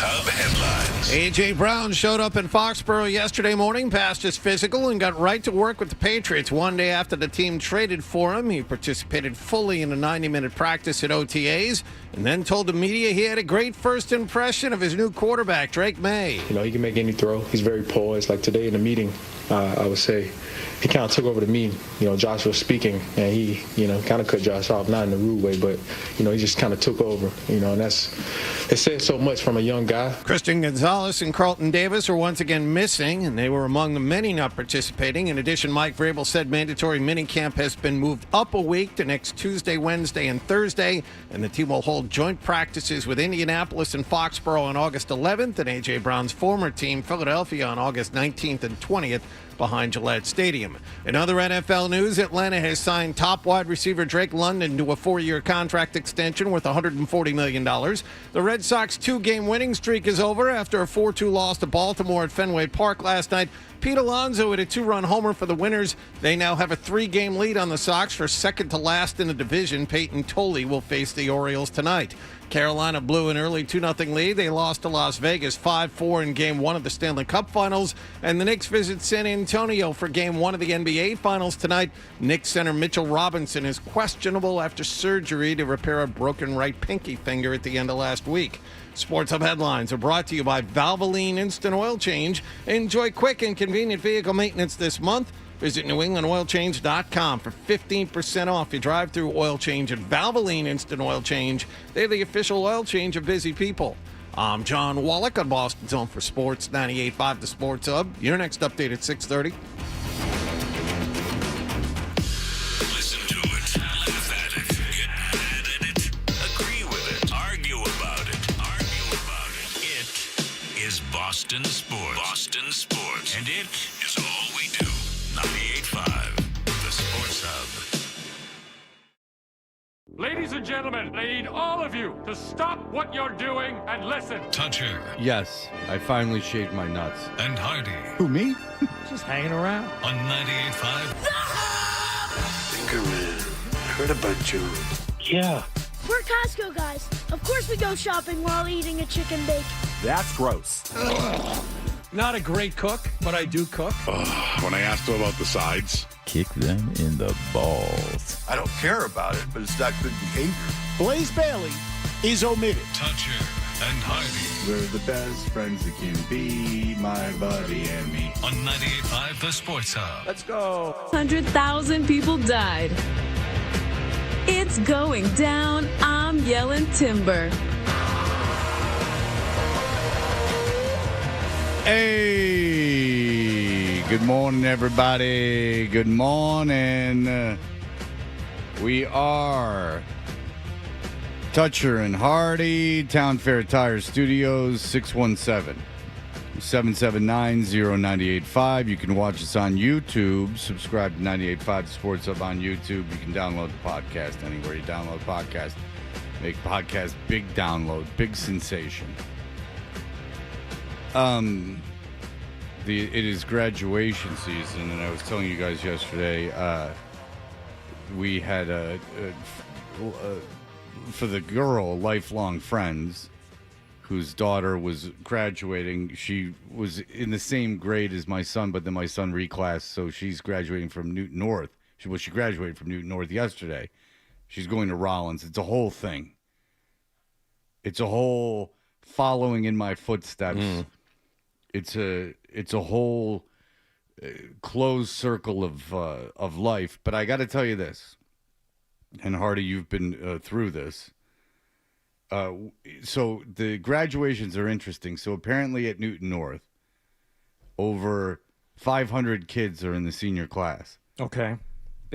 Hub headlines. A.J. Brown showed up in Foxborough yesterday morning, passed his physical, and got right to work with the Patriots. One day after the team traded for him, he participated fully in a 90-minute practice at OTAs, and then told the media he had a great first impression of his new quarterback, Drake May. You know, he can make any throw. He's very poised. Like today in the meeting, I would say he kind of took over the meeting. You know, Josh was speaking, and he, kind of cut Josh off, not in a rude way, but, he just kind of took over, and it says so much from a young guy. Christian Gonzalez and Carlton Davis are once again missing, and they were among the many not participating. In addition, Mike Vrabel said mandatory minicamp has been moved up a week to next Tuesday, Wednesday, and Thursday, and the team will hold joint practices with Indianapolis and Foxborough on August 11th, and A.J. Brown's former team, Philadelphia, on August 19th and 20th behind Gillette Stadium. In other NFL news, Atlanta has signed top wide receiver Drake London to a 4-year contract extension worth $140 million. The Red Sox 2-game winning streak is over after a 4-2 loss to Baltimore at Fenway Park last night. Pete Alonso hit a 2-run homer for the winners. They now have a 3-game lead on the Sox for second to last in the division. Peyton Tolley will face the Orioles tonight. Carolina blew an early 2-0 lead. They lost to Las Vegas 5-4 in Game 1 of the Stanley Cup Finals. And the Knicks visit San Antonio for Game 1 of the NBA Finals tonight. Knicks center Mitchell Robinson is questionable after surgery to repair a broken right pinky finger at the end of last week. Sports Hub headlines are brought to you by Valvoline Instant Oil Change. Enjoy quick and convenient vehicle maintenance this month. Visit NewEnglandOilChange.com for 15% off your drive-through oil change at Valvoline Instant Oil Change. They're the official oil change of busy people. I'm John Wallach on Boston's Home for Sports, 98.5 The Sports Hub. Your next update at 6:30. Listen to it, laugh at it, get mad at it, agree with it, argue about it. It is Boston Sports. Boston Sports. And it is all we do. 98.5 The Sports Hub. Ladies and gentlemen, I need all of you to stop what you're doing and listen. Toucher Yes, I finally shaved my nuts. and Hardy Who, me? Just hanging around. on 98.5. Anchorman, heard about you. Yeah. We're Costco guys. Of course we go shopping while eating a chicken bake. That's gross. Not a great cook, but I do cook. When I asked him about the sides, Kick them in the balls. I don't care about it, but it's not good behavior. Blaze Bailey is omitted. Toucher and Hardy We're the best friends that can be, my buddy and me. on 98.5 The Sports Hub. Let's go. 100,000 people died. It's going down. I'm yelling timber. Hey, good morning, everybody. Good morning. We are Toucher and Hardy, Town Fair Tire Studios, 617-779-0985. You can watch us on YouTube. Subscribe to 98.5 Sports Hub on YouTube. You can download the podcast anywhere you download podcasts. Make podcast big download, big sensation. It is graduation season, and I was telling you guys yesterday, we had for the girl, lifelong friends, whose daughter was graduating. She was in the same grade as my son, but then my son reclassed, so she's graduating from Newton North. She graduated from Newton North yesterday. She's going to Rollins. It's a whole thing. It's a whole following in my footsteps. It's a whole closed circle of life. But I got to tell you this, and Hardy, you've been through this. So the graduations are interesting. So apparently at Newton North, over 500 kids are in the senior class. Okay.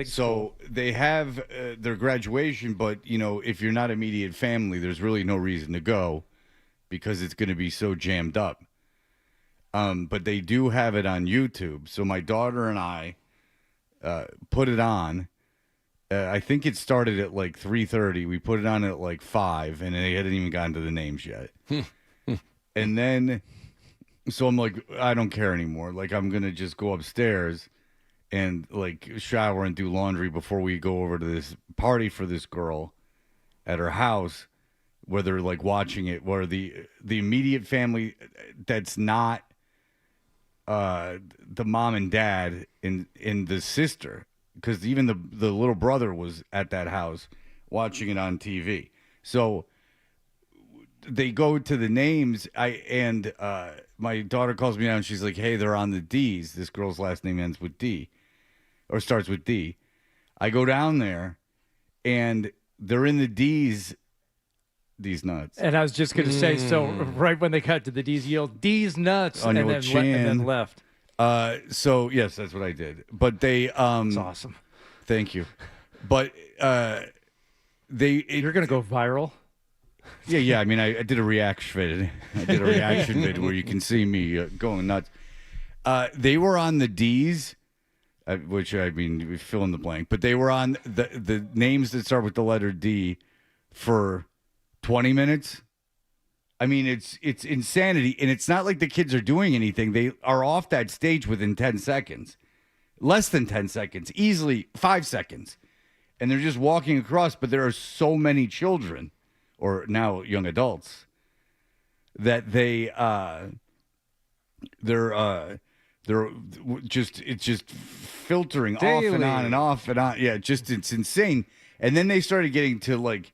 So they have their graduation, but, if you're not immediate family, there's really no reason to go because it's going to be so jammed up. But they do have it on YouTube. So my daughter and I put it on. I think it started at like 3:30. We put it on at like 5, and they hadn't even gotten to the names yet. And then, so I'm like, I don't care anymore. Like, I'm going to just go upstairs and like shower and do laundry before we go over to this party for this girl at her house, where they're like watching it, where the immediate family that's not the mom and dad and the sister, because even the little brother was at that house watching it on TV. So they go to the names. My daughter calls me down and she's like, "Hey, they're on the D's." This girl's last name ends with D, or starts with D. I go down there, and they're in the D's. These nuts. And I was just going to say, so right when they got to the D's, you yelled, "D's nuts," on and your then, chin. and then left. So yes, that's what I did. But they, It's awesome. Thank you. But you're going to go viral. Yeah. I mean, I did a reaction vid where you can see me going nuts. They were on the D's, which I mean, we fill in the blank. But they were on the names that start with the letter D for 20 minutes. I mean, it's insanity, and it's not like the kids are doing anything. They are off that stage within 10 seconds, less than 10 seconds, easily 5 seconds, and they're just walking across. But there are so many children, or now young adults, that they're just filtering Daily. off and on and off and on. Yeah, it's insane. And then they started getting to like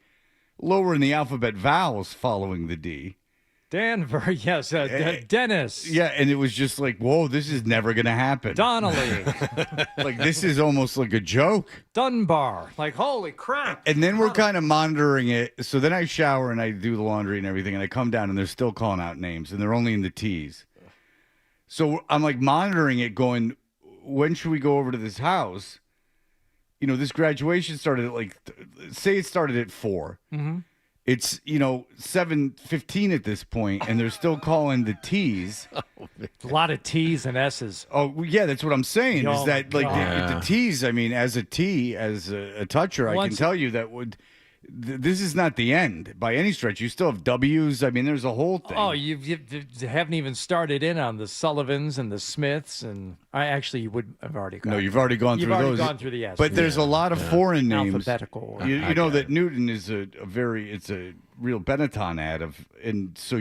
lower in the alphabet vowels following the D. Denver, yes. Dennis. Yeah, and it was just like, whoa, this is never going to happen. Donnelly. Like, this is almost like a joke. Dunbar. Like, holy crap. And then we're kind of monitoring it. So then I shower and I do the laundry and everything, and I come down and they're still calling out names, and they're only in the T's. So I'm like monitoring it going, when should we go over to this house? You know, this graduation started at like, say it started at 4. Mm-hmm. It's, 7:15 at this point, and they're still calling the T's. A lot of T's and S's. Oh, yeah, that's what I'm saying. Oh, is that like the T's? I mean, as a T, as a toucher, I can tell you that this is not the end by any stretch. You still have W's. I mean, there's a whole thing. Oh, you haven't even started in on the Sullivans and the Smiths, and you would have already gone. No, you've already gone through those. You've already gone through the S. But there's a lot of foreign names. Alphabetical. You know that Newton is a real Benetton ad and so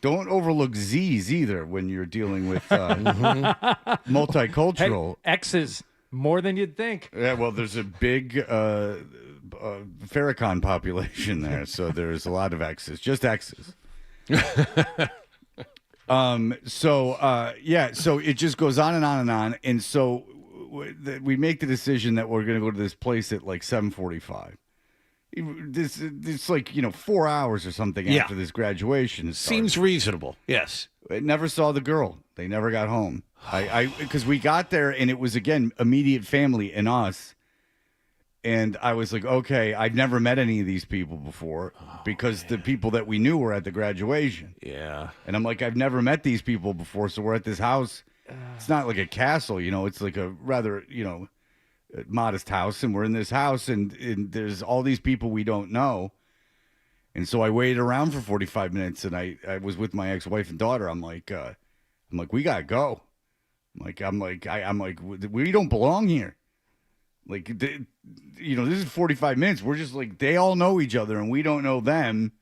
don't overlook Z's either when you're dealing with multicultural. Hey, X's more than you'd think. Yeah, well, there's a big Farrakhan population there, so there's a lot of X's, just X's. So it just goes on and on and on, and so we make the decision that we're going to go to this place at like 7:45. It's like 4 hours or something after this graduation seems reasonable. Yes. I never saw the girl. They never got home. Because we got there and it was again immediate family and us. And I was like, okay, I'd never met any of these people before because the people that we knew were at the graduation. Yeah. And I'm like, I've never met these people before. So we're at this house. It's not like a castle, it's like a rather, modest house. And we're in this house and there's all these people we don't know. And so I waited around for 45 minutes and I was with my ex-wife and daughter. I'm like, we got to go. I'm like, we don't belong here. Like, this is 45 minutes. We're just like, they all know each other and we don't know them.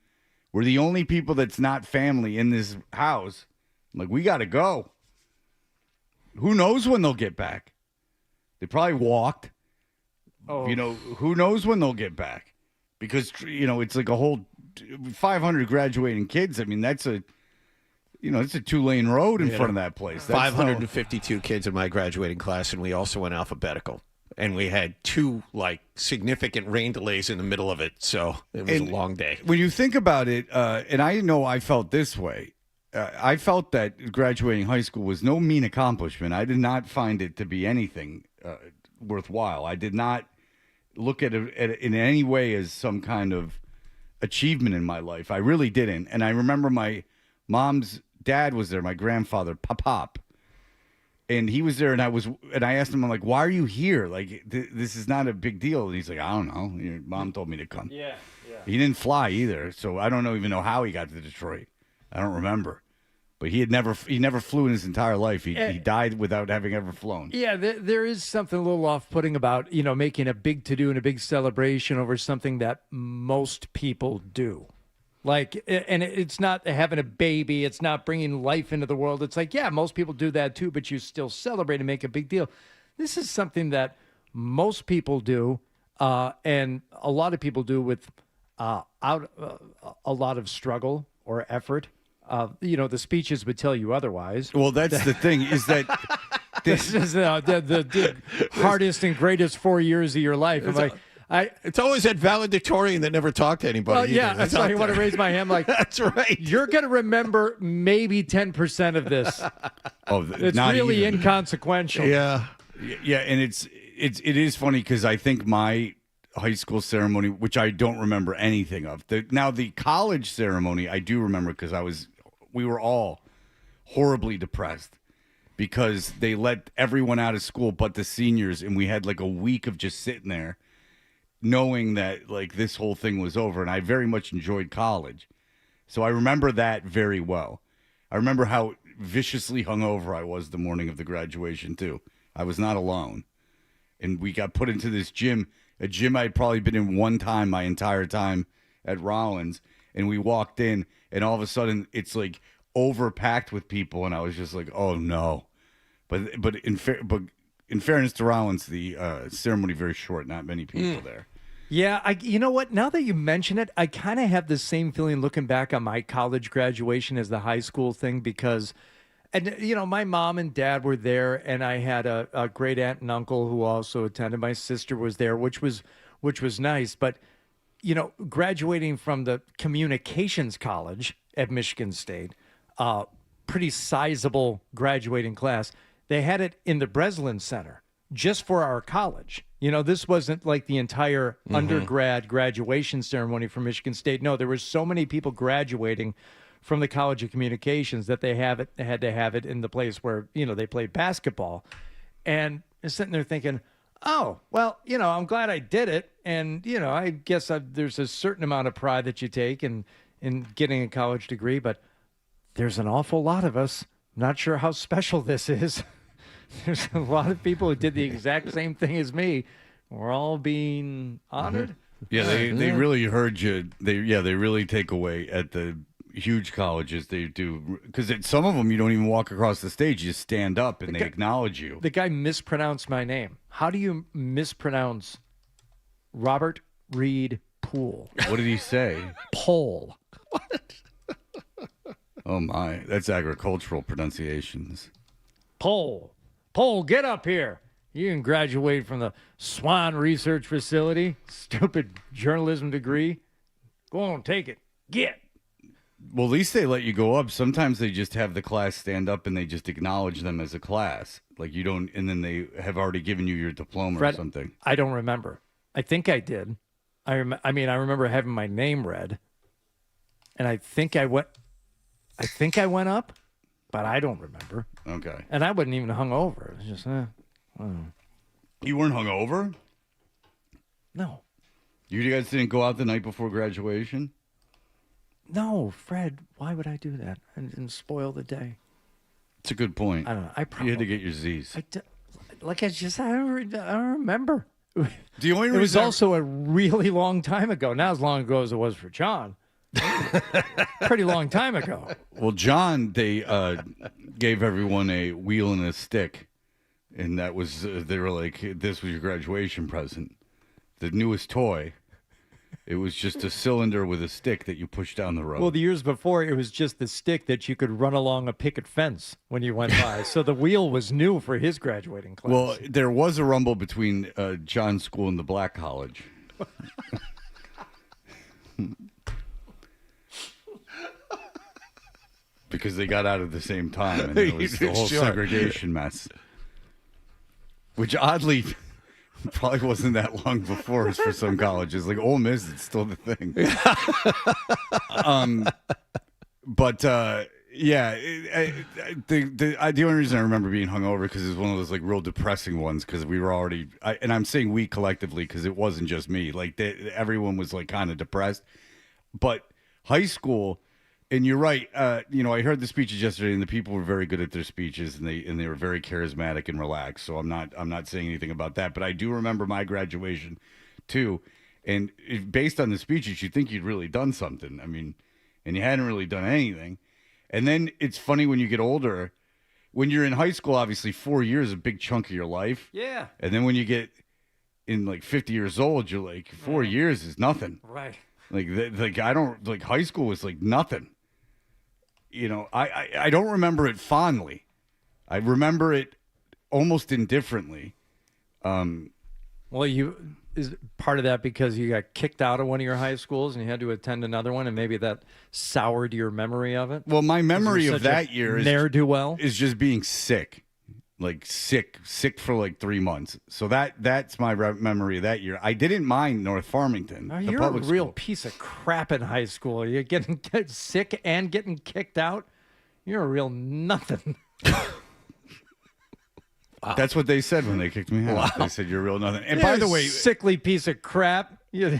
We're the only people that's not family in this house. I'm like, we got to go. Who knows when they'll get back? They probably walked. Oh. Who knows when they'll get back? Because, it's like a whole 500 graduating kids. I mean, that's it's a 2-lane road in front of that place. That's 552 kids in my graduating class, and we also went alphabetical. And we had 2 significant rain delays in the middle of it, so it was a long day. When you think about it, and I know I felt this way, I felt that graduating high school was no mean accomplishment. I did not find it to be anything worthwhile. I did not look at it in any way as some kind of achievement in my life. I really didn't. And I remember my mom's dad was there, my grandfather, Pop. And he was there, and I asked him, I'm like, why are you here? Like, this is not a big deal. And he's like, I don't know. Your mom told me to come. Yeah. He didn't fly either, so I don't even know how he got to Detroit. I don't remember. But he never flew in his entire life. He died without having ever flown. Yeah, there is something a little off-putting about, making a big to-do and a big celebration over something that most people do. Like, and it's not having a baby. It's not bringing life into the world. It's like, yeah, most people do that too, but you still celebrate and make a big deal. This is something that most people do, and a lot of people do with a lot of struggle or effort. The speeches would tell you otherwise. Well, that's the thing is that this is the hardest and greatest 4 years of your life. It's always that valedictorian that never talked to anybody. Well, yeah, that's why I want to raise my hand. Like, that's right. You're going to remember maybe 10% of this. It's really inconsequential. Yeah, yeah, and it is funny because I think my high school ceremony, which I don't remember anything of. Now the college ceremony, I do remember because we were all horribly depressed because they let everyone out of school but the seniors, and we had like a week of just sitting there, knowing that like this whole thing was over. And I very much enjoyed college, so I remember that very well. I remember how viciously hungover I was the morning of the graduation too. I was not alone, and we got put into this gym. A gym I'd probably been in one time my entire time at Rollins, and we walked in, and all of a sudden it's like overpacked with people, and I was just like, "Oh no!" But in fairness to Rollins, the ceremony very short, not many people there. Yeah, you know what? Now that you mention it, I kind of have the same feeling looking back on my college graduation as the high school thing because. And, my mom and dad were there, and I had a great aunt and uncle who also attended. My sister was there, which was nice. But, graduating from the communications college at Michigan State, pretty sizable graduating class, they had it in the Breslin Center just for our college. This wasn't like the entire undergrad graduation ceremony for Michigan State. No, there were so many people graduating from the College of Communications that they had to have it in the place where, they played basketball. And I'm sitting there thinking, oh, well, I'm glad I did it. And, I guess there's a certain amount of pride that you take in getting a college degree, but there's an awful lot of us. Not sure how special this is. There's a lot of people who did the exact same thing as me. We're all being honored. Yeah, they really heard you. They really take away at the huge colleges. They do, because some of them you don't even walk across the stage, you just stand up and they acknowledge you. The guy mispronounced my name. How do you mispronounce Robert Reed Poole? What did he say? Pole. What? Oh my, that's agricultural pronunciations. Pole, get up here. You can graduate from the Swan Research Facility. Stupid journalism degree. Go on, take it. Get. Well, at least they let you go up. Sometimes they just have the class stand up and they just acknowledge them as a class. Like you don't, and then they have already given you your diploma Fred, or something. I don't remember. I think I did. I remember having my name read, and I think I went up, but I don't remember. Okay. And I wasn't even hungover. It was just, You weren't hungover? No. You guys didn't go out the night before graduation? No, Fred, why would I do that? I didn't spoil the day. It's a good point. I don't know. You had to get your Z's. I don't remember. The only it was also a really long time ago. Not as long ago as it was for John. Pretty long time ago. Well, John, they gave everyone a wheel and a stick. And that was, they were like, this was your graduation present. The newest toy. It was just a cylinder with a stick that you push down the road. Well, the years before, it was just the stick that you could run along a picket fence when you went by. So the wheel was new for his graduating class. Well, there was a rumble between John's school and the Black College. Because they got out at the same time, and it was the whole segregation mess. Which oddly probably wasn't that long before us for some colleges. Like Ole Miss, it's still the thing. The only reason I remember being hungover because it was one of those like real depressing ones because we were already, and I'm saying we collectively because it wasn't just me. Like everyone was like kind of depressed. But high school. And you're right. I heard the speeches yesterday, and the people were very good at their speeches, and they were very charismatic and relaxed. So I'm not saying anything about that, but I do remember my graduation too. And based on the speeches, you'd think you'd really done something. I mean, and you hadn't really done anything. And then it's funny when you get older. When you're in high school, obviously 4 years is a big chunk of your life. Yeah. And then when you get in like 50 years old, you're like 4 years is nothing. Right. Like I don't like high school was like nothing. You know, I don't remember it fondly. I remember it almost indifferently. Well, is part of that because you got kicked out of one of your high schools and you had to attend another one, and maybe that soured your memory of it? Well, my memory of that year is just being sick. Like sick for like 3 months. So that's my memory of that year. I didn't mind North Farmington. Oh, you're a real piece of crap in high school. You're getting sick and getting kicked out. You're a real nothing. Wow. That's what they said when they kicked me out. Wow. They said you're real nothing. And by the way, sickly piece of crap.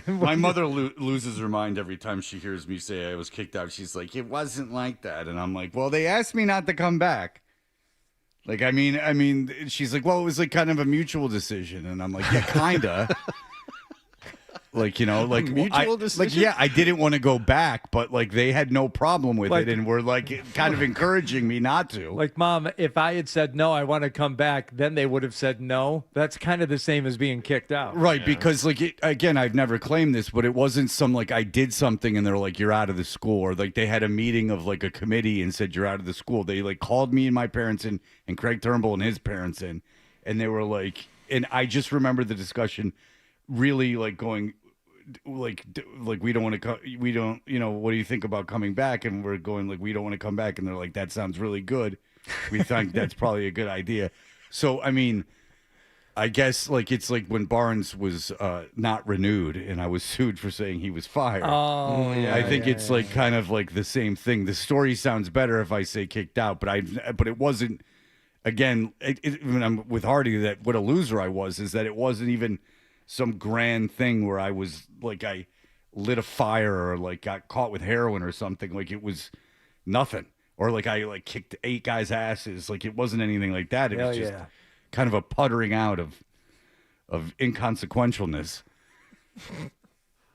My mother loses her mind every time she hears me say I was kicked out. She's like, it wasn't like that. And I'm like, well, they asked me not to come back. Like, I mean, she's like, well, it was like kind of a mutual decision. And I'm like, yeah, kind of. Like, you know, like mutual decision? Like, yeah, I didn't want to go back, but like they had no problem with it and were like kind of encouraging me not to. Like, Mom, if I had said no, I want to come back, then they would have said no. That's kind of the same as being kicked out. Right, because like again, I've never claimed this, but it wasn't some like I did something and they're like, you're out of the school, or like they had a meeting of like a committee and said you're out of the school. They like called me and my parents in and Craig Turnbull and his parents in, and they were like, and I just remember the discussion really like going like we don't want to we don't, you know, what do you think about coming back? And we're going like, we don't want to come back. And they're like, that sounds really good. We think that's probably a good idea. So I mean, I guess like it's like when Barnes was not renewed and I was sued for saying he was fired. Oh yeah, I think it's like kind of like the same thing. The story sounds better if I say kicked out, but it wasn't. Again, when I'm with Hardy, that what a loser I was is that it wasn't even some grand thing where I was like I lit a fire or like got caught with heroin or something. Like it was nothing, or like I like kicked 8 guys' asses. Like it wasn't anything like that. It was just kind of a puttering out of inconsequentialness.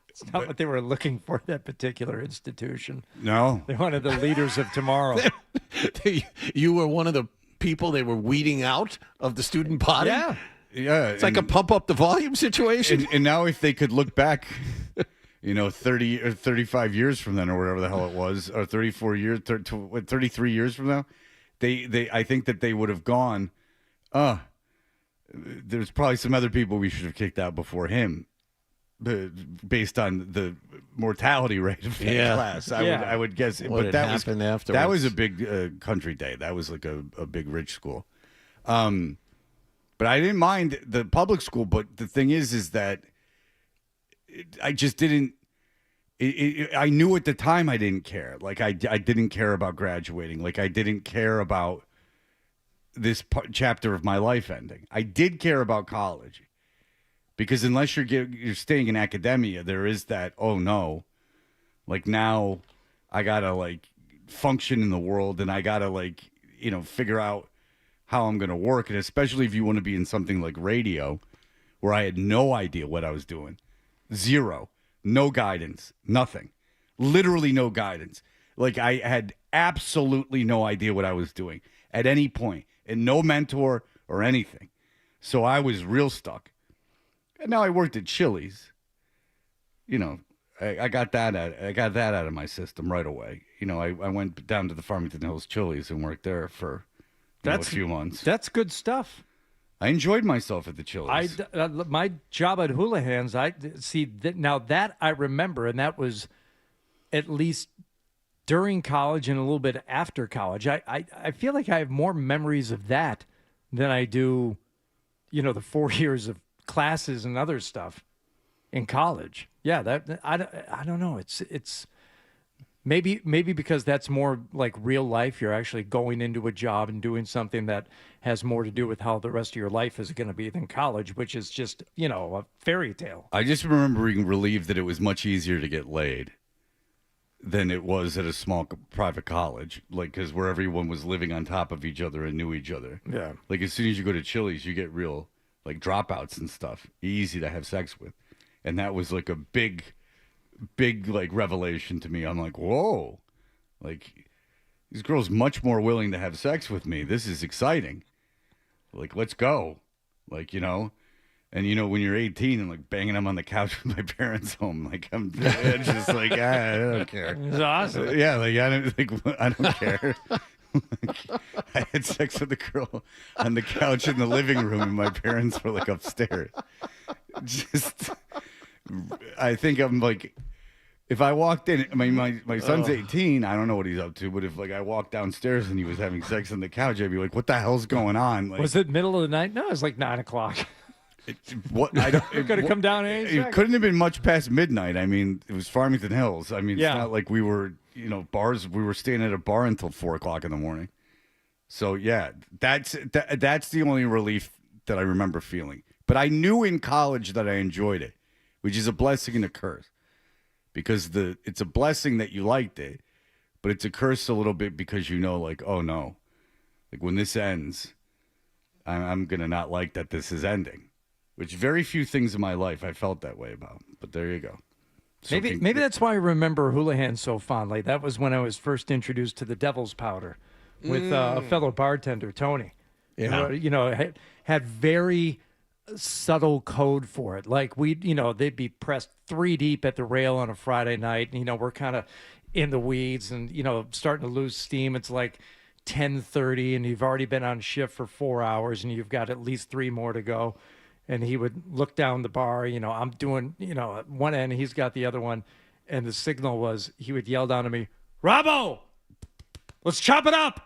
It's not what they were looking for, that particular institution. No, they wanted the leaders of tomorrow. You were one of the people they were weeding out of the student body. Yeah, it's like a pump up the volume situation. And now if they could look back, you know, 30 or 35 years from then or whatever the hell it was, or 34 years, 33 years from now, I think that they would have gone, there's probably some other people we should have kicked out before him, based on the mortality rate of that class. I would guess. What but that happened was afterwards. That was a big country day. That was like a big rich school. But I didn't mind the public school. But the thing is that I just didn't. I knew at the time I didn't care. Like I didn't care about graduating. Like I didn't care about this chapter of my life ending. I did care about college, because unless you're staying in academia, there is that, oh no, like now I gotta like function in the world and I gotta like, you know, figure out how I'm going to work. And especially if you want to be in something like radio, where I had no idea what I was doing. Zero. No guidance. Nothing. Literally no guidance. Like I had absolutely no idea what I was doing at any point, and no mentor or anything. So I was real stuck. And now I worked at Chili's. You know, I got that out of my system right away. You know, I went down to the Farmington Hills Chili's and worked there for a few months. That's good stuff. I enjoyed myself at the Chili's. My job at Houlihan's, now that I remember, and that was at least during college and a little bit after college. I feel like I have more memories of that than I do, you know, the 4 years of classes and other stuff in college. Yeah, that I don't know. It's maybe because that's more like real life. You're actually going into a job and doing something that has more to do with how the rest of your life is going to be than college, which is just, you know, a fairy tale. I just remember being relieved that it was much easier to get laid than it was at a small private college, like, because where everyone was living on top of each other and knew each other. Yeah. Like as soon as you go to Chili's, you get real like dropouts and stuff, easy to have sex with. And that was like a big big like revelation to me. I'm like, whoa, like these girls much more willing to have sex with me. This is exciting. Like, let's go. Like, you know, and you know, when you're 18 and like banging them on the couch with my parents home, like it's just like, I don't care. It's awesome. Yeah, like I don't care. I had sex with a girl on the couch in the living room, and my parents were like upstairs. Just, I think I'm like, if I walked in, I mean, my son's 18. I don't know what he's up to, but if like I walked downstairs and he was having sex on the couch, I'd be like, "What the hell's going on?" Like, was it middle of the night? No, it was like 9 o'clock. What I don't. It could have come down any second. It couldn't have been much past midnight. I mean, it was Farmington Hills. I mean, it's not like we were, you know, bars. We were staying at a bar until 4 o'clock in the morning. So yeah, that's the only relief that I remember feeling. But I knew in college that I enjoyed it, which is a blessing and a curse. Because it's a blessing that you liked it, but it's a curse a little bit because you know, like, oh no, like when this ends, I'm gonna not like that this is ending. Which very few things in my life I felt that way about. But there you go. So maybe that's why I remember Houlihan so fondly. That was when I was first introduced to the Devil's Powder with a fellow bartender, Tony. Yeah, you know, had very subtle code for it. Like they'd be pressed 3 deep at the rail on a Friday night, and we're kind of in the weeds and starting to lose steam. It's like 10:30 and you've already been on shift for 4 hours and you've got at least 3 more to go. And he would look down the bar, I'm doing at one end, he's got the other one, and the signal was he would yell down to me, "Robbo, let's chop it up."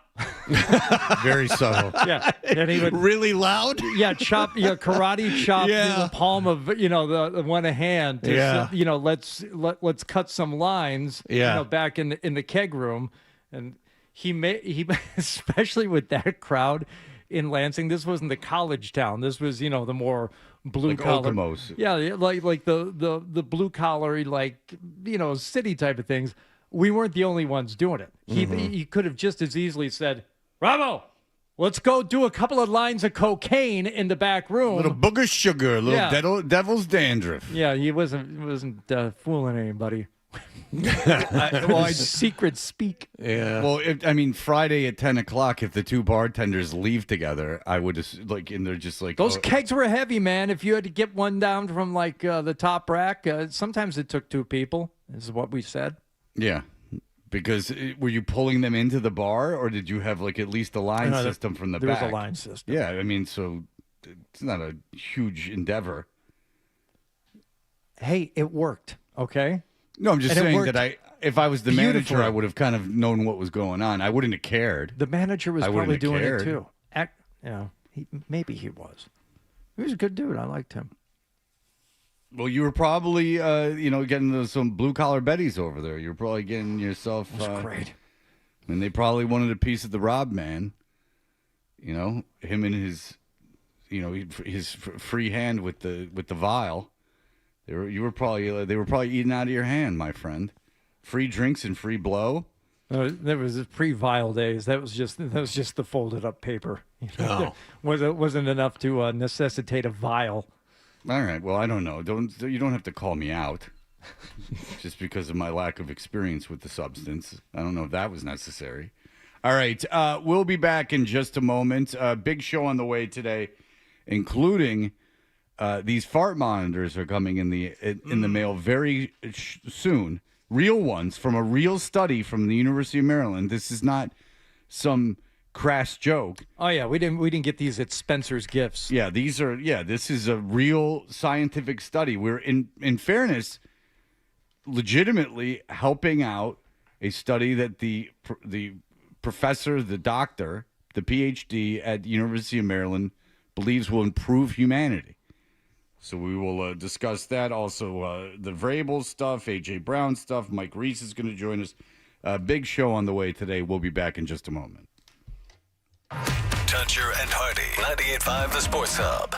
Very subtle. Yeah, and he would really loud. Yeah, karate chop the palm of the one hand. To, let's cut some lines. Back in the keg room, and he especially with that crowd in Lansing. This wasn't the college town. This was the more blue collar. Okemos. Yeah, like the blue collar city type of things. We weren't the only ones doing it. He could have just as easily said, "Bravo, let's go do a couple of lines of cocaine in the back room." A little booger sugar, a little devil's dandruff. Yeah, he wasn't fooling anybody. Secret speak. Yeah. Well, Friday at 10 o'clock, if the 2 bartenders leave together, I would just and they're just like those kegs were heavy, man. If you had to get one down from the top rack, sometimes it took 2 people. This is what we said. Yeah, because were you pulling them into the bar, or did you have at least a line system from the back? There was a line system. Yeah, so it's not a huge endeavor. Hey, it worked. Okay. No, I'm just saying that if I was the manager, I would have kind of known what was going on. I wouldn't have cared. The manager was probably doing it too. Maybe he was. He was a good dude. I liked him. Well, you were probably, getting some blue-collar Betties over there. You were probably getting yourself... That was great. And they probably wanted a piece of the Rob man. Him and his, his free hand with the vial. They were probably eating out of your hand, my friend. Free drinks and free blow. There was pre-vial days. That was just the folded-up paper. Wasn't enough to necessitate a vial. All right. Well, I don't know. You don't have to call me out just because of my lack of experience with the substance. I don't know if that was necessary. All right. We'll be back in just a moment. Big show on the way today, including these fart monitors are coming in the mail very soon. Real ones from a real study from the University of Maryland. This is not some crass joke. Oh yeah, we didn't get these at Spencer's Gifts. Yeah, this is a real scientific study. We're in fairness legitimately helping out a study that the professor, the doctor, the PhD at the University of Maryland believes will improve humanity. So we will discuss that. Also, the Vrabel stuff, A.J. Brown stuff. Mike Reese is going to join us. Big show on the way today. We'll be back in just a moment. Toucher and Hardy, 98.5 The Sports Hub.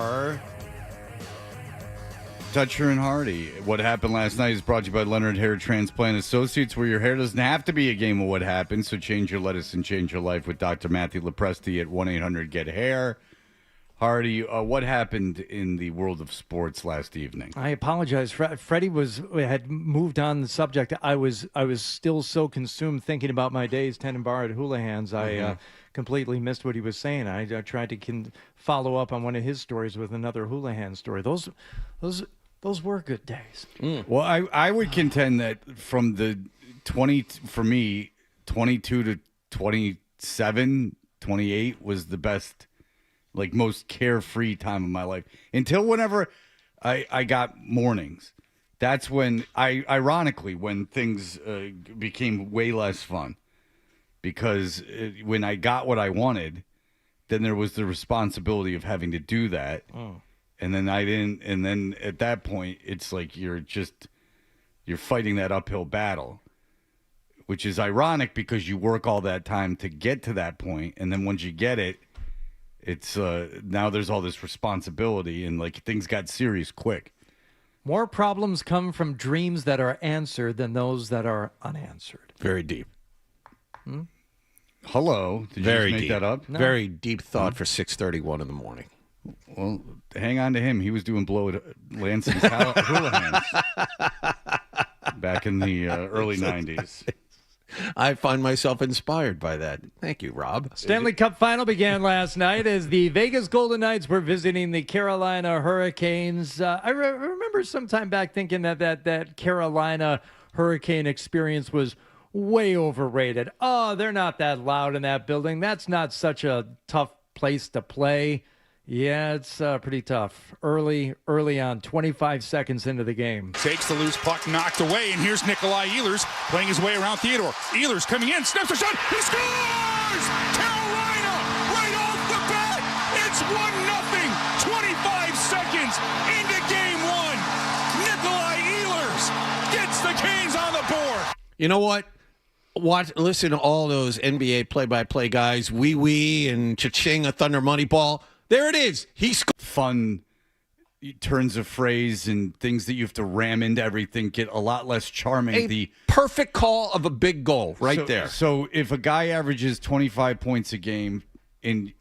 for Dutcher and Hardy. What happened last night is brought to you by Leonard Hair Transplant Associates, where your hair doesn't have to be a game of what happened. So change your lettuce and change your life with Dr. Matthew Lepresti at 1-800-GET-HAIR. Hardy, what happened in the world of sports last evening? I apologize. Freddie had moved on the subject. I was still so consumed thinking about my days tending bar at Houlihan's. I completely missed what he was saying. I tried to follow up on one of his stories with another Houlihan story. Those were good days. Well, I would contend that from the 22 to 27, 28 was the best, like most carefree time of my life until whenever I got mornings. That's when ironically, when things became way less fun, because when I got what I wanted, then there was the responsibility of having to do that. And then I didn't. And then at that point, it's like you're fighting that uphill battle, which is ironic because you work all that time to get to that point. And then once you get it, it's now there's all this responsibility and like things got serious quick. More problems come from dreams that are answered than those that are unanswered. very deep. Hello. Did you just make that up? No. Very deep thought for 6:31 in the morning. Well, hang on to him. He was doing blow at Lansing's Houlihan's back in the early 90s. I find myself inspired by that. Thank you, Rob. Stanley Cup final began last night as the Vegas Golden Knights were visiting the Carolina Hurricanes. I remember some time back thinking that Carolina Hurricane experience was way overrated. Oh, they're not that loud in that building. That's not such a tough place to play. Yeah, it's pretty tough. Early on, 25 seconds into the game. Takes the loose puck, knocked away, and here's Nikolai Ehlers playing his way around Theodore. Ehlers coming in, snaps a shot, he scores! Carolina, right off the bat, it's 1-0, 25 seconds into game one. Nikolai Ehlers gets the Canes on the board. You know what? Listen to all those NBA play-by-play guys, wee and cha-ching, a Thunder Moneyball. There it is. He's fun turns of phrase and things that you have to ram into everything get a lot less charming. The perfect call of a big goal right there. So if a guy averages 25 points a game, in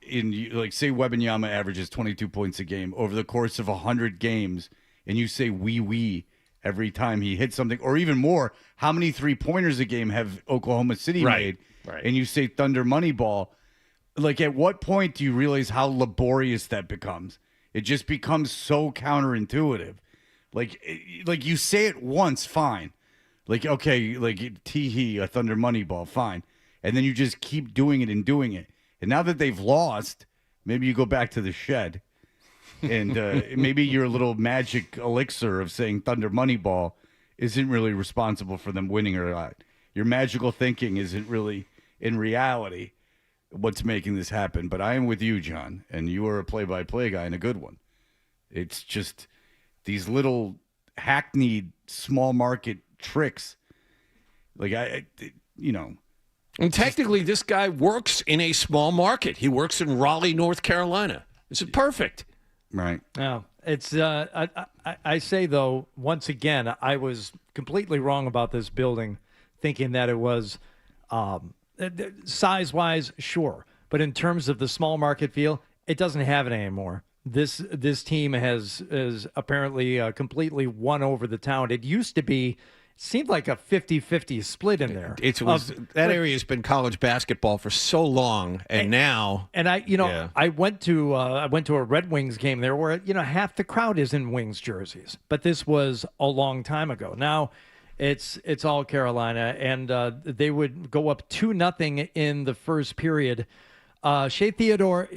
like say Wembanyama averages 22 points a game over the course of 100 games, and you say wee every time he hits something, or even more, how many 3-pointers a game have Oklahoma City made? Right. And you say Thunder Moneyball. Like, at what point do you realize how laborious that becomes? It just becomes so counterintuitive. Like you say it once, fine. Like, okay, like, tee-hee, a Thunder Moneyball, fine. And then you just keep doing it and doing it. And now that they've lost, maybe you go back to the shed. And maybe your little magic elixir of saying Thunder Moneyball isn't really responsible for them winning or not. Your magical thinking isn't really, in reality, what's making this happen. But I am with you, John, and you are a play-by-play guy and a good one. It's just these little hackneyed small market tricks. Like, And technically, this guy works in a small market. He works in Raleigh, North Carolina. This is perfect. Right. No, it's I say, though, once again, I was completely wrong about this building, thinking that it was size-wise, sure. But in terms of the small market feel, it doesn't have it anymore. This team has apparently completely won over the town. It used to be, seemed like a 50-50 split in there. That area has been college basketball for so long, and now. And I went to a Red Wings game there where half the crowd is in Wings jerseys, but this was a long time ago. Now it's all Carolina, and they would go up 2-0 in the first period. Shea Theodore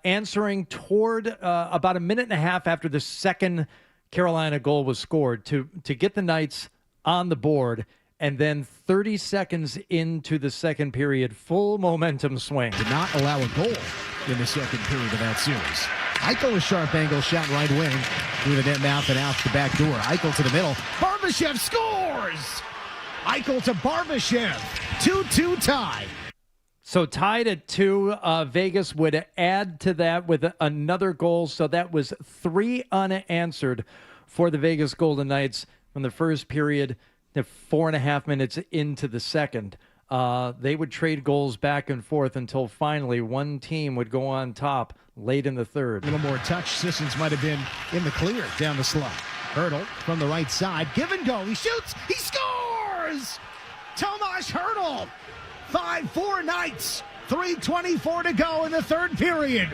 answering toward about a minute and a half after the second Carolina goal was scored to get the Knights on the board, and then 30 seconds into the second period, full momentum swing. Did not allow a goal in the second period of that series. Eichel, a sharp angle shot right wing through the net mouth and out the back door. Eichel to the middle. Barbashev scores! Eichel to Barbashev. 2-2 tie. So tied at 2, Vegas would add to that with another goal. So that was 3 unanswered for the Vegas Golden Knights from the first period to 4.5 minutes into the second. They would trade goals back and forth until finally one team would go on top late in the third. A little more touch. Sissons might have been in the clear down the slot. Hurdle from the right side. Give and go. He shoots. He scores! Tomas Hurdle. 5-4 Knights. 3:24 to go in the third period.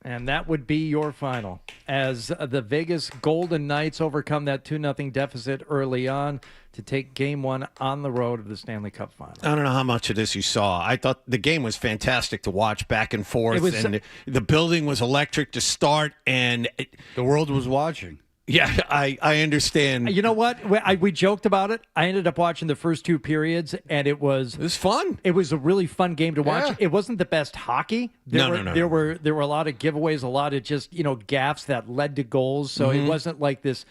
And that would be your final as the Vegas Golden Knights overcome that 2-0 deficit early on to take Game 1 on the road of the Stanley Cup Final. I don't know how much of this you saw. I thought the game was fantastic to watch back and forth, and the building was electric to start, and the world was watching. Yeah, I understand. You know what? We joked about it. I ended up watching the first 2 periods, and it was fun. It was a really fun game to watch. Yeah. It wasn't the best hockey. There were a lot of giveaways, a lot of just gaffes that led to goals. So it wasn't like this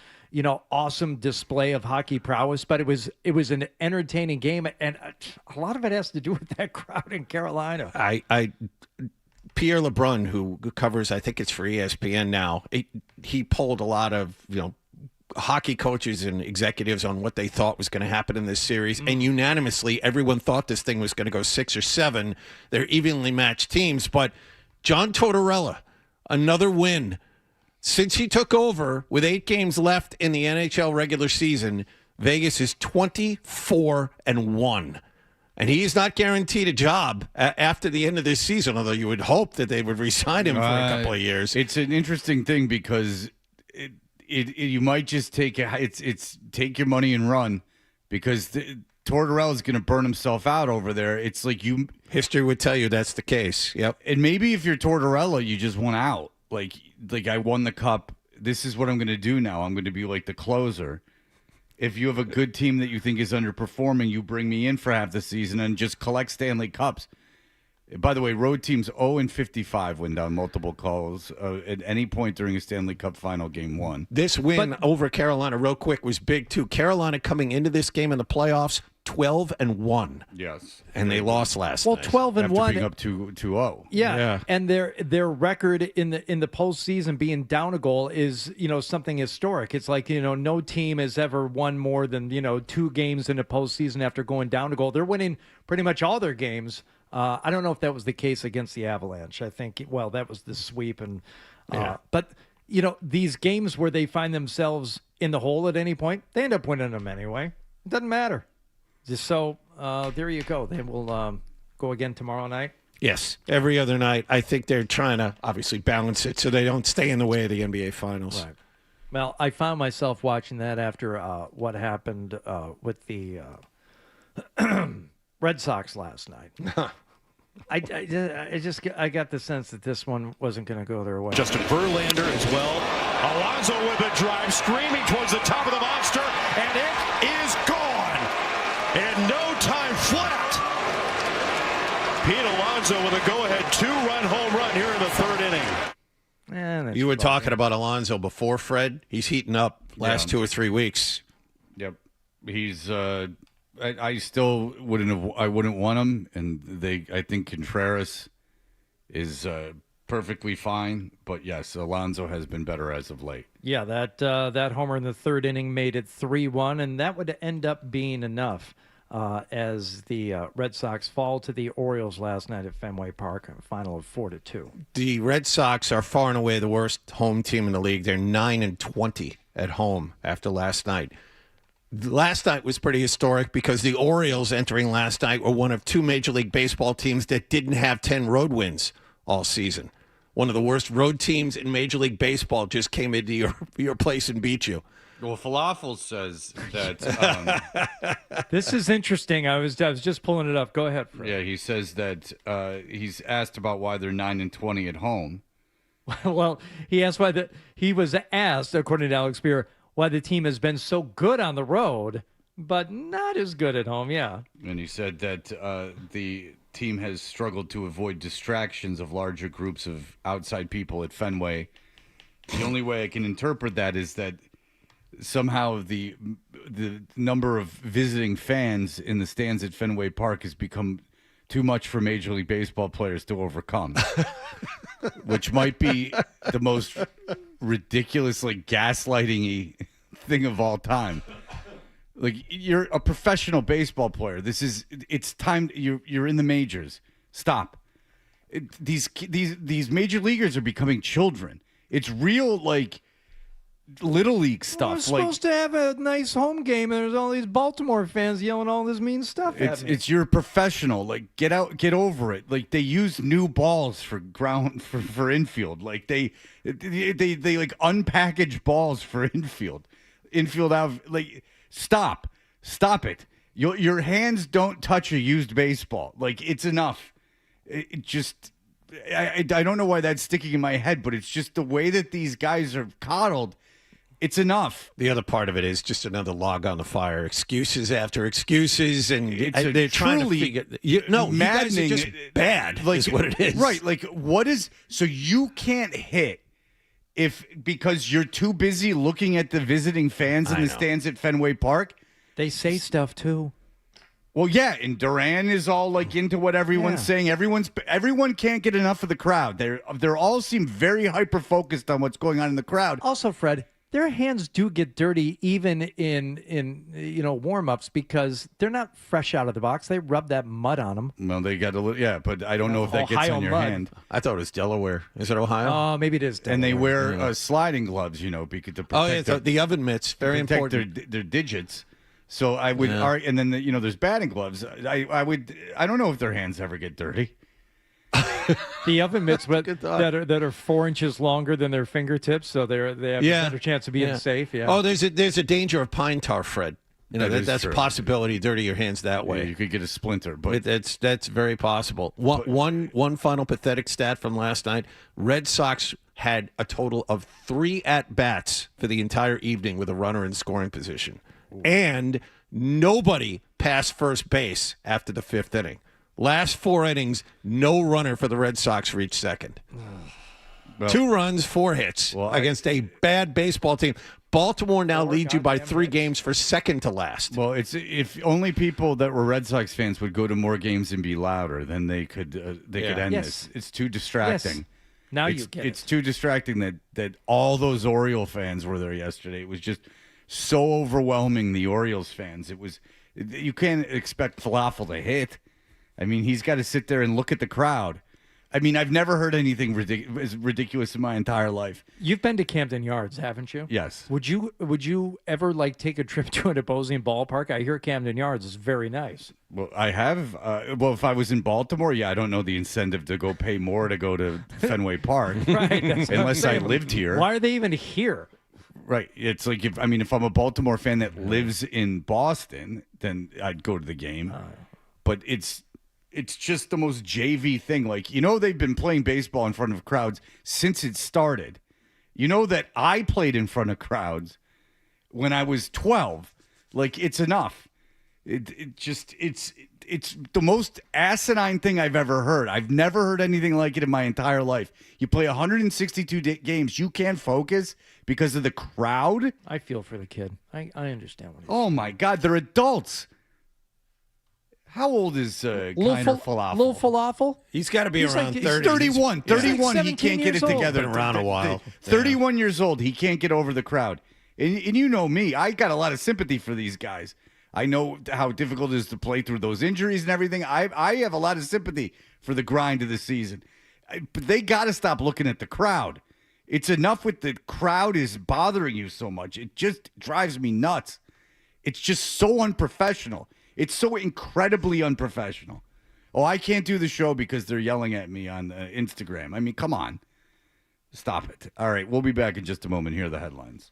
awesome display of hockey prowess, but it was an entertaining game, and a lot of it has to do with that crowd in Carolina. Pierre LeBrun, who covers, I think it's for ESPN now, he polled a lot of hockey coaches and executives on what they thought was going to happen in this series, and unanimously everyone thought this thing was going to go 6 or 7. They're evenly matched teams, but John Tortorella, another win. Since he took over with 8 games left in the NHL regular season, Vegas is 24-1. And he's not guaranteed a job after the end of this season, although you would hope that they would re-sign him for a couple of years. It's an interesting thing because you might just take take your money and run because Tortorella's going to burn himself out over there. It's like history would tell you that's the case. Yep. And maybe if you're Tortorella, you just want out. Like I won the cup. This is what I'm going to do now. I'm going to be like the closer. If you have a good team that you think is underperforming, you bring me in for half the season and just collect Stanley Cups. By the way, road teams 0-55 win down multiple calls at any point during a Stanley Cup final game 1. This win over Carolina, real quick, was big, too. Carolina coming into this game in the playoffs, 12-1. Yes. And they lost last night. 12-1. After being up 2-0. Yeah. And their record in the postseason being down a goal is, something historic. It's like, no team has ever won more than, 2 games in a postseason after going down a goal. They're winning pretty much all their games. I don't know if that was the case against the Avalanche. I think, that was the sweep. But, these games where they find themselves in the hole at any point, they end up winning them anyway. It doesn't matter. Just so there you go. They will go again tomorrow night. Yes, every other night. I think they're trying to obviously balance it so they don't stay in the way of the NBA Finals. Right. Well, I found myself watching that after what happened with the Red Sox last night. I got the sense that this one wasn't going to go their way. Justin Verlander as well. Alonso with a drive, screaming towards the top of the monster, and it is gone. In no time flat. Pete Alonso with a go-ahead 2-run home run here in the third inning. You were talking about Alonso before, Fred. He's heating up last 2 or 3 weeks. Yep. He's I still wouldn't want him, and I think Contreras is perfectly fine, but yes, Alonso has been better as of late. Yeah, that homer in the third inning made it 3-1, and that would end up being enough as the Red Sox fall to the Orioles last night at Fenway Park, a final of 4-2. The Red Sox are far and away the worst home team in the league. They're 9-20 at home after last night. Last night was pretty historic because the Orioles entering last night were one of 2 Major League Baseball teams that didn't have 10 road wins all season. One of the worst road teams in Major League Baseball just came into your place and beat you. Well, Falafel says that... This is interesting. I was just pulling it up. Go ahead, Fred. Yeah, he says that he's asked about why they're 9-20 at home. Well, he was asked, according to Alex Beer, why the team has been so good on the road, but not as good at home, yeah. And he said that the team has struggled to avoid distractions of larger groups of outside people at Fenway. The only way I can interpret that is that somehow the number of visiting fans in the stands at Fenway Park has become too much for Major League Baseball players to overcome, which might be the most ridiculous, like gaslighting-y thing of all time. Like, you're a professional baseball player. It's time. You're in the majors. Stop. These major leaguers are becoming children. It's real, like, little league stuff. We're supposed to have a nice home game, and there's all these Baltimore fans yelling all this mean stuff at me. It's you're a professional. Like, get over it. Like, they use new balls for infield. Like, they like unpackaged balls for infield out. Like, stop it. Your hands don't touch a used baseball. Like, it's enough. I don't know why that's sticking in my head, but it's just the way that these guys are coddled. It's enough. The other part of it is just another log on the fire. Excuses after excuses, and they're trying to figure. You guys are just bad. Like, is what it is. Right? Like, what is? So you can't hit because you're too busy looking at the visiting fans in the stands at Fenway Park. They say stuff too. Well, yeah, and Duran is all like into what everyone's saying. Everyone can't get enough of the crowd. They're all seem very hyper focused on what's going on in the crowd. Also, Fred, their hands do get dirty even in warm-ups because they're not fresh out of the box. They rub that mud on them. Well, they got a little, but I don't know if that gets on your hand. I thought it was Delaware. Is it Ohio? Oh, maybe it is Delaware. And they wear sliding gloves, because to protect the oven mitts, very important. Their digits. So I would, and then there's batting gloves. I don't know if their hands ever get dirty. The oven mitts that are 4 inches longer than their fingertips, so they have a better chance of being safe. Yeah. Oh, there's a danger of pine tar, Fred. That's a possibility. Dirty your hands that way. Yeah, you could get a splinter, but that's very possible. One final pathetic stat from last night: Red Sox had a total of 3 at-bats for the entire evening with a runner in scoring position. And nobody passed first base after the 5th inning. Last 4 innings, no runner for the Red Sox reached second. Well, 2 runs, 4 hits against a bad baseball team. Baltimore now leads you by 3 games for second to last. Well, if only people that were Red Sox fans would go to more games and be louder, then they could end this. It's too distracting. Yes. Now you get it's too distracting that all those Oriole fans were there yesterday. It was just so overwhelming, the Orioles fans. You can't expect Falafel to hit. I mean, he's got to sit there and look at the crowd. I mean, I've never heard anything ridiculous in my entire life. You've been to Camden Yards, haven't you? Yes. Would you ever take a trip to an opposing ballpark? I hear Camden Yards is very nice. Well, I have. If I was in Baltimore, I don't know the incentive to go pay more to go to Fenway Park, right? Unless I lived here. Why are they even here? Right. It's like if I'm a Baltimore fan that lives in Boston, then I'd go to the game. But it's just the most JV thing. They've been playing baseball in front of crowds since it started. That I played in front of crowds when I was 12. It's enough. It's the most asinine thing I've ever heard. I've never heard anything like it in my entire life. You play 162 games. You can't focus because of the crowd. I feel for the kid. I understand what he's saying. My God, they're adults. How old is Kiner Falafel? Little Falafel? He's got to be around 30. He's 31. 31, he can't get it together. Been around a while. 31 years old, he can't get over the crowd. And you know me, I got a lot of sympathy for these guys. I know how difficult it is to play through those injuries and everything. I have a lot of sympathy for the grind of the season. But they got to stop looking at the crowd. It's enough with the crowd is bothering you so much. It just drives me nuts. It's just so unprofessional. It's so incredibly unprofessional. Oh, I can't do the show because they're yelling at me on Instagram. I mean, come on. Stop it. All right, we'll be back in just a moment. Here are the headlines.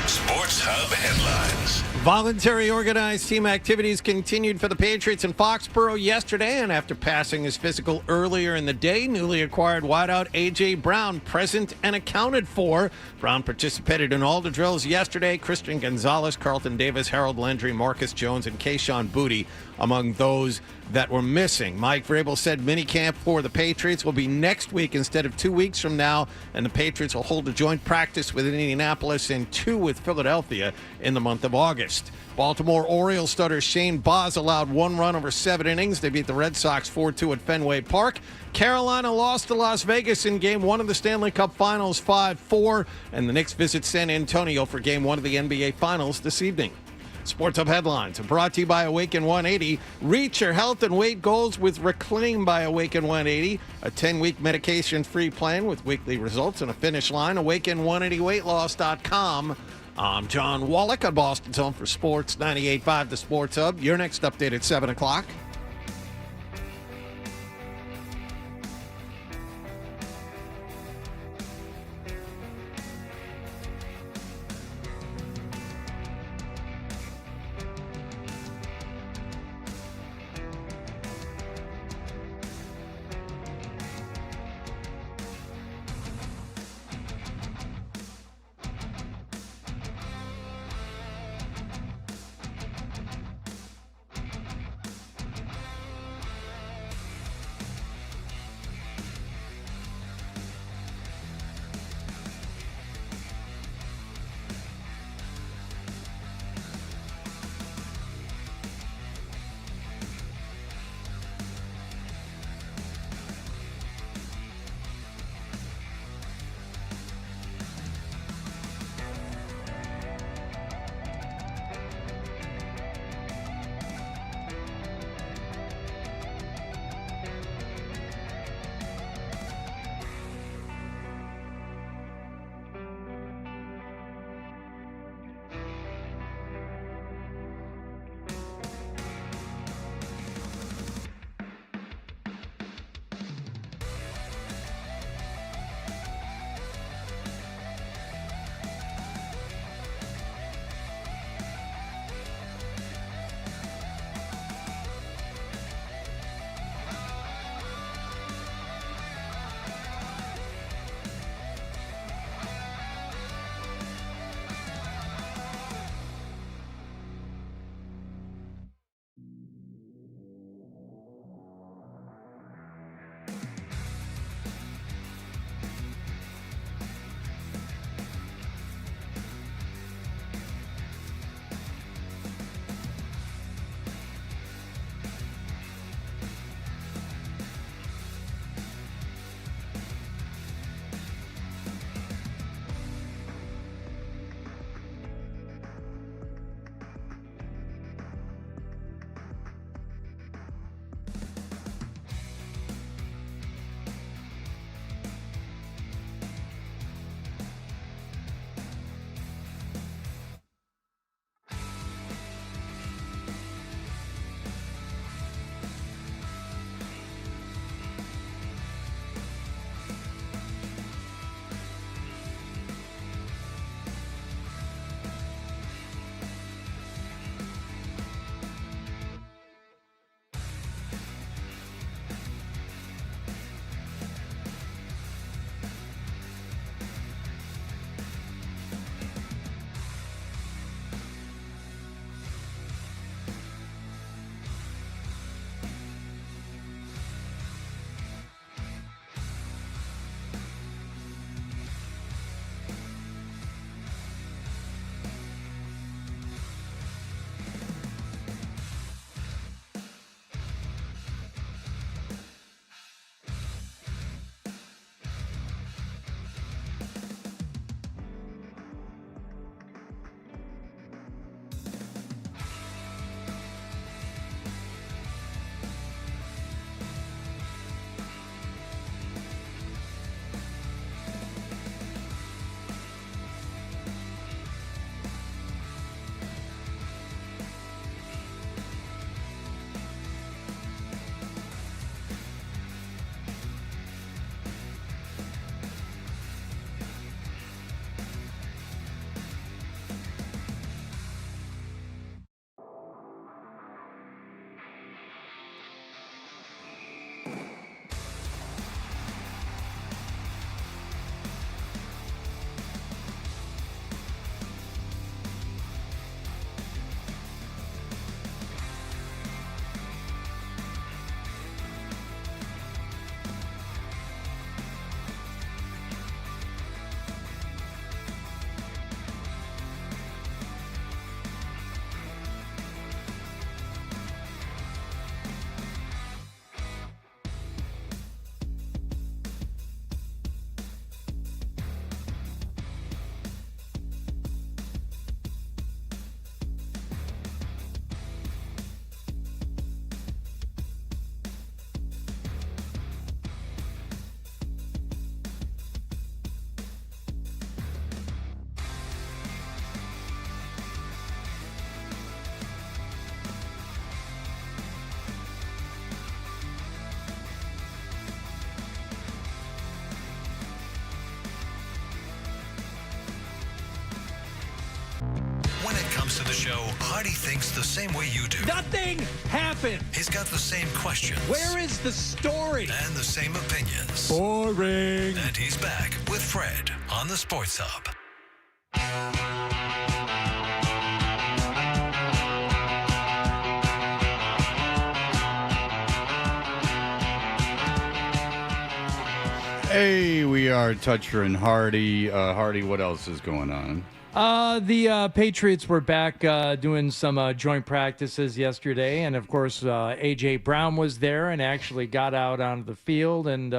Sports Hub headlines. Voluntary organized team activities continued for the Patriots in Foxborough yesterday, and after passing his physical earlier in the day, newly acquired wideout A.J. Brown present and accounted for. Brown participated in all the drills yesterday. Christian Gonzalez, Carlton Davis, Harold Landry, Marcus Jones, and Kayshawn Booty among those that were missing. Mike Vrabel said minicamp for the Patriots will be next week instead of 2 weeks from now, and the Patriots will hold a joint practice with Indianapolis and 2 with Philadelphia Philadelphia in the month of August. Baltimore Orioles starter Shane Baz allowed 1 run over 7 innings. They beat the Red Sox 4-2 at Fenway Park. Carolina lost to Las Vegas in Game 1 of the Stanley Cup Finals 5-4. And the Knicks visit San Antonio for Game 1 of the NBA Finals this evening. Sports Hub headlines are brought to you by Awaken 180. Reach your health and weight goals with Reclaim by Awaken 180, a 10-week medication-free plan with weekly results and a finish line. Awaken180weightloss.com. I'm John Wallach on Boston's Home for Sports, 98.5 The Sports Hub. Your next update at 7 o'clock. listens to the show, Hardy thinks the same way you do. Nothing happened. He's got the same questions. Where is the story? And the same opinions. Boring. And he's back with Fred on the Sports Hub. Hey, we are Toucher and Hardy. Hardy, what else is going on? The Patriots were back doing some joint practices yesterday, and of course, A.J. Brown was there and actually got out onto the field, and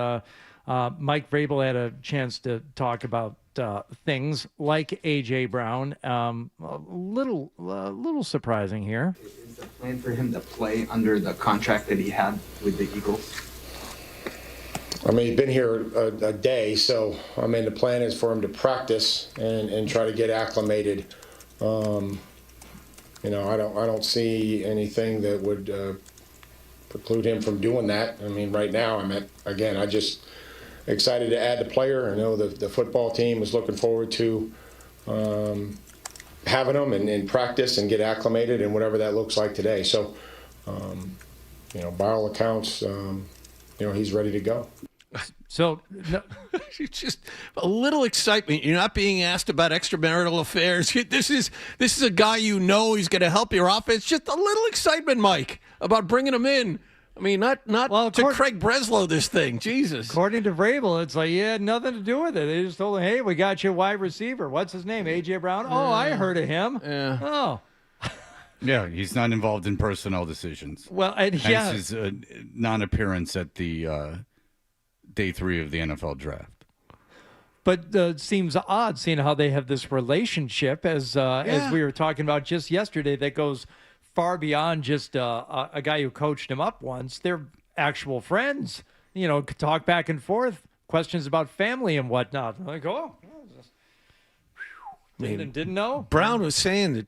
Mike Vrabel had a chance to talk about things like A.J. Brown. A little surprising here. Is the plan for him to play under the contract that he had with the Eagles? I mean, he's been here a day, so I mean, the plan is for him to practice and try to get acclimated. You know, I don't see anything that would preclude him from doing that. I mean, right now, I just excited to add the player. I know the football team is looking forward to having him and practice and get acclimated and whatever that looks like today. So, you know, by all accounts, you know, he's ready to go. So, no. It's just a little excitement. You're not being asked about extramarital affairs. This is a guy you know he's going to help your offense. Just a little excitement, Mike, about bringing him in. I mean, not to Craig Breslow this thing. Jesus. According to Vrabel, it's like he had nothing to do with it. They just told him, hey, we got you a wide receiver. What's his name? A.J. Brown? Oh, I heard of him. Yeah. Oh. Yeah, he's not involved in personnel decisions. Well, and hence his non-appearance at the day 3 of the NFL draft. But it seems odd seeing how they have this relationship, as we were talking about just yesterday, that goes far beyond just a guy who coached him up once. They're actual friends, you know, talk back and forth, questions about family and whatnot. Like, didn't know. Brown was saying that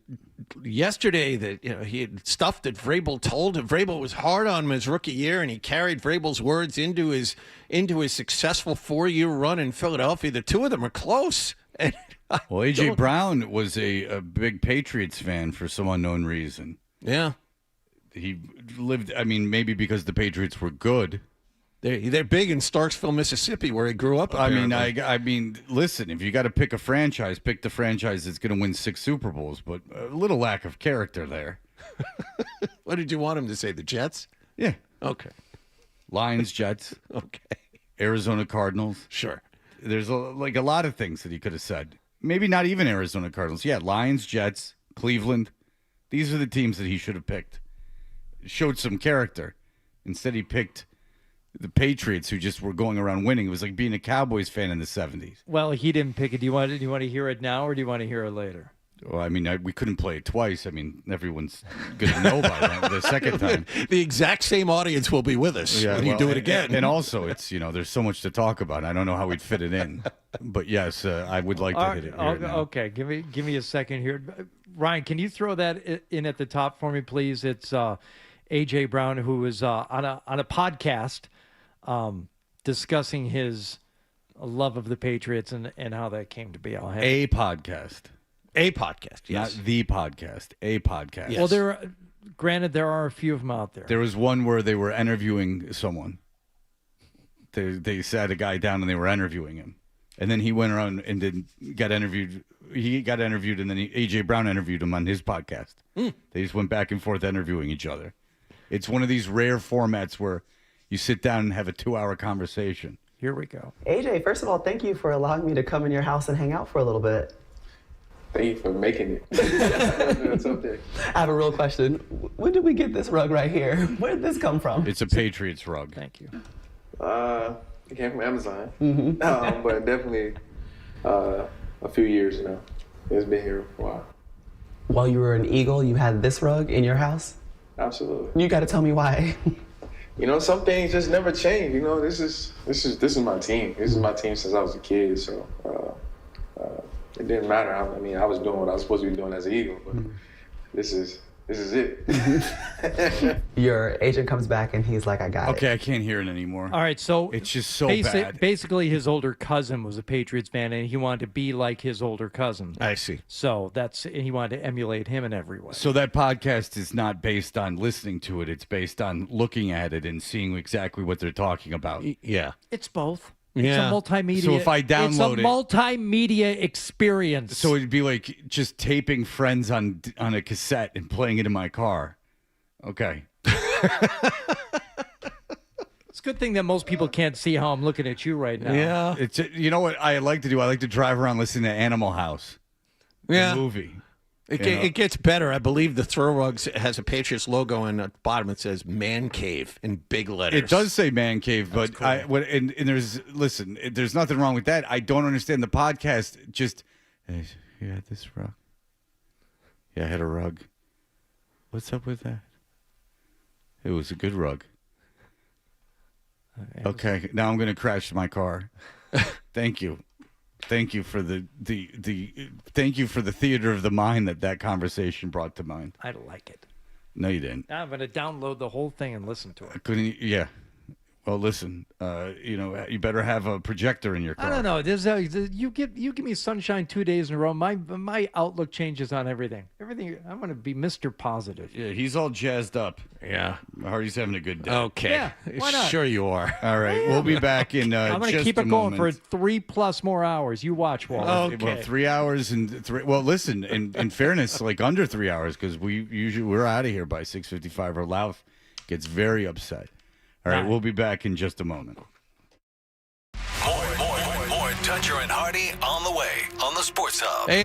yesterday that, you know, he had stuff that Vrabel told him. Vrabel was hard on him his rookie year, and he carried Vrabel's words into his successful 4-year run in Philadelphia. The two of them are close. And well, A.J. Brown was a big Patriots fan for some unknown reason. Yeah. He lived, I mean, maybe because the Patriots were good. They're big in Starksville, Mississippi, where he grew up. Apparently. I mean, listen, if you got to pick a franchise, pick the franchise that's going to win 6 Super Bowls, but a little lack of character there. What did you want him to say? The Jets? Yeah. Okay. Lions, Jets. Okay. Arizona Cardinals. Sure. There's a lot of things that he could have said. Maybe not even Arizona Cardinals. Yeah, Lions, Jets, Cleveland. These are the teams that he should have picked. Showed some character. Instead, he picked the Patriots, who just were going around winning. It was like being a Cowboys fan in the 70s. Well, he didn't pick it. Do you want to hear it now, or do you want to hear it later? Well, I mean, we couldn't play it twice. I mean, everyone's going to know by that the second time. The exact same audience will be with us when you do it again. And also, it's, you know, there's so much to talk about. I don't know how we'd fit it in. But yes, I would like to hit it here now. Okay, give me a second here. Ryan, can you throw that in at the top for me, please? It's A.J. Brown, who was on a podcast discussing his love of the Patriots and how that came to be. A podcast. A podcast, yes. Not the podcast. A podcast. Yes. Well, granted, there are a few of them out there. There was one where they were interviewing someone. They sat a guy down and they were interviewing him. And then he went around and got interviewed. He got interviewed, and then A.J. Brown interviewed him on his podcast. They just went back and forth interviewing each other. It's one of these rare formats where you sit down and have a 2-hour conversation. Here we go. AJ, first of all, thank you for allowing me to come in your house and hang out for a little bit. Thank you for making it. That's okay. I have a real question. When did we get this rug right here? Where did this come from? It's a Patriots rug. Thank you. It came from Amazon. But definitely a few years now. It's been here for a while. While you were an Eagle, you had this rug in your house? Absolutely. You got to tell me why. You know, some things just never change. You know, this is my team. This is my team since I was a kid. So it didn't matter. I mean, I was doing what I was supposed to be doing as an Eagle, but this is This is it. Your agent comes back and he's like, I got it. Okay, I can't hear it anymore. All right, so it's just so bad. Basically, his older cousin was a Patriots fan, and he wanted to be like his older cousin. I see. So he wanted to emulate him in every way. So that podcast is not based on listening to it. It's based on looking at it and seeing exactly what they're talking about. Yeah. It's both. Yeah. It's a multimedia. So if I download it's a multimedia experience. So it'd be like just taping Friends on a cassette and playing it in my car. Okay. It's a good thing that most people can't see how I'm looking at you right now. Yeah. It's you know what I like to do? I like to drive around listening to Animal House. Yeah. The movie. It gets better. I believe the Throw Rugs has a Patriots logo, and at the bottom it says "Man Cave" in big letters. It does say "Man Cave," but cool. and there's nothing wrong with that. I don't understand the podcast. Just hey, you had this rug. Yeah, I had a rug. What's up with that? It was a good rug. Okay, now I'm going to crash my car. Thank you. Thank you for the thank you for the theater of the mind that conversation brought to mind. I like it. No, you didn't. Now I'm going to download the whole thing and listen to it. Couldn't. Yeah. Well, listen. You better have a projector in your car. I don't know. You give me sunshine 2 days in a row. My outlook changes on everything. I'm going to be Mr. Positive. Yeah, he's all jazzed up. Yeah. Hardy's having a good day. Okay. Yeah, why not? Sure you are. All right. We'll be back in I'm going to just keep a it going moment. for 3+ more hours. You watch, Walt. Okay. Well, 3 hours and three. Well, listen. In fairness, like under 3 hours, because we're out of here by 6:55. Or Lauf gets very upset. All right. We'll be back in just a moment. More Dutcher and Hardy on the way on the Sports Hub. Hey.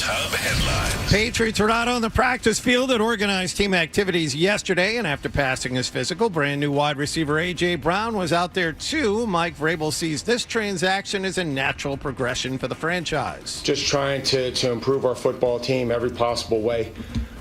Hub headlines. Patriots are out on the practice field at organized team activities yesterday, and after passing his physical, brand new wide receiver A.J. Brown was out there too. Mike Vrabel sees this transaction as a natural progression for the franchise. Just trying to improve our football team every possible way.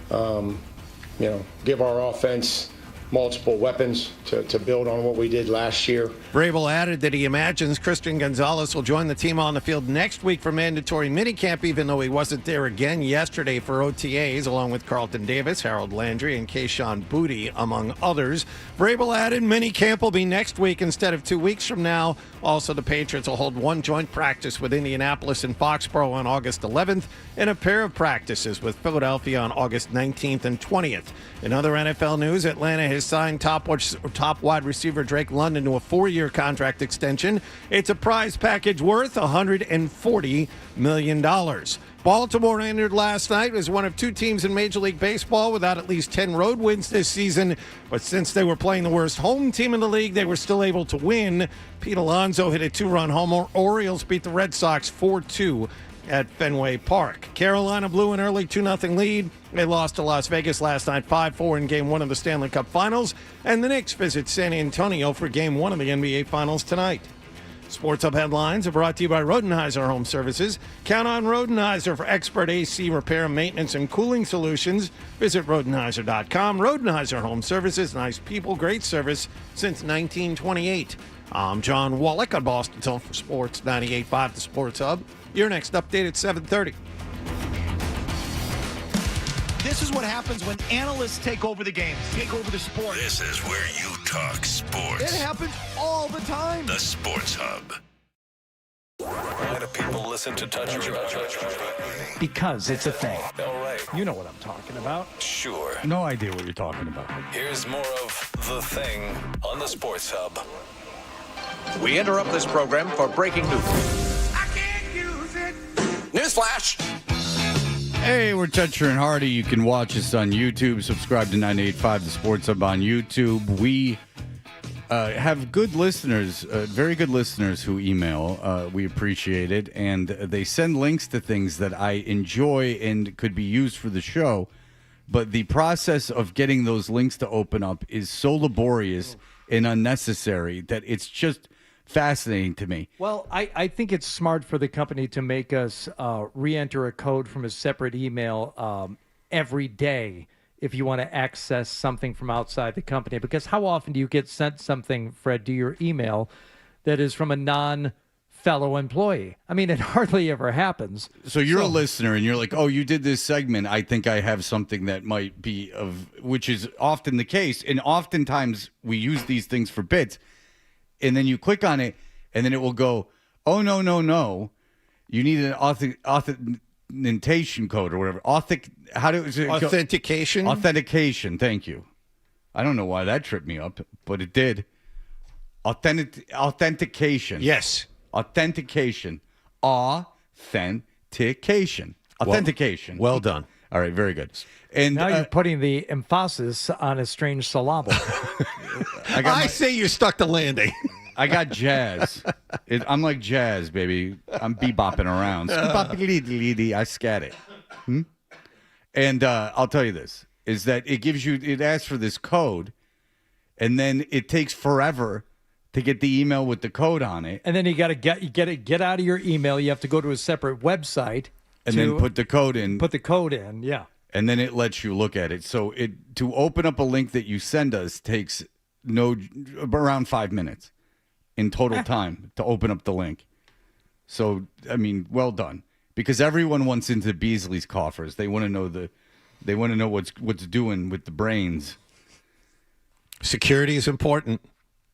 Give our offense multiple weapons to build on what we did last year. Vrabel added that he imagines Christian Gonzalez will join the team on the field next week for mandatory minicamp, even though he wasn't there again yesterday for OTAs, along with Carlton Davis, Harold Landry, and Kayshon Boutte, among others. Vrabel added minicamp will be next week instead of 2 weeks from now. Also, the Patriots will hold one joint practice with Indianapolis and Foxborough on August 11th, and a pair of practices with Philadelphia on August 19th and 20th. In other NFL news, Atlanta has signed top wide receiver Drake London to a 4-year contract extension. It's a prize package worth $140 million. Baltimore entered last night as one of two teams in Major League Baseball without at least 10 road wins this season. But since they were playing the worst home team in the league, they were still able to win. Pete Alonso hit a 2-run homer. Orioles beat the Red Sox 4-2 at Fenway Park. Carolina blew an early 2-0 lead. They lost to Las Vegas last night 5-4 in Game 1 of the Stanley Cup Finals. And the Knicks visit San Antonio for Game 1 of the NBA Finals tonight. Sports Hub headlines are brought to you by Rodenheiser Home Services. Count on Rodenheiser for expert AC repair, maintenance, and cooling solutions. Visit Rodenheiser.com. Rodenheiser Home Services, nice people, great service since 1928. I'm John Wallach on Boston's Home for Sports 98.5, the Sports Hub. Your next update at 7:30. This is what happens when analysts take over the games, take over the sport. This is where you talk sports. It happens all the time. The Sports Hub. Why do people listen to Touch Your Because it's a thing. All right. You know what I'm talking about. Sure. No idea what you're talking about. Here's more of The Thing on the Sports Hub. We interrupt this program for breaking news. I can't use it. Newsflash. Hey, we're Toucher and Hardy. You can watch us on YouTube. Subscribe to 98.5 The Sports Hub on YouTube. We have good listeners, very good listeners who email. We appreciate it. And they send links to things that I enjoy and could be used for the show. But the process of getting those links to open up is so laborious and unnecessary that it's just fascinating to me. Well, I think it's smart for the company to make us re-enter a code from a separate email every day if you want to access something from outside the company. Because how often do you get sent something, Fred, to your email that is from a non-fellow employee? I mean, it hardly ever happens. So you're a listener and you're like, oh, you did this segment. I think I have something that might be of, which is often the case. And oftentimes we use these things for bits. And then you click on it, and then it will go, oh, no. You need an authentication code or whatever. Authentication? Authentication, thank you. I don't know why that tripped me up, but it did. Authentication. Yes. Authentication. Authentication. Well done. All right, very good. And now you're putting the emphasis on a strange syllable. I say you stuck the landing. I got jazz. I'm like jazz, baby. I'm bebopping around. I scat it. And I'll tell you this, is that it asks for this code, and then it takes forever to get the email with the code on it. And then you got to get out of your email. You have to go to a separate website. And then put the code in. Put the code in, yeah. And then it lets you look at it. So to open up a link that you send us takes around 5 minutes in total time to open up the link. So, I mean, well done. Because everyone wants into Beasley's coffers. They want to know what's doing with the brains. Security is important.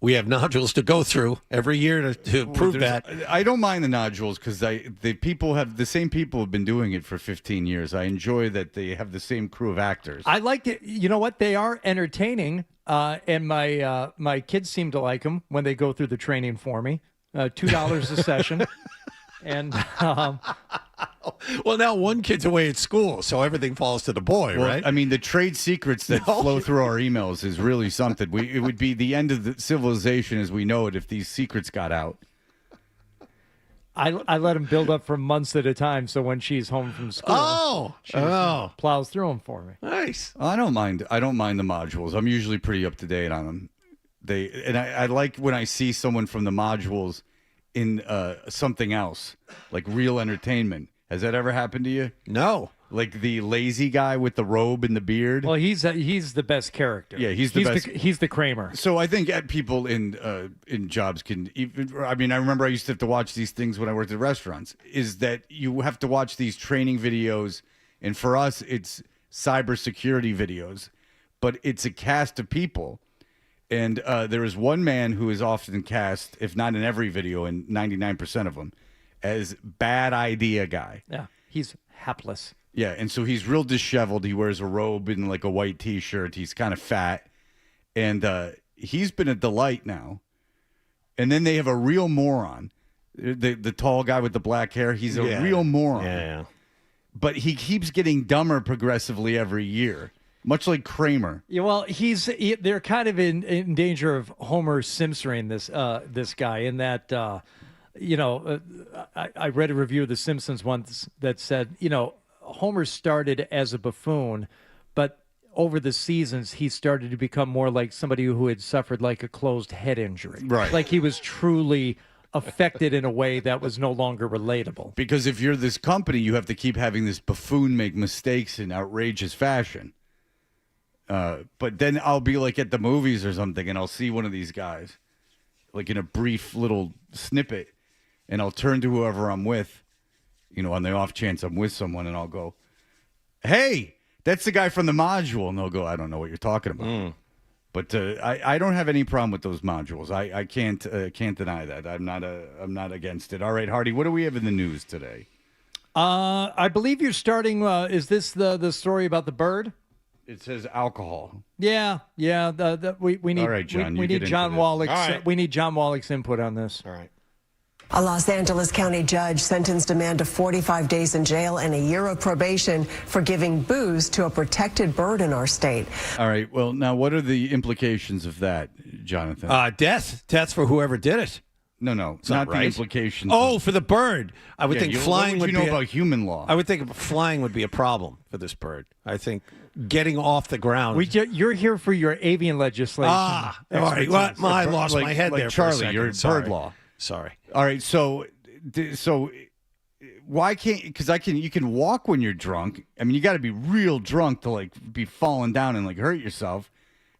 We have nodules to go through every year to prove that. I don't mind the nodules because the same people have been doing it for 15 years. I enjoy that they have the same crew of actors. I like it. You know what? They are entertaining, and my kids seem to like them when they go through the training for me. $2 a session, and well, now one kid's away at school, so everything falls to the boy, right? I mean, the trade secrets that flow through our emails is really something. It would be the end of the civilization as we know it if these secrets got out. I let him build up for months at a time, so when she's home from school, she just plows through them for me. Nice. I don't mind. I don't mind the modules. I'm usually pretty up to date on them. I like when I see someone from the modules in something else, like real entertainment. Has that ever happened to you? No. Like the lazy guy with the robe and the beard. Well, he's the best character. Yeah, he's the best. He's the Kramer. So I think people in jobs can even. I mean, I remember I used to have to watch these things when I worked at restaurants. Is that you have to watch these training videos, and for us, it's cybersecurity videos, but it's a cast of people, and there is one man who is often cast, if not in every video, in 99% of them, as bad idea guy. Yeah, he's hapless. Yeah, and so he's real disheveled. He wears a robe and like a white T-shirt. He's kind of fat, and he's been a delight now. And then they have a real moron, the tall guy with the black hair. He's a real moron. Yeah. But he keeps getting dumber progressively every year, much like Kramer. Yeah, well, they're kind of in danger of Homer Simpsoning this guy in that. I read a review of The Simpsons once that said, Homer started as a buffoon, but over the seasons, he started to become more like somebody who had suffered like a closed head injury. Right. Like he was truly affected in a way that was no longer relatable. Because if you're this company, you have to keep having this buffoon make mistakes in outrageous fashion. But then I'll be like at the movies or something, and I'll see one of these guys, like in a brief little snippet, and I'll turn to whoever I'm with, on the off chance I'm with someone, and I'll go, "Hey, that's the guy from the module," and they'll go, "I don't know what you're talking about." But I don't have any problem with those modules. I can't deny that. I'm not against it. All right, Hardy, what do we have in the news today? I believe you're starting. Is this the story about the bird? It says alcohol. Yeah. We need. All right, John. We need John Wallach's. Right. We need John Wallach's input on this. All right. A Los Angeles County judge sentenced a man to 45 days in jail and a year of probation for giving booze to a protected bird in our state. All right. Well, now what are the implications of that, Jonathan? Death. Death for whoever did it. No, it's not the implications. Oh, for the bird. I would think flying what would would you know be about human law. I would think flying would be a problem for this bird. I think getting off the ground. You're here for your avian legislation. All right. Well, I lost my head there. Charlie, for a second. you're Sorry. bird law. Sorry. All right. So why can't? Because you can walk when you're drunk. I mean, you got to be real drunk to like be falling down and like hurt yourself.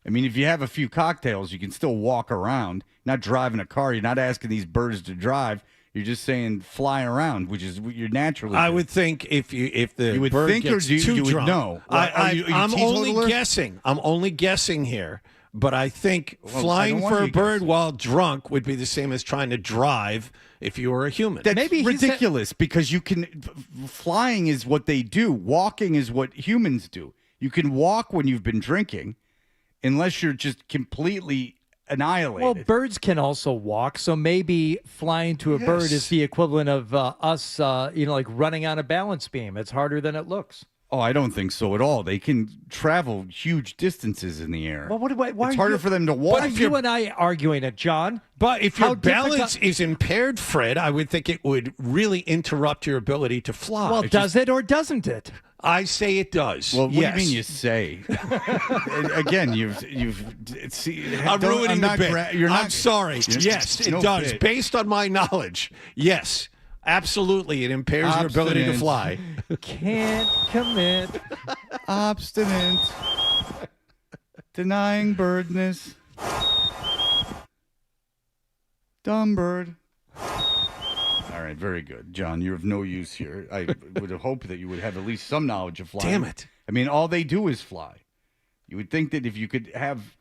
I mean, if you have a few cocktails, you can still walk around. Not driving a car. You're not asking these birds to drive. You're just saying fly around, which is what you're naturally. I would think if the you would bird think gets or too you drunk, would know. I'm only guessing. I'm only guessing here. But I think flying for a bird while drunk would be the same as trying to drive if you were a human. That's ridiculous because you can. Flying is what they do. Walking is what humans do. You can walk when you've been drinking, unless you're just completely annihilated. Well, birds can also walk, so maybe flying to a bird is the equivalent of us, like running on a balance beam. It's harder than it looks. Oh, I don't think so at all. They can travel huge distances in the air. Well, why it's harder for them to walk. Why are you and I arguing it, John? But if your balance is impaired, Fred, I would think it would really interrupt your ability to fly. Well, does it or doesn't it? I say it does. Well, what yes. do you mean you say? Again, you've. I'm ruining the bit. You're not, I'm sorry. Yes, it does. Bit. Based on my knowledge, yes. Absolutely, it impairs your ability to fly. Can't commit. Obstinate. Denying birdness. Dumb bird. All right, very good. John, you're of no use here. I would have hoped that you would have at least some knowledge of flying. Damn it. I mean, all they do is fly. You would think that if you could have...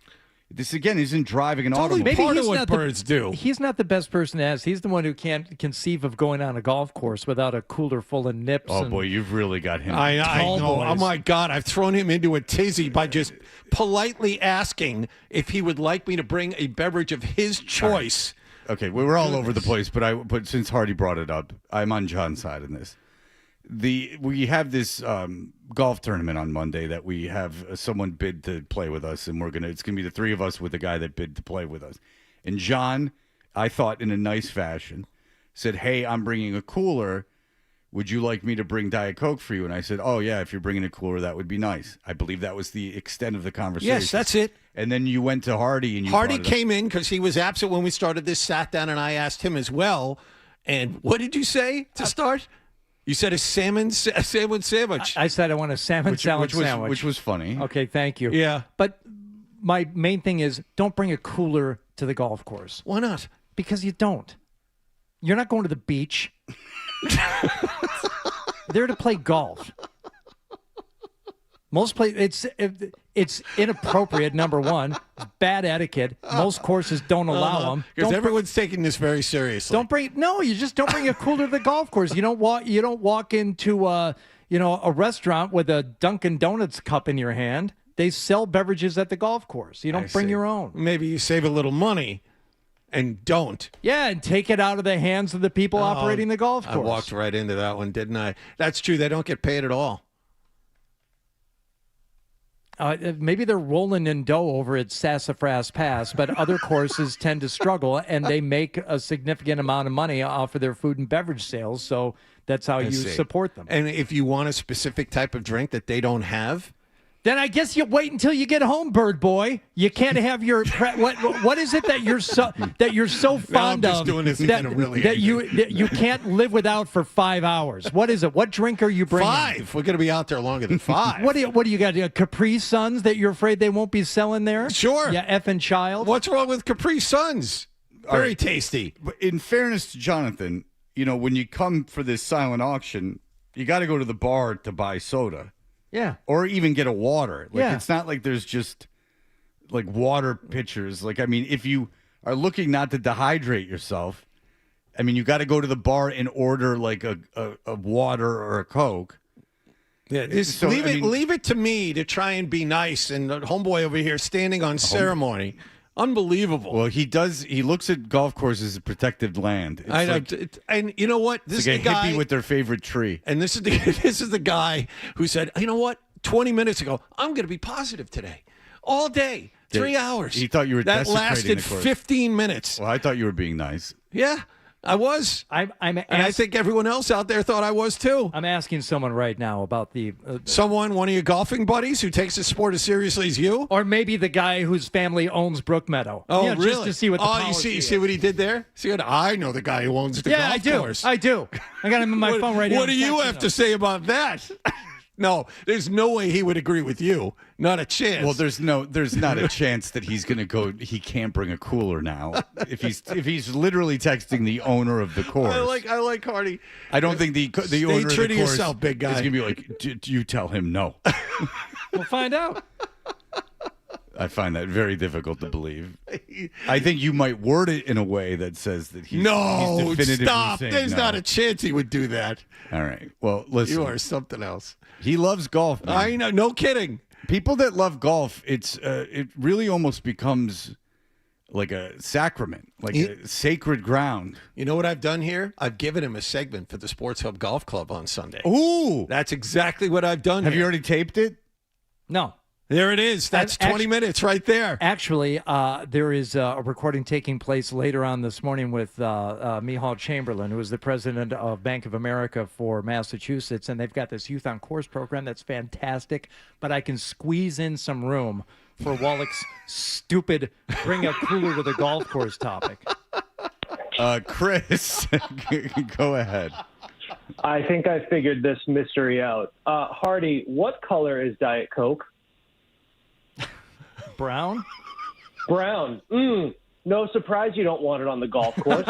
This, again, isn't driving an automobile. Maybe part of what birds do. He's not the best person to ask. He's the one who can't conceive of going on a golf course without a cooler full of nips. Oh, boy, you've really got him. I know. Oh, my God. I've thrown him into a tizzy by just politely asking if he would like me to bring a beverage of his choice. Right. Okay, we were all over the place, but since Hardy brought it up, I'm on John's side in this. We have this golf tournament on Monday that we have someone bid to play with us, and it's gonna be the three of us with the guy that bid to play with us. And John, I thought in a nice fashion, said, "Hey, I'm bringing a cooler. Would you like me to bring Diet Coke for you?" And I said, "Oh, yeah, if you're bringing a cooler, that would be nice." I believe that was the extent of the conversation. Yes, that's it. And then you went to Hardy, and Hardy came in because he was absent when we started this, sat down, and I asked him as well. And what did you say to start? You said a salmon sandwich. I said I want a salmon sandwich. Which was funny. Okay, thank you. Yeah. But my main thing is don't bring a cooler to the golf course. Why not? Because you don't. You're not going to the beach. There to play golf. Most it's inappropriate. Number one, it's bad etiquette. Most courses don't allow them because everyone's taking this very seriously. You just don't bring a cooler to the golf course. You don't walk into a restaurant with a Dunkin' Donuts cup in your hand. They sell beverages at the golf course. You don't bring your own. Maybe you save a little money and don't. Yeah, and take it out of the hands of the people operating the golf course. I walked right into that one, didn't I? That's true. They don't get paid at all. Maybe they're rolling in dough over at Sassafras Pass, but other courses tend to struggle, and they make a significant amount of money off of their food and beverage sales, so that's how you support them. And if you want a specific type of drink that they don't have, then I guess you wait until you get home, bird boy. You can't have your what is it that you're so fond of that you can't live without for 5 hours? What is it? What drink are you bringing? 5. We're going to be out there longer than 5. What do you got? Capri Suns that you're afraid they won't be selling there? Sure. Yeah, effing child. What's wrong with Capri Suns? Very tasty. But in fairness to Jonathan, when you come for this silent auction, you got to go to the bar to buy soda. Yeah. Or even get a water. Yeah. It's not like there's just like water pitchers. If you are looking not to dehydrate yourself, you got to go to the bar and order like a water or a Coke. Yeah, leave it to me to try and be nice. And the homeboy over here standing on ceremony. Unbelievable. Well, he does. He looks at golf courses as protected land. I know, and you know what? This is the guy hippie with their favorite tree. And this is the guy who said, "You know what? 20 minutes ago, I'm going to be positive today, all day, 3 hours." He thought you were that desecrating lasted the course. 15 minutes. Well, I thought you were being nice. Yeah, I was. And I think everyone else out there thought I was too. I'm asking someone right now about one of your golfing buddies who takes the sport as seriously as you, or maybe the guy whose family owns Brook Meadow. Oh, really? Just to see what the policy you see what he did there? I know the guy who owns the golf course. I do. I got him in my phone right now. What do you have to say about that? No, there's no way he would agree with you. Not a chance. Well, there's not a chance that he's going to go. He can't bring a cooler now. If he's literally texting the owner of the course. I like Hardy. I don't think the owner of the course yourself, big guy. is going to be like, you tell him no. We'll find out. I find that very difficult to believe. I think you might word it in a way that says that he's definitively stop. saying There's no. not a chance he would do that. All right. Well, listen. You are something else. He loves golf, man. I know. No kidding. People that love golf, it really almost becomes like a sacrament, like a sacred ground. You know what I've done here? I've given him a segment for the Sports Hub Golf Club on Sunday. Ooh. That's exactly what I've done. Have you already taped it? No. There it is. That's 20 minutes right there. Actually, there is a recording taking place later on this morning with Mihal Chamberlain, who is the president of Bank of America for Massachusetts, and they've got this Youth on Course program that's fantastic, but I can squeeze in some room for Wallach's stupid bring a cooler to the golf course topic. Chris, go ahead. I think I figured this mystery out. Hardy, what color is Diet Coke? Brown? Brown. No surprise you don't want it on the golf course.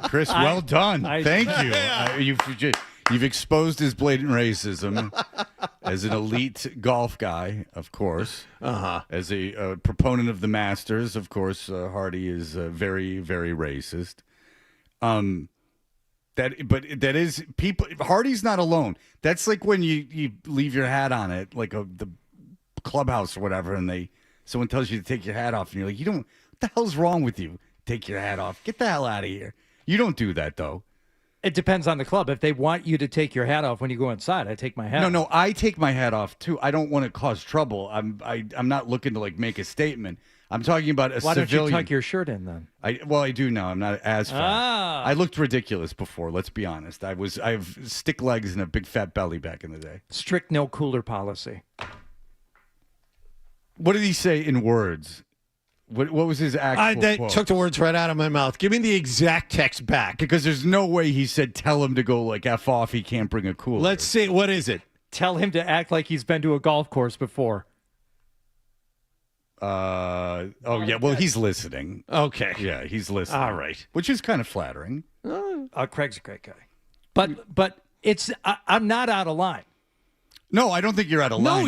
Chris, well done. Thank you. You've exposed his blatant racism as an elite golf guy, of course. As a proponent of the Masters, of course, Hardy is very, very racist. That is people. Hardy's not alone. That's like when you leave your hat on at like the clubhouse or whatever, and someone tells you to take your hat off, and you're like, what the hell's wrong with you? Take your hat off. Get the hell out of here. You don't do that though. It depends on the club. If they want you to take your hat off when you go inside, I take my hat off. No, I take my hat off too. I don't want to cause trouble. I'm not looking to like make a statement. I'm talking about a Why civilian. don't you tuck your shirt in then? I do now. I'm not as fat. I looked ridiculous before. Let's be honest. I have stick legs and a big fat belly back in the day. Strict no cooler policy. What did he say in words? What was his actual They quote? took the words right out of my mouth. Give me the exact text back. Because there's no way he said, tell him to go like F off. He can't bring a cooler. Let's see. What is it? Tell him to act like he's been to a golf course before. Oh, yeah. Well, he's listening. Okay. Yeah, he's listening. All right. Which is kind of flattering. Craig's a great guy. But it's I'm not out of line. No, I don't think you're out of line.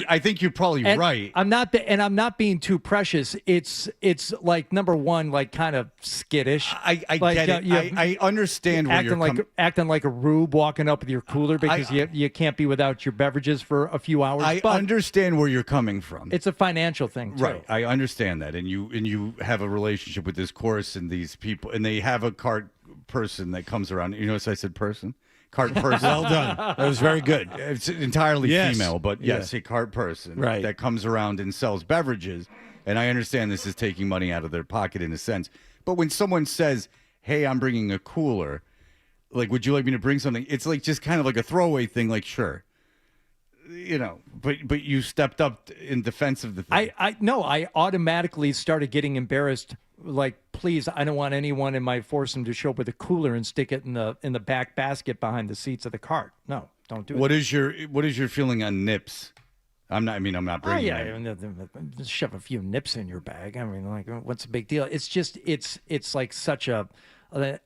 I think you're probably right. I'm not being too precious. It's like number one, like kind of skittish. I get it. I understand where you're acting like a rube walking up with your cooler because you can't be without your beverages for a few hours. I understand where you're coming from. It's a financial thing, too. Right. I understand that, and you have a relationship with this course and these people, and they have a cart person that comes around. You notice I said person. Cart person. Well done. That was very good. It's entirely female, but yes, a cart person that comes around and sells beverages. And I understand this is taking money out of their pocket in a sense. But when someone says, hey, I'm bringing a cooler, like, would you like me to bring something? It's like just kind of like a throwaway thing, like, sure. You know, but you stepped up in defense of the thing. I automatically started getting embarrassed. Like, please, I don't want anyone in my foursome to show up with a cooler and stick it in the back basket behind the seats of the cart. No, don't do it. What is your feeling on nips? I'm not bringing it. Shove a few nips in your bag. I mean, like, what's the big deal? It's just it's like such an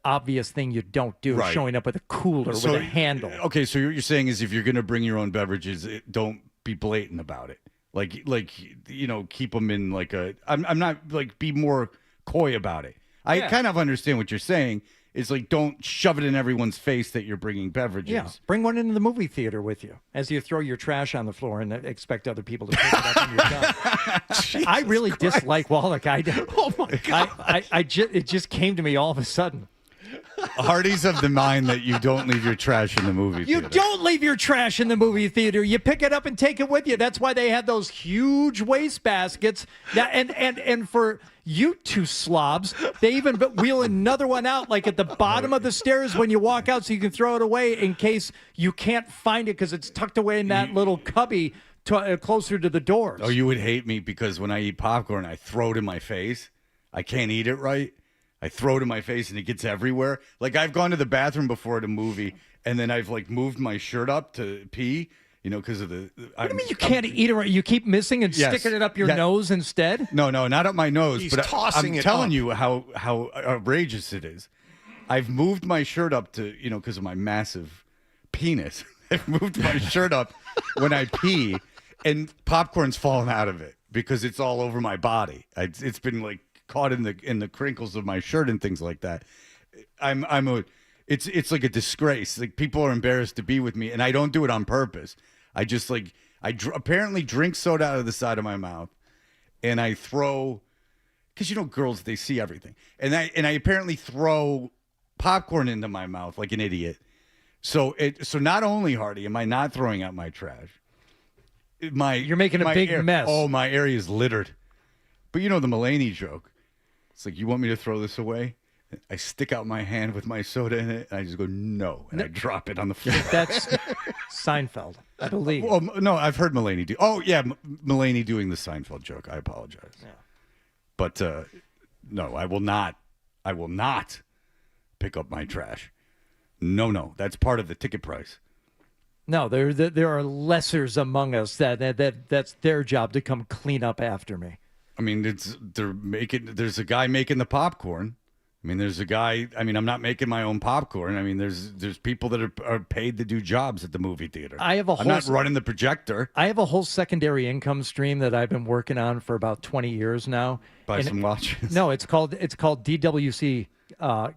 obvious thing you don't do. Right. Showing up with a cooler with a handle. Okay, so what you're saying is if you're going to bring your own beverages, don't be blatant about it. Like you know, keep them in like a. I'm not like be more coy about it. I kind of understand what you're saying. It's like don't shove it in everyone's face that you're bringing beverages. Yeah, bring one into the movie theater with you as you throw your trash on the floor and expect other people to pick it up when you're done. I really dislike Wallach. Oh my God! It just came to me all of a sudden. Hardy's of the mind that you don't leave your trash in the movie theater. You don't leave your trash in the movie theater. You pick it up and take it with you. That's why they had those huge waste baskets. And for you two slobs, they even wheel another one out like at the bottom of the stairs when you walk out so you can throw it away in case you can't find it because it's tucked away in that little cubby closer to the doors. Oh, you would hate me because when I eat popcorn, I throw it in my face. I can't eat it right. I throw it in my face and it gets everywhere. Like I've gone to the bathroom before at a movie and then I've like moved my shirt up to pee, you know, because of the. What do you mean you can't eat it? You keep missing and sticking it up your nose instead? No, not up my nose. He's but tossing I'm it telling up. you how outrageous it is. I've moved my shirt up to, you know, because of my massive penis. I've moved my shirt up when I pee and popcorn's fallen out of it because it's all over my body. It's been like caught in the crinkles of my shirt and things like that. It's like a disgrace. Like people are embarrassed to be with me, and I don't do it on purpose. I just apparently drink soda out of the side of my mouth, and I throw because you know girls they see everything, and I apparently throw popcorn into my mouth like an idiot. So not only Hardy am I not throwing out my trash, you're making a big mess. Oh, my area is littered. But you know the Mulaney joke. It's like, you want me to throw this away? I stick out my hand with my soda in it, and I just go, no, and I drop it on the floor. That's Seinfeld, I believe. Well, no, I've heard Mulaney do. Oh, yeah, Mulaney doing the Seinfeld joke. I apologize. Yeah. But no, I will not pick up my trash. No, that's part of the ticket price. No, there are lessers among us that's their job to come clean up after me. I mean, there's a guy making the popcorn. I mean, there's a guy. I mean, I'm not making my own popcorn. I mean, there's people that are paid to do jobs at the movie theater. I'm not running the projector. I have a whole secondary income stream that I've been working on for about 20 years now. Buy some watches. No, it's called DWC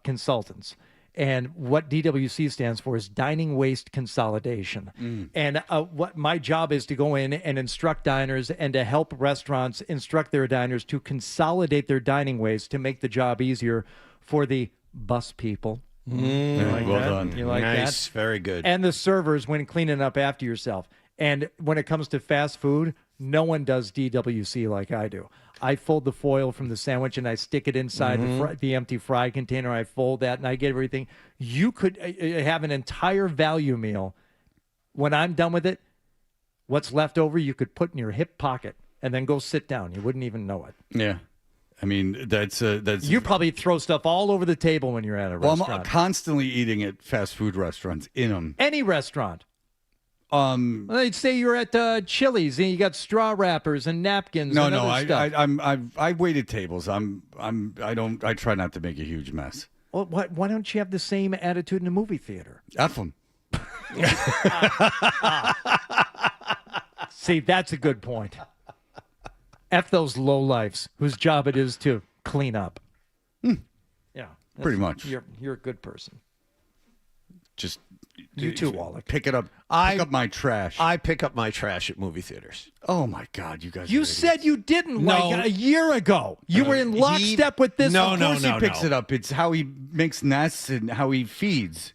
Consultants. And what DWC stands for is Dining Waste Consolidation. And what my job is to go in and instruct diners and to help restaurants instruct their diners to consolidate their dining waste to make the job easier for the bus people. You like well that? done. You like Nice, that? very good. And the servers when cleaning up after yourself. And when it comes to fast food, No one does DWC like I do. I fold the foil from the sandwich and I stick it inside the empty fry container. I fold that and I get everything. You could have an entire value meal. When I'm done with it, what's left over you could put in your hip pocket and then go sit down. You wouldn't even know it. Yeah. I mean, that's You probably throw stuff all over the table when you're at a restaurant. I'm constantly eating at fast food restaurants in them. Any restaurant. They'd say you're at Chili's and you got straw wrappers and napkins. No, and other stuff. I waited tables. I try not to make a huge mess. Well, why don't you have the same attitude in a movie theater? F them. See, that's a good point. F those lowlifes whose job it is to clean up. Yeah, pretty much. You're a good person. Just you too, Wallach. Pick it up. Pick up my trash. I pick up my trash at movie theaters. Oh my God, you guys! You said you didn't like a year ago. You were in lockstep with this. Of course he picks it up. It's how he makes nests and how he feeds.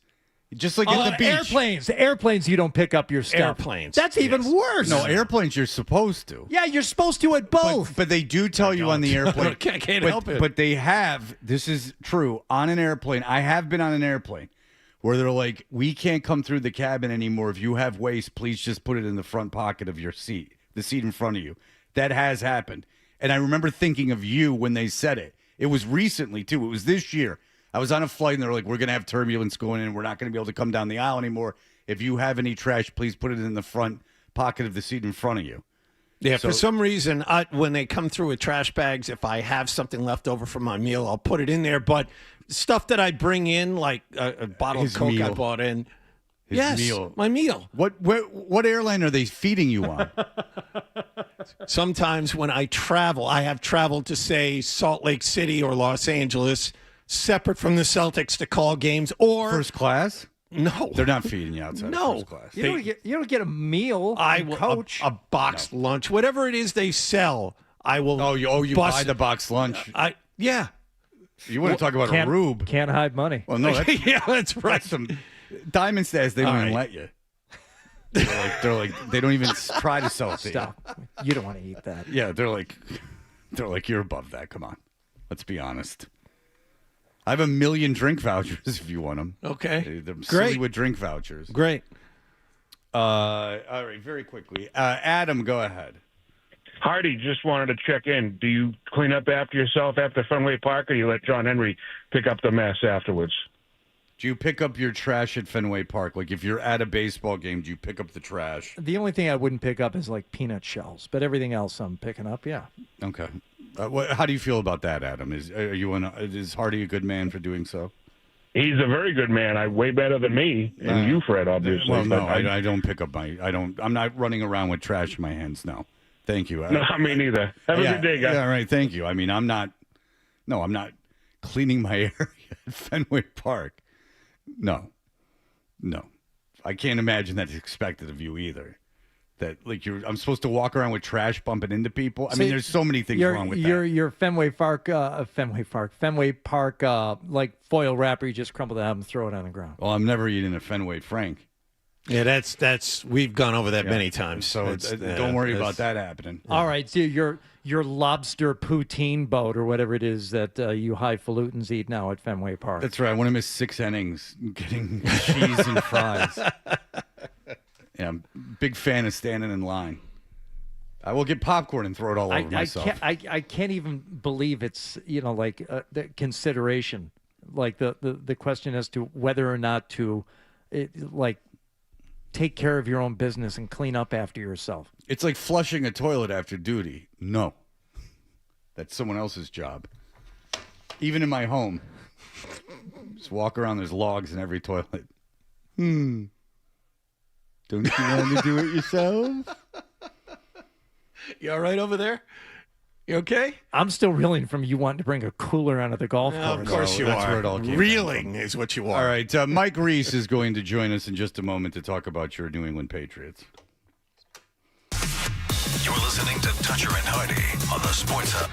Just like at the beach. Airplanes, you don't pick up your stuff. Airplanes. That's even worse. No, airplanes you're supposed to. Yeah, you're supposed to at both. But they do tell you on the airplane. Can't help it. But they have, this is true, on an airplane. I have been on an airplane where they're like, we can't come through the cabin anymore. If you have waste, please just put it in the front pocket of your seat, the seat in front of you. That has happened. And I remember thinking of you when they said it. It was recently, too. It was this year. I was on a flight, and they're like, we're going to have turbulence going in. We're not going to be able to come down the aisle anymore. If you have any trash, please put it in the front pocket of the seat in front of you. Yeah, for some reason, when they come through with trash bags, if I have something left over from my meal, I'll put it in there. But stuff that I bring in, like a bottle of Coke I bought in. His meal. My meal. What airline are they feeding you on? Sometimes when I travel, I have traveled to, say, Salt Lake City or Los Angeles, separate from the Celtics to call games, or first class. No, they're not feeding you outside. No, of first class. You don't get a meal. Coach a boxed lunch, whatever it is they sell. I will. Oh, you buy the boxed lunch. Yeah. You want to talk about a rube? Can't hide money. Well, no, that's, yeah, that's right. That's some Diamond says they don't even let you. They're like they don't even try to sell it to you. Stop. You don't want to eat that. Yeah, they're like you're above that. Come on, let's be honest. I have 1 million drink vouchers if you want them. Okay. They're Great. silly with drink vouchers. Great. All right, very quickly. Adam, go ahead. Hardy, just wanted to check in. Do you clean up after yourself after Fenway Park, or do you let John Henry pick up the mess afterwards? Do you pick up your trash at Fenway Park? Like if you're at a baseball game, do you pick up the trash? The only thing I wouldn't pick up is like peanut shells, but everything else I'm picking up, yeah. Okay. How do you feel about that, Adam? Is Hardy a good man for doing so? He's a very good man. Way better than me and you, Fred, obviously. Well, no, I don't pick up I'm not running around with trash in my hands. No, thank you. No, me neither. Have a good day, guys. Yeah, all right. Thank you. I mean, I'm not cleaning my area at Fenway Park. No. I can't imagine that's expected of you either. That I'm supposed to walk around with trash bumping into people. I mean, there's so many things wrong with that. Your Fenway Park, like foil wrapper, you just crumple that up and throw it on the ground. Well, I'm never eating a Fenway Frank. Yeah, that's we've gone over that many times. So don't worry about that happening. All right, so your lobster poutine boat or whatever it is that you highfalutins eat now at Fenway Park. That's right. I want to miss 6 innings getting cheese and fries. Yeah, I'm a big fan of standing in line. I will get popcorn and throw it all over myself. I can't even believe it's the consideration, like the question as to whether or not to take care of your own business and clean up after yourself. It's like flushing a toilet after duty. No, that's someone else's job. Even in my home, just walk around. There's logs in every toilet. Don't you want to do it yourself? You all right over there? You okay? I'm still reeling from you wanting to bring a cooler onto the golf course. Of course you That's are. where it all came Reeling is what you are. All right, Mike Reese is going to join us in just a moment to talk about your New England Patriots. You're listening to Toucher and Hardy on the Sports Hub.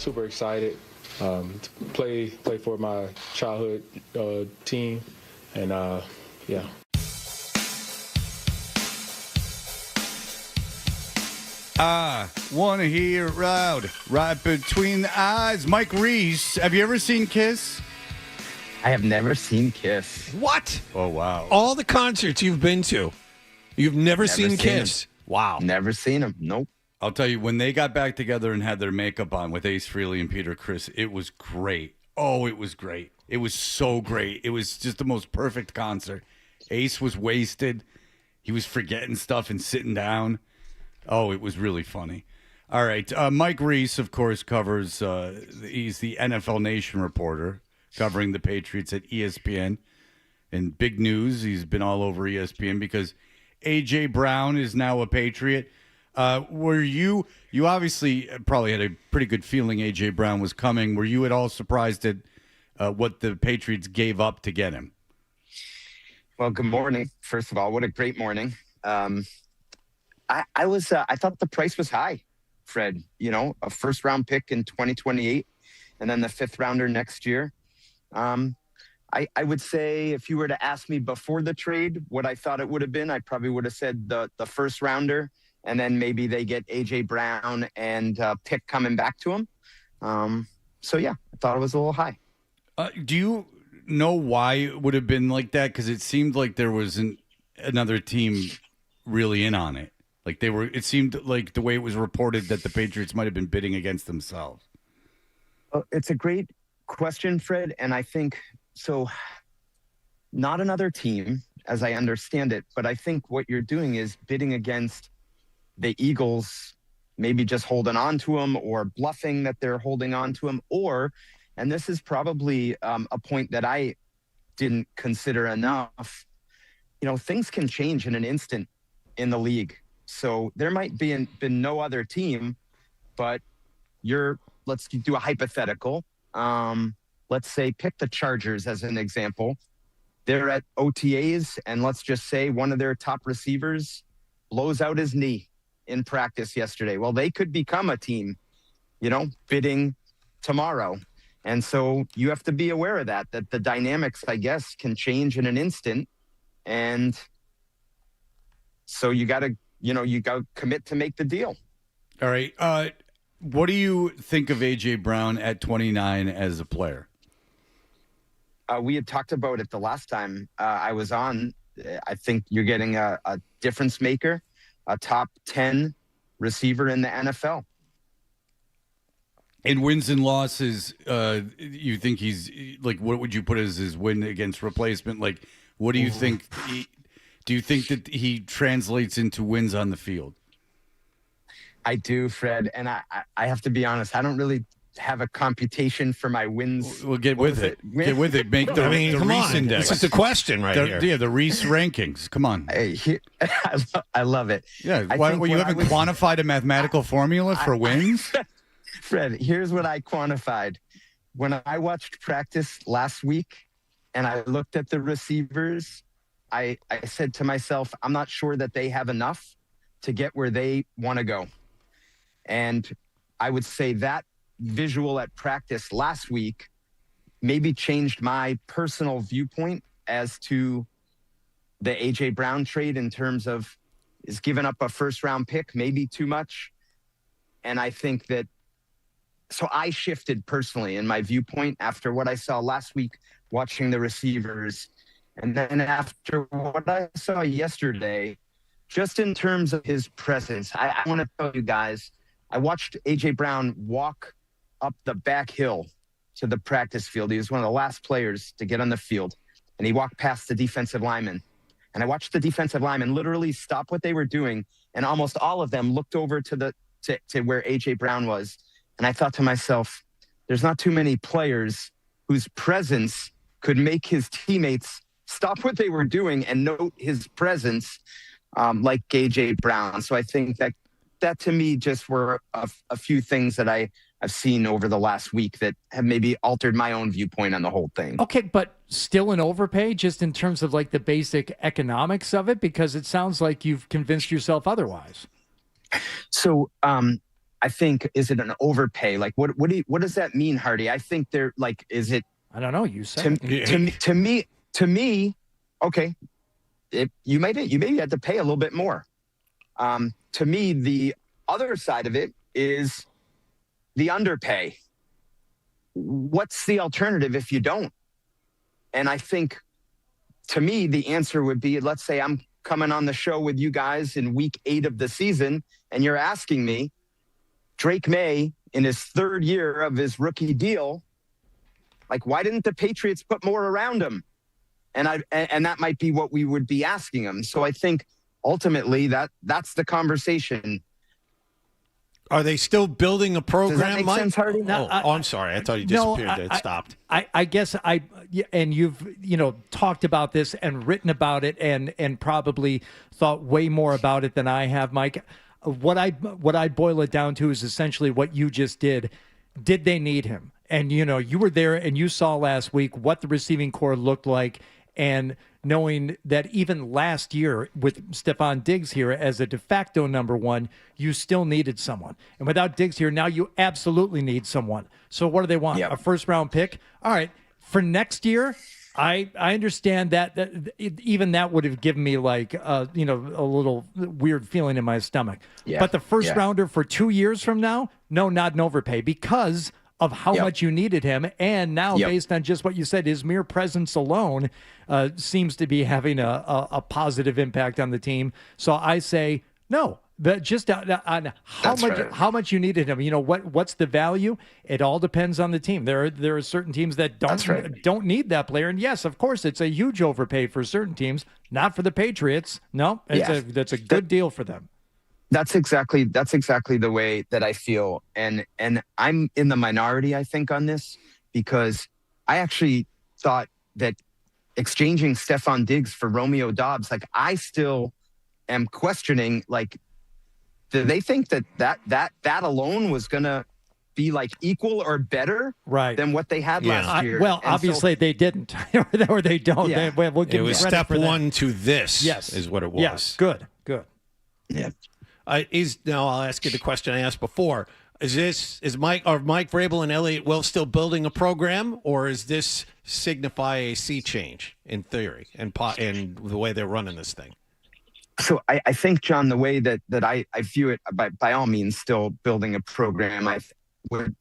super excited to play for my childhood team, and yeah. I want to hear it loud, right between the eyes. Mike Reese, have you ever seen Kiss? I have never seen Kiss. What? Oh, wow. All the concerts you've been to, you've never seen Kiss? Wow. Never seen them. Nope. I'll tell you, when they got back together and had their makeup on with Ace Frehley and Peter Criss, it was great. Oh, it was great. It was so great. It was just the most perfect concert. Ace was wasted. He was forgetting stuff and sitting down. Oh, it was really funny. All right. Mike Reese, of course, covers, he's the NFL Nation reporter covering the Patriots at ESPN. And big news, he's been all over ESPN because A.J. Brown is now a Patriot. Were you obviously probably had a pretty good feeling A.J. Brown was coming. Were you at all surprised at what the Patriots gave up to get him? Well, good morning. First of all, what a great morning. I thought the price was high, Fred. You know, a first-round pick in 2028 and then the fifth rounder next year. I would say if you were to ask me before the trade what I thought it would have been, I probably would have said the first rounder, and then maybe they get A.J. Brown and pick coming back to him. So, yeah, I thought it was a little high. Do you know why it would have been like that? Because it seemed like there was another team really in on it. Like it seemed like the way it was reported that the Patriots might have been bidding against themselves. Well, it's a great question, Fred. And I think so. Not another team, as I understand it, but I think what you're doing is bidding against the Eagles, maybe just holding on to him or bluffing that they're holding on to him, or, and this is probably a point that I didn't consider enough, you know, things can change in an instant in the league. So there might been no other team, but let's do a hypothetical. Let's say pick the Chargers as an example. They're at OTAs, and let's just say one of their top receivers blows out his knee in practice yesterday. Well, they could become a team, you know, bidding tomorrow. And so you have to be aware of that the dynamics, I guess, can change in an instant. And so you got to commit to make the deal. All right. What do you think of A.J. Brown at 29 as a player? We had talked about it the last time I was on. I think you're getting a difference maker, a top 10 receiver in the NFL. In wins and losses, you think he's like, what would you put as his win against replacement? Like, what do you think? Do you think that he translates into wins on the field? I do, Fred. And I have to be honest, I don't really have a computation for my wins. Well, get with it. Get with it. Make the Reese index. This is the question here. Yeah, the Reese rankings. Come on. I love it. Yeah. You haven't quantified a mathematical formula for wins? Fred, here's what I quantified. When I watched practice last week and I looked at the receivers, I said to myself, I'm not sure that they have enough to get where they want to go. And I would say that visual at practice last week maybe changed my personal viewpoint as to the A.J. Brown trade in terms of is giving up a first-round pick maybe too much. And I think that so I shifted personally in my viewpoint after what I saw last week watching the receivers. And then after what I saw yesterday, just in terms of his presence, I want to tell you guys, I watched A.J. Brown walk up the back hill to the practice field. He was one of the last players to get on the field. And he walked past the defensive lineman. And I watched the defensive lineman literally stop what they were doing. And almost all of them looked over to where A.J. Brown was. And I thought to myself, there's not too many players whose presence could make his teammates stop what they were doing and note his presence like A.J. Brown. So I think that to me just were a few things that I've seen over the last week that have maybe altered my own viewpoint on the whole thing. Okay, but still an overpay just in terms of like the basic economics of it, because it sounds like you've convinced yourself otherwise. So I think, is it an overpay? Like, what does that mean, Hardy? I think they're like, is it? I don't know. You said to me, okay. You maybe have to pay a little bit more. To me, the other side of it is the underpay. What's the alternative if you don't? And I think, to me, the answer would be, let's say I'm coming on the show with you guys in week 8 of the season, and you're asking me, Drake May, in his 3rd year of his rookie deal, like, why didn't the Patriots put more around him? And that might be what we would be asking him. So I think ultimately that's the conversation. Are they still building a program, Does that make Mike? sense, Hardy? I'm sorry. I thought you disappeared. It stopped. I guess and you've talked about this and written about it and probably thought way more about it than I have, Mike. What I boil it down to is essentially what you just did. Did they need him? And you were there and you saw last week what the receiving core looked like, and knowing that even last year with Stephon Diggs here as a de facto number 1, you still needed someone. And without Diggs here, now you absolutely need someone. So what do they want? Yep. A first-round pick? All right. For next year, I understand that even that would have given me like a little weird feeling in my stomach. Yeah. But the first rounder for 2 years from now, no, not an overpay because of how much you needed him. And now, based on just what you said, his mere presence alone seems to be having a positive impact on the team. So I say no. But just on how much you needed him, what's the value? It all depends on the team. There are certain teams that don't need that player, and yes, of course, it's a huge overpay for certain teams. Not for the Patriots. No, that's a good deal for them. That's exactly the way that I feel, and I'm in the minority, I think, on this, because I actually thought that exchanging Stephon Diggs for Romeo Doubs, like, I still am questioning, like, do they think that alone was going to be like equal or better than what they had last year? Obviously they didn't, or they don't. Yeah. We'll give it was step 1 to this. Yes, is what it was. Yes, good. Yeah. Now I'll ask you the question I asked before. Is Mike Vrabel and Elliott Will still building a program, or is this signify a sea change in theory and the way they're running this thing? So I think, John, the way that I view it, by all means, still building a program. I would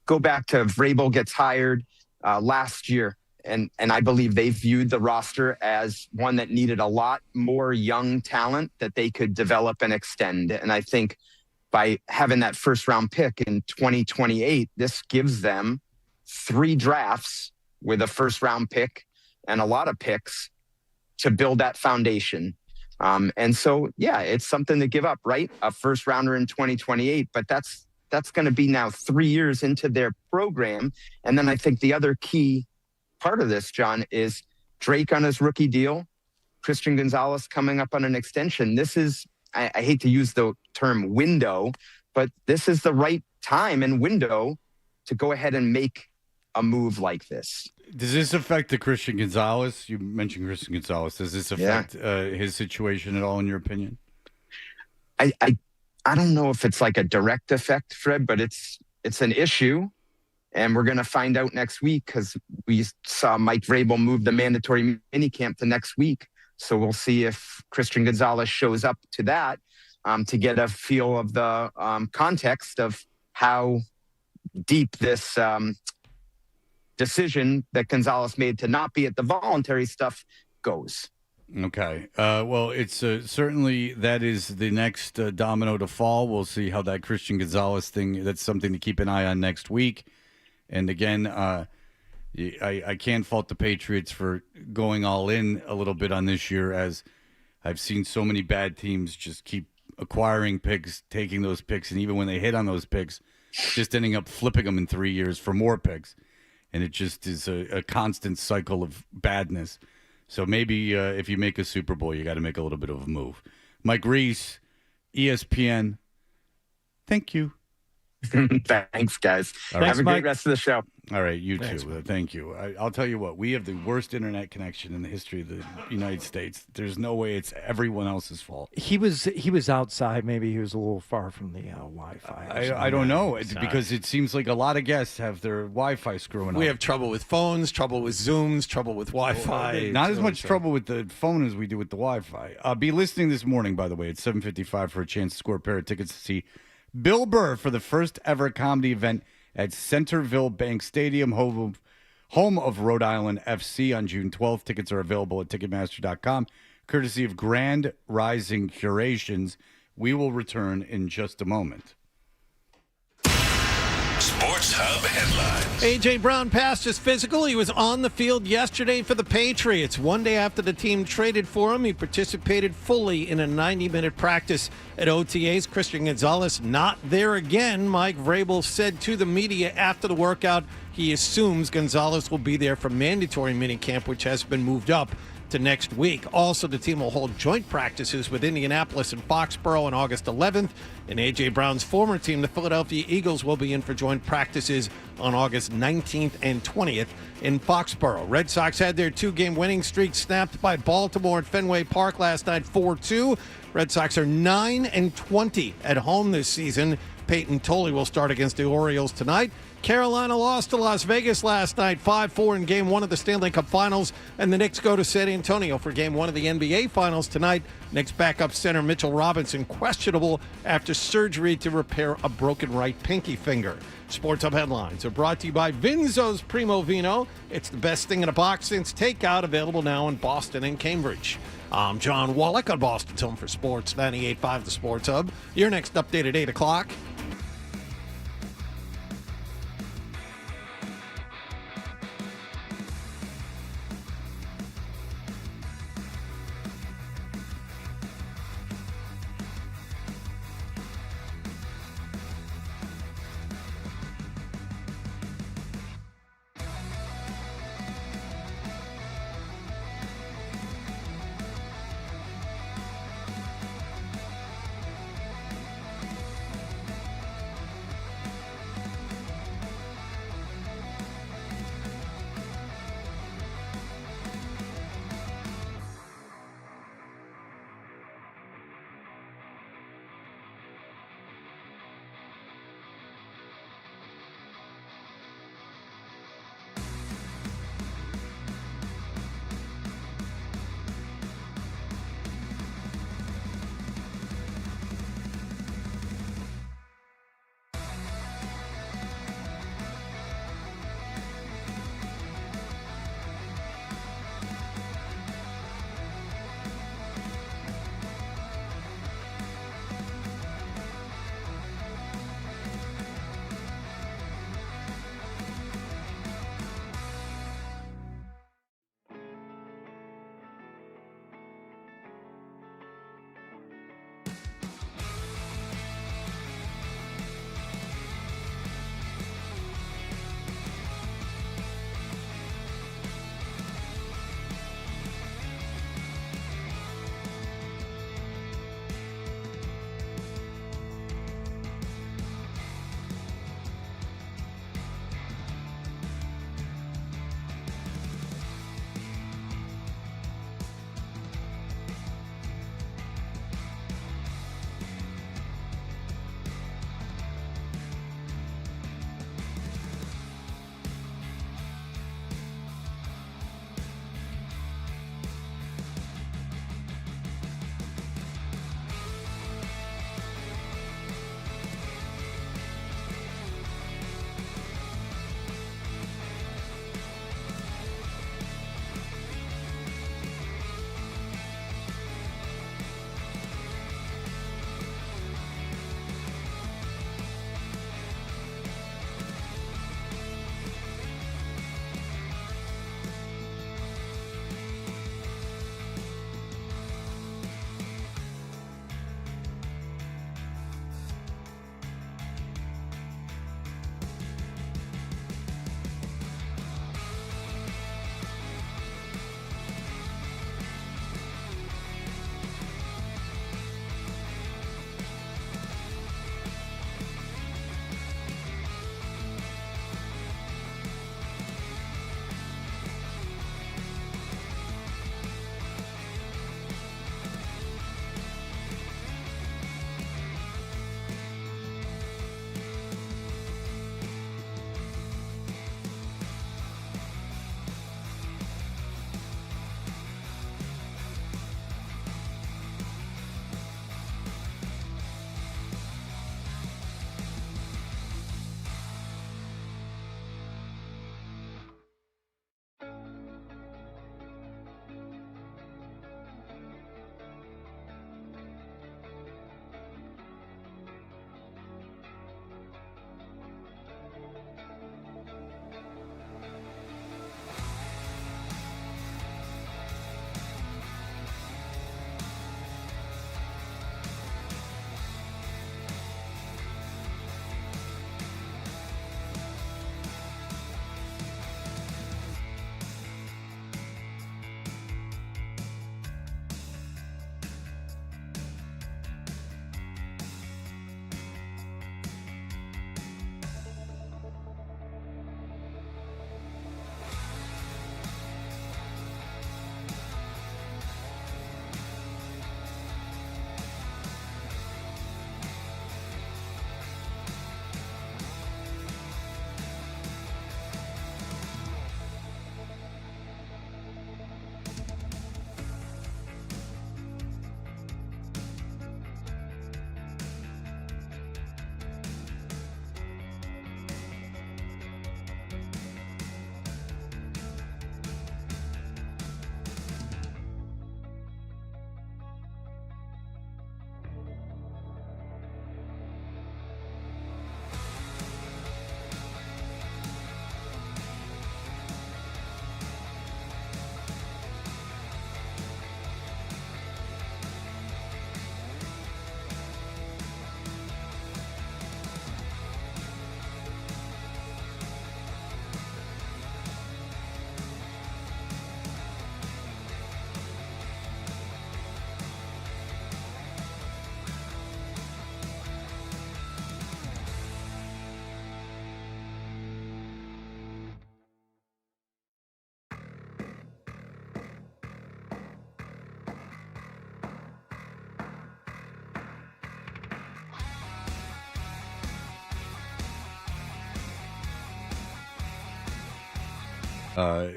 go back to Vrabel gets hired last year, and I believe they viewed the roster as one that needed a lot more young talent that they could develop and extend. And I think by having that first-round pick in 2028, this gives them 3 drafts with a first-round pick and a lot of picks to build that foundation. And so, it's something to give up, right? A first rounder in 2028, but that's going to be now 3 years into their program. And then I think the other key part of this, John, is Drake on his rookie deal, Christian Gonzalez coming up on an extension. This is, I hate to use the term window, but this is the right time and window to go ahead and make a move like this. Does this affect the Christian Gonzalez? You mentioned Christian Gonzalez. Does this affect his situation at all, in your opinion? I don't know if it's like a direct effect, Fred, but it's an issue, and we're going to find out next week because we saw Mike Vrabel move the mandatory minicamp to next week. So we'll see if Christian Gonzalez shows up to that to get a feel of the context of how deep this decision that Gonzalez made to not be at the voluntary stuff goes. Okay. Well, it's certainly that is the next domino to fall. We'll see how that Christian Gonzalez thing, that's something to keep an eye on next week. And again, I can't fault the Patriots for going all in a little bit on this year, as I've seen so many bad teams just keep acquiring picks, taking those picks, and even when they hit on those picks, just ending up flipping them in 3 years for more picks. And it just is a constant cycle of badness. So maybe if you make a Super Bowl, you got to make a little bit of a move. Mike Reese, ESPN, thank you. Thanks, guys. All right. Have a great rest of the show. All right, you Thanks, too. Thank you. I'll tell you what, we have the worst internet connection in the history of the United States. There's no way it's everyone else's fault. He was outside. Maybe he was a little far from the Wi-Fi. I don't know, because it seems like a lot of guests have their Wi-Fi screwing up. We have trouble with phones, trouble with Zooms, trouble with Wi-Fi. Not as much trouble with the phone as we do with the Wi-Fi. Be listening this morning, by the way, at 7:55 for a chance to score a pair of tickets to see Bill Burr for the first ever comedy event at Centerville Bank Stadium, home of Rhode Island FC on June 12th. Tickets are available at Ticketmaster.com, courtesy of Grand Rising Curations. We will return in just a moment. Sports Hub headlines. A.J. Brown passed his physical. He was on the field yesterday for the Patriots. One day after the team traded for him, he participated fully in a 90-minute practice at OTAs. Christian Gonzalez not there again. Mike Vrabel said to the media after the workout he assumes Gonzalez will be there for mandatory minicamp, which has been moved up to next week. Also, the team will hold joint practices with Indianapolis and Foxborough on August 11th. And A.J. Brown's former team, the Philadelphia Eagles, will be in for joint practices on August 19th and 20th in Foxborough. Red Sox had their two-game winning streak snapped by Baltimore at Fenway Park last night, 4-2. Red Sox are 9-20 at home this season. Peyton Tolley will start against the Orioles tonight. Carolina lost to Las Vegas last night, 5-4 in Game 1 of the Stanley Cup Finals, and the Knicks go to San Antonio for Game 1 of the NBA Finals tonight. Knicks backup center Mitchell Robinson questionable after surgery to repair a broken right pinky finger. Sports Hub headlines are brought to you by Vinzo's Primo Vino. It's the best thing in a box since takeout, available now in Boston and Cambridge. I'm John Wallach on Boston's Home for Sports, 98.5 The Sports Hub. Your next update at 8 o'clock.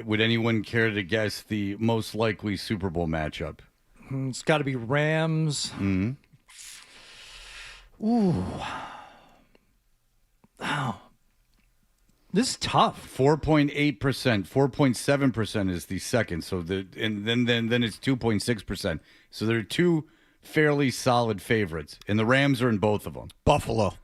Would anyone care to guess the most likely Super Bowl matchup? It's got to be Rams. Mm-hmm. Ooh. Wow. This is tough. 4.8%, 4.7% is the second. So then it's 2.6%. So there are two fairly solid favorites, and the Rams are in both of them. Buffalo.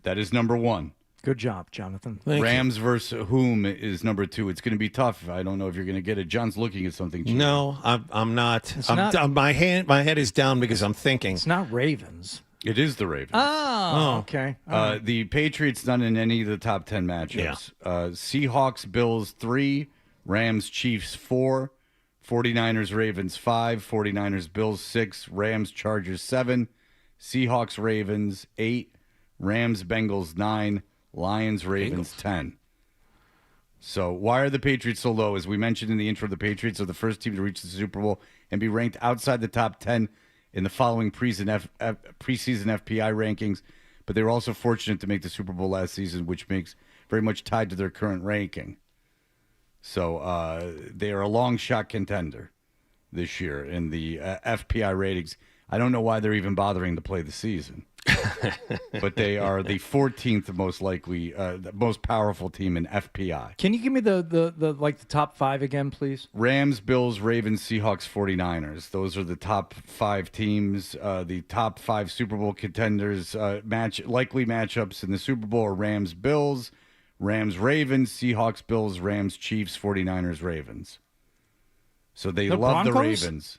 That is number one. Good job, Jonathan. Rams versus whom is number two. It's going to be tough. I don't know if you're going to get it. John's looking at something. Cheap. No, I'm not. My head is down because I'm thinking. It's not Ravens. It is the Ravens. Oh, okay. All right. The Patriots not in any of the top 10 matchups. Seahawks, Bills 3, Rams, Chiefs 4, 49ers, Ravens 5, 49ers, Bills 6, Rams, Chargers 7, Seahawks, Ravens 8, Rams, Bengals 9, Lions, Ravens 10. So why are the Patriots so low? As we mentioned in the intro, the Patriots are the first team to reach the Super Bowl and be ranked outside the top 10 in the following preseason FPI rankings, but they were also fortunate to make the Super Bowl last season, which makes very much tied to their current ranking. So they are a long shot contender this year in the FPI ratings. I don't know why they're even bothering to play the season. But they are the 14th most likely, the most powerful team in FPI. Can you give me the top 5 again, please? Rams, Bills, Ravens, Seahawks, 49ers. Those are the top 5 teams. The top 5 Super Bowl contenders, likely matchups in the Super Bowl are Rams, Bills, Rams, Ravens, Seahawks, Bills, Rams, Chiefs, 49ers, Ravens. So they love the Ravens.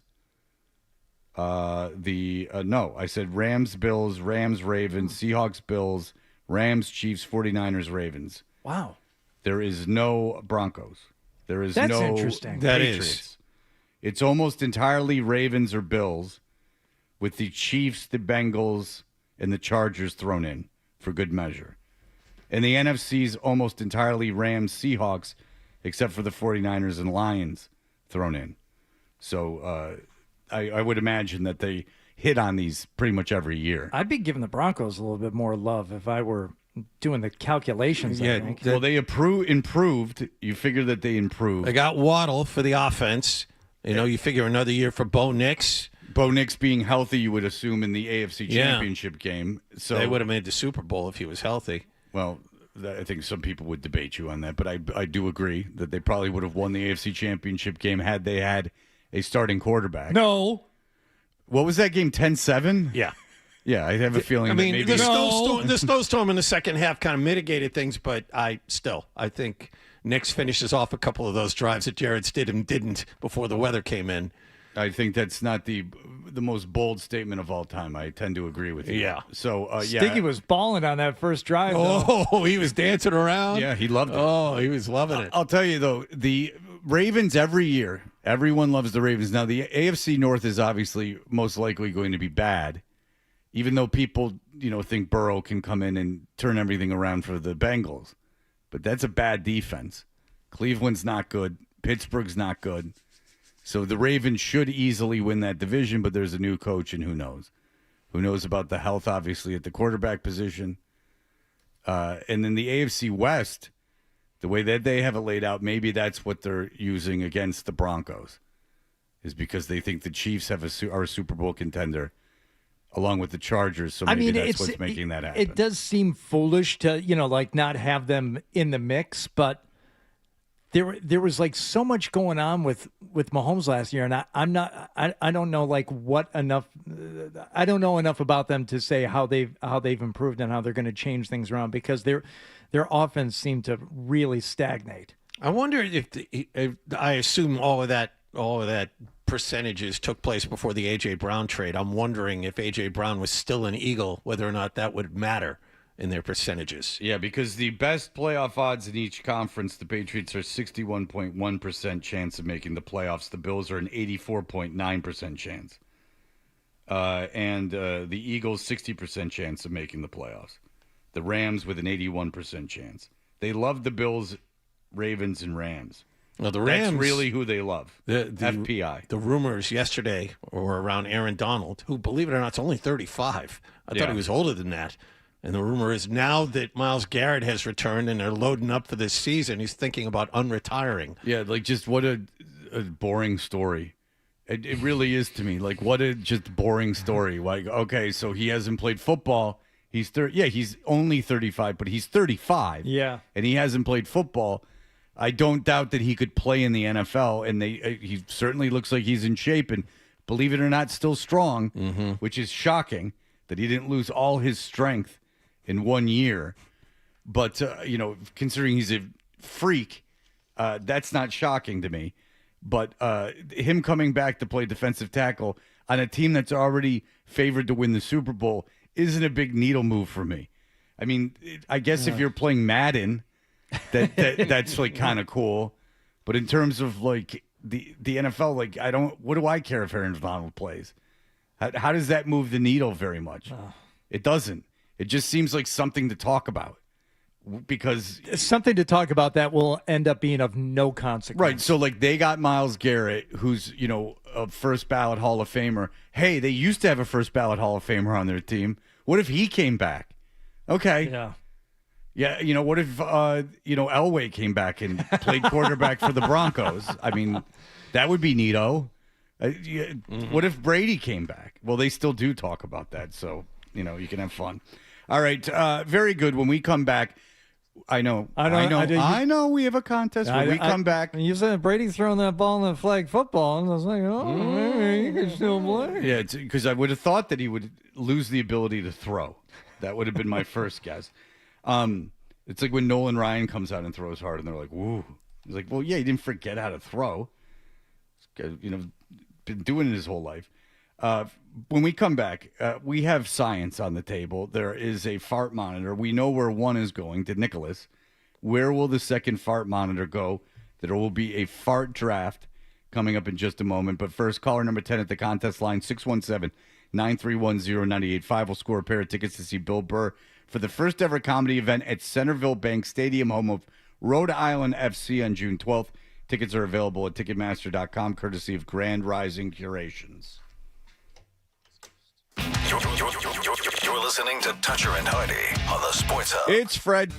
No, I said Rams, Bills, Rams, Ravens, Seahawks, Bills, Rams, Chiefs, 49ers, Ravens. Wow. There is no Broncos. There is That's no interesting. That Patriots. is. It's almost entirely Ravens or Bills, with the Chiefs, the Bengals, and the Chargers thrown in for good measure. And the NFC's almost entirely Rams, Seahawks, except for the 49ers and Lions thrown in. So I would imagine that they hit on these pretty much every year. I'd be giving the Broncos a little bit more love if I were doing the calculations. I think. Well, they improved. You figure that they improved. They got Waddle for the offense. You figure another year for Bo Nix. Bo Nix being healthy, you would assume, in the AFC Championship game. So they would have made the Super Bowl if he was healthy. Well, I think some people would debate you on that, but I do agree that they probably would have won the AFC Championship game had they had a starting quarterback. No. What was that game, 10-7? Yeah. Yeah, I have a feeling that maybe... The snowstorm in the second half kind of mitigated things, but I think Nix finishes off a couple of those drives that Jared Stidham didn't before the weather came in. I think that's not the most bold statement of all time. I tend to agree with you. Yeah. So, Stiggy was balling on that first drive. Oh, he was dancing around. Yeah, he loved it. Oh, he was loving it. I'll tell you, though, the Ravens every year, everyone loves the Ravens. Now, the AFC North is obviously most likely going to be bad, even though people, think Burrow can come in and turn everything around for the Bengals. But that's a bad defense. Cleveland's not good. Pittsburgh's not good. So the Ravens should easily win that division, but there's a new coach, and who knows? Who knows about the health, obviously, at the quarterback position. And then the AFC West, the way that they have it laid out, maybe that's what they're using against the Broncos, is because they think the Chiefs are a Super Bowl contender, along with the Chargers. So maybe that's what's making that happen. It does seem foolish to, not have them in the mix, but there was so much going on with Mahomes last year, and I don't know I don't know enough about them to say how they've improved and how they're going to change things around, because their offense seemed to really stagnate. I wonder if I assume all of that percentages took place before the A.J. Brown trade. I'm wondering if A.J. Brown was still an Eagle, whether or not that would matter in their percentages. Yeah, because the best playoff odds in each conference, the Patriots are 61.1% chance of making the playoffs. The Bills are an 84.9% chance. And the Eagles, 60% chance of making the playoffs. The Rams with an 81% chance. They love the Bills, Ravens, and Rams. Well, the Rams, that's really who they love. The FPI. The rumors yesterday were around Aaron Donald, who, believe it or not, is only 35. I thought he was older than that. And the rumor is now that Myles Garrett has returned and they're loading up for this season, he's thinking about unretiring. Yeah, like just what a boring story. It really is to me. Like what a just boring story. Like, okay, so he hasn't played football. He's 30. Yeah, he's only 35, but he's 35. Yeah. And he hasn't played football. I don't doubt that he could play in the NFL, and he certainly looks like he's in shape and, believe it or not, still strong, which is shocking that he didn't lose all his strength in 1 year. But, considering he's a freak, that's not shocking to me. But him coming back to play defensive tackle on a team that's already favored to win the Super Bowl isn't a big needle move for me. I mean, I guess if you're playing Madden, that's like kind of cool. But in terms of like the NFL, like what do I care if Aaron Donald plays? How does that move the needle very much? It doesn't. It just seems like something to talk about. Because it's something to talk about that will end up being of no consequence. Right. So, like, they got Myles Garrett, who's, a first ballot Hall of Famer. Hey, they used to have a first ballot Hall of Famer on their team. What if he came back? Okay. Yeah. Yeah. What if, Elway came back and played quarterback for the Broncos? I mean, that would be neato. What if Brady came back? Well, they still do talk about that. So, you can have fun. All right. Very good. When we come back, I know. We have a contest when we come back. You said Brady throwing that ball in the flag football, and I was like, maybe he could still play. Yeah, because I would have thought that he would lose the ability to throw. That would have been my first guess. It's like when Nolan Ryan comes out and throws hard, and they're like, "Woo!" He's like, "Well, yeah, he didn't forget how to throw. Been doing it his whole life." When we come back, we have science on the table. There is a fart monitor. We know where one is going, to Nicholas. Where will the second fart monitor go? There will be a fart draft coming up in just a moment. But first, caller number 10 at the contest line, 617-931-0985 will score a pair of tickets to see Bill Burr for the first ever comedy event at Centerville Bank Stadium, home of Rhode Island FC on June 12th. Tickets are available at Ticketmaster.com, courtesy of Grand Rising Curations. You're listening to Toucher and Hardy on the Sports Hub. It's Fred.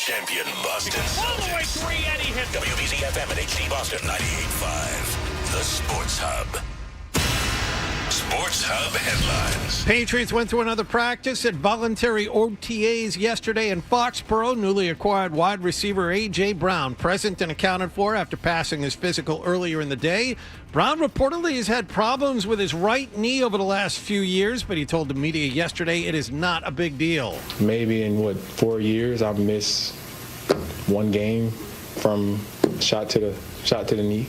champion Boston Celtics. Eddie hit WBZ FM and HD Boston 98.5. The Sports Hub. Sports Hub headlines. Patriots went through another practice at voluntary OTAs yesterday in Foxborough. Newly acquired wide receiver A.J. Brown present and accounted for after passing his physical earlier in the day. Brown reportedly has had problems with his right knee over the last few years, but he told the media yesterday it is not a big deal. Maybe in 4 years I've missed one game from shot to the knee.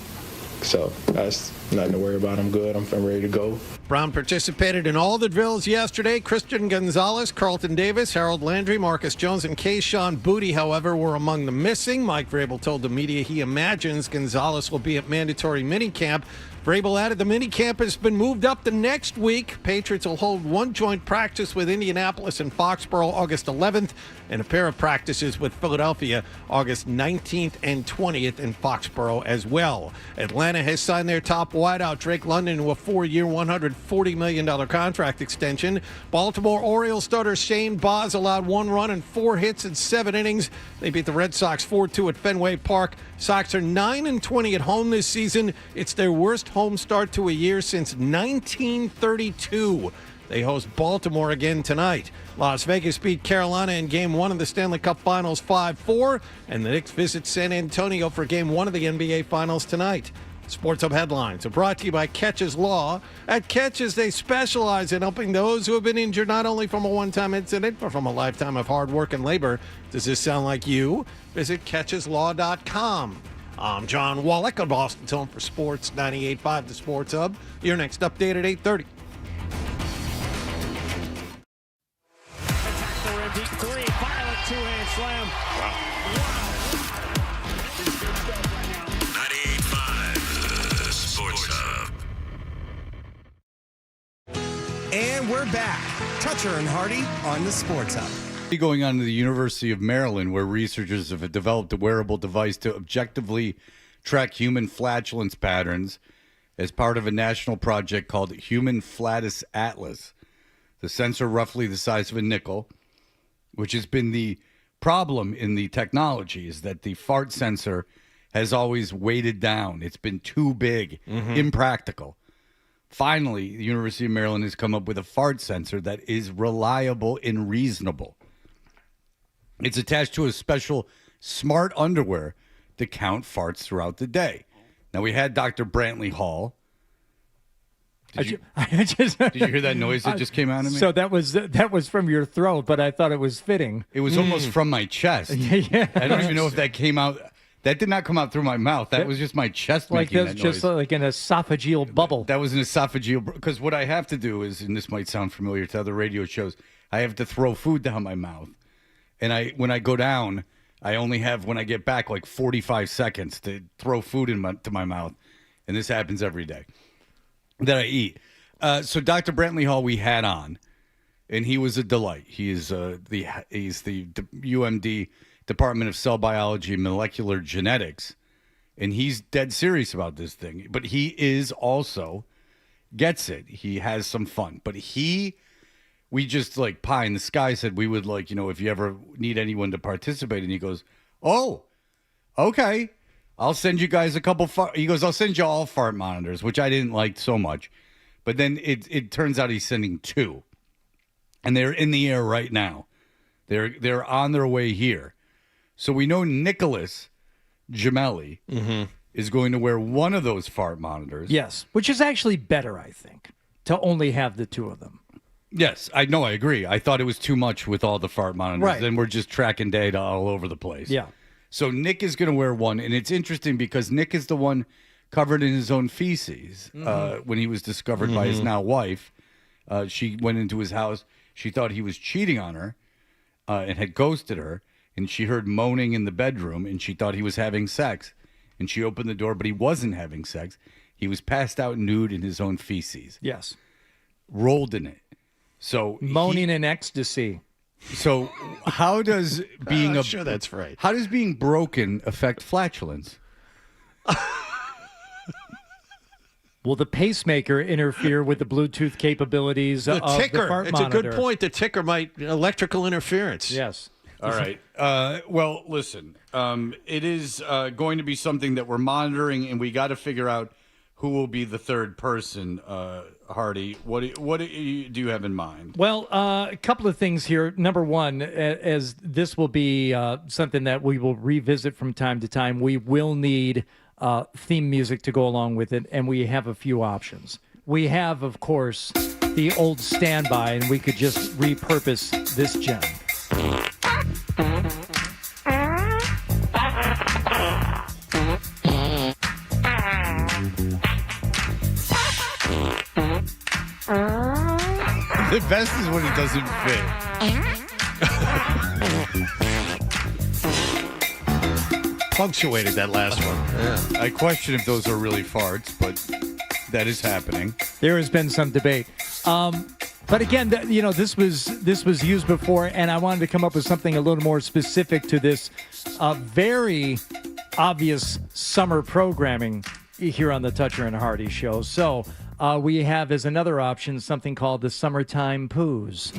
So that's nothing to worry about. I'm good. I'm ready to go. Brown participated in all the drills yesterday. Christian Gonzalez, Carlton Davis, Harold Landry, Marcus Jones, and Kayshon Boutte, however, were among the missing. Mike Vrabel told the media he imagines Gonzalez will be at mandatory minicamp. Vrabel added the minicamp has been moved up to next week. Patriots will hold one joint practice with Indianapolis and Foxborough August 11th and a pair of practices with Philadelphia August 19th and 20th in Foxborough as well. Atlanta has signed their top wideout Drake London to a 4-year, $140 million contract extension. Baltimore Orioles starter Shane Baz allowed 1 run and 4 hits in 7 innings. They beat the Red Sox 4-2 at Fenway Park. Sox are 9-20 at home this season. It's their worst home start to a year since 1932. They host Baltimore again tonight. Las Vegas beat Carolina in Game 1 of the Stanley Cup Finals 5-4, and the Knicks visit San Antonio for Game 1 of the NBA Finals tonight. Sports Hub headlines are brought to you by Catches Law. At Catches, they specialize in helping those who have been injured not only from a one-time incident, but from a lifetime of hard work and labor. Does this sound like you? Visit CatchesLaw.com. I'm John Wallach on Boston's Home for Sports 98.5, the Sports Hub. Your next update at 8:30. Attack for a deep 3. Violent two-hand slam. 98.5, the Sports Hub. And we're back. Toucher and Hardy on the Sports Hub. Going on to the University of Maryland, where researchers have developed a wearable device to objectively track human flatulence patterns as part of a national project called Human Flatus Atlas. The sensor, roughly the size of a nickel, which has been the problem in the technology, is that the fart sensor has always weighted down. It's been too big, impractical. Finally, the University of Maryland has come up with a fart sensor that is reliable and reasonable. It's attached to a special smart underwear to count farts throughout the day. Now, we had Dr. Brantley Hall. Did you hear that noise that just came out of me? So that was from your throat, but I thought it was fitting. It was almost from my chest. Yeah. I don't even know if that came out. That did not come out through my mouth. That was just my chest making that noise. Just like an esophageal bubble. That was an esophageal, because what I have to do is, and this might sound familiar to other radio shows, I have to throw food down my mouth. And when I go down, I only have, when I get back, like 45 seconds to throw food to my mouth. And this happens every day that I eat. So Dr. Brantley Hall we had on, and he was a delight. He's the UMD Department of Cell Biology and Molecular Genetics, and he's dead serious about this thing. But he is also gets it. He has some fun. But we just, like, pie in the sky said we would, like, if you ever need anyone to participate. And he goes, oh, okay. I'll send you guys a couple. He goes, I'll send you all fart monitors, which I didn't like so much. But then it turns out he's sending 2. And they're in the air right now. They're on their way here. So we know Nicholas Gemelli is going to wear one of those fart monitors. Yes, which is actually better, I think, to only have the 2 of them. Yes, I know. I agree. I thought it was too much with all the fart monitors. Right. Then we're just tracking data all over the place. Yeah. So Nick is going to wear one, and it's interesting because Nick is the one covered in his own feces when he was discovered by his now wife. She went into his house. She thought he was cheating on her and had ghosted her, and she heard moaning in the bedroom, and she thought he was having sex. And she opened the door, but he wasn't having sex. He was passed out nude in his own feces. Yes. Rolled in it. So moaning in ecstasy. So how does being I'm sure that's right. How does being broken affect flatulence? Will the pacemaker interfere with the Bluetooth capabilities The of ticker. the fart It's monitor? a good point. The ticker might electrical interference. Yes. All right. Well, listen, it is going to be something that we're monitoring, and we got to figure out who will be the third person. Hardy, what do you have in mind? Well, a couple of things here. Number one, as this will be something that we will revisit from time to time, we will need theme music to go along with it, and we have a few options. We have, of course, the old standby, and we could just repurpose this gem. The best is when it doesn't fit. Punctuated that last one. Yeah. I question if those are really farts, but that is happening. There has been some debate. But again, this was used before, and I wanted to come up with something a little more specific to this very obvious summer programming here on the Toucher and Hardy show. So we have as another option something called the Summertime Poos.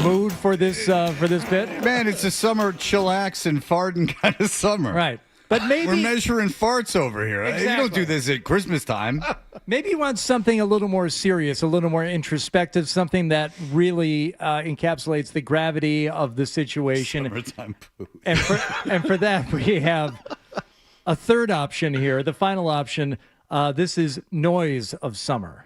Mood for this bit? Man, it's a summer chillax and farting kind of summer. Right. But maybe we're measuring farts over here. Exactly. You don't do this at Christmas time. Maybe you want something a little more serious, a little more introspective, something that really encapsulates the gravity of the situation. Summertime poo. And for that, we have a third option here. The final option. This is Noise of Summer.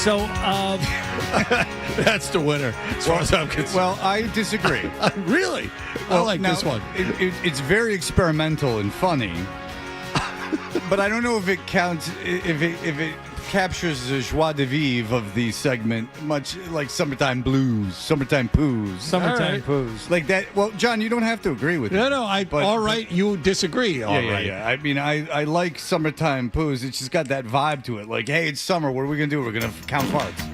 So, that's the winner, as far as I'm concerned. Well, I disagree. Really? Well, I like now, this one. It's very experimental and funny, but I don't know if it counts. If it captures the joie de vivre of the segment, much like Summertime Blues, Summertime Poos. Summertime Poos. Like that. Well, John, you don't have to agree with me. No, all right, you disagree. All right. Yeah. I mean, I like Summertime Poos. It's just got that vibe to it. Like, hey, it's summer. What are we going to do? We're going to count farts.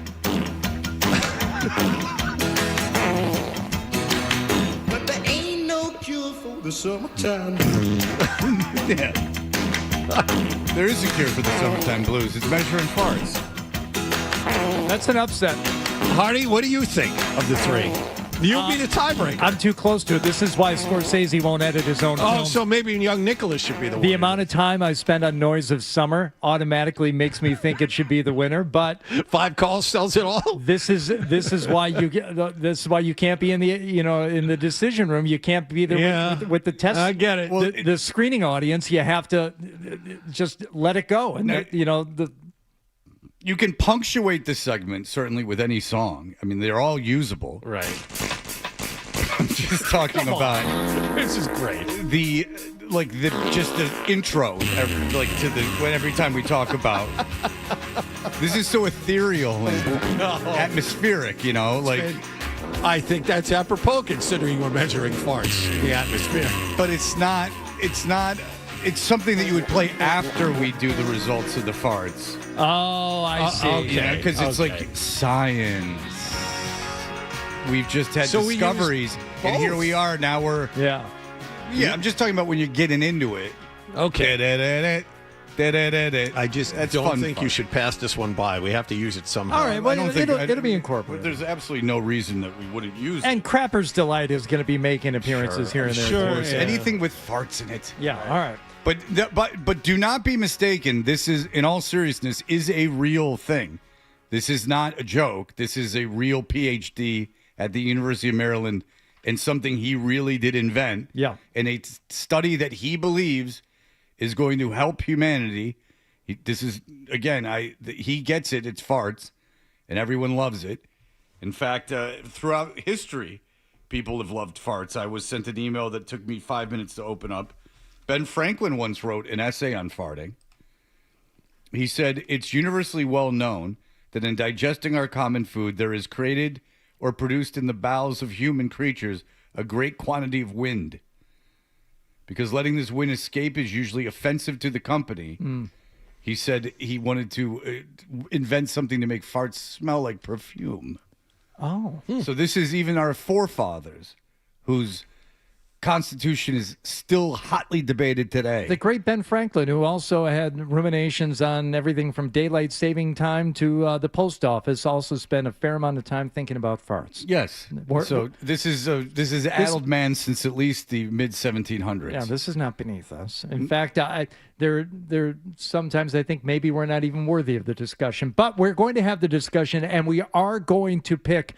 But there ain't no cure for the summertime. Yeah. There is a cure for the Summertime Blues. It's measuring farts. That's an upset. Hardy, what do you think of the three? You'll be the tiebreaker. I'm too close to it. This is why Scorsese won't edit his own film. So maybe young Nicholas should be the winner. The amount of time I spend on Noise of Summer automatically makes me think it should be the winner. But 5 calls sells it all. This is why you can't be in the in the decision room. You can't be there with the test. I get it. Well, the screening audience. You have to just let it go, and You can punctuate the segment certainly with any song. I mean, they're all usable. Right. I'm just talking about. This is great. The intro, every time we talk about. This is so ethereal and atmospheric, I think that's apropos considering we're measuring farts, the atmosphere. But it's not. It's something that you would play after we do the results of the farts. Oh, I see. Okay. Because it's like science. We've just had discoveries, and here we are. Now we're yeah. I'm just talking about when you're getting into it. Okay. I just That's don't fun. You should pass this one by. We have to use it somehow. All right, well, it'll be incorporated. There's absolutely no reason that we wouldn't use it. And Crapper's Delight is going to be making appearances here and there. Sure, anything with farts in it. Yeah, all right. But do not be mistaken. This is, in all seriousness, is a real thing. This is not a joke. This is a real PhD at the University of Maryland, and something he really did invent. Yeah. And a study that he believes is going to help humanity. He gets it. It's farts, and everyone loves it. In fact, throughout history, people have loved farts. I was sent an email that took me 5 minutes to open up. Ben Franklin once wrote an essay on farting. He said, it's universally well known that in digesting our common food, there is created or produced in the bowels of human creatures a great quantity of wind. Because letting this wind escape is usually offensive to the company. He said he wanted to invent something to make farts smell like perfume. Oh. So this is even our forefathers whose Constitution is still hotly debated today. The great Ben Franklin, who also had ruminations on everything from daylight saving time to the post office, also spent a fair amount of time thinking about farts. Yes. So this is addled man since at least the mid 1700s. Yeah, this is not beneath us. In fact, there sometimes I think maybe we're not even worthy of the discussion, but we're going to have the discussion, and we are going to pick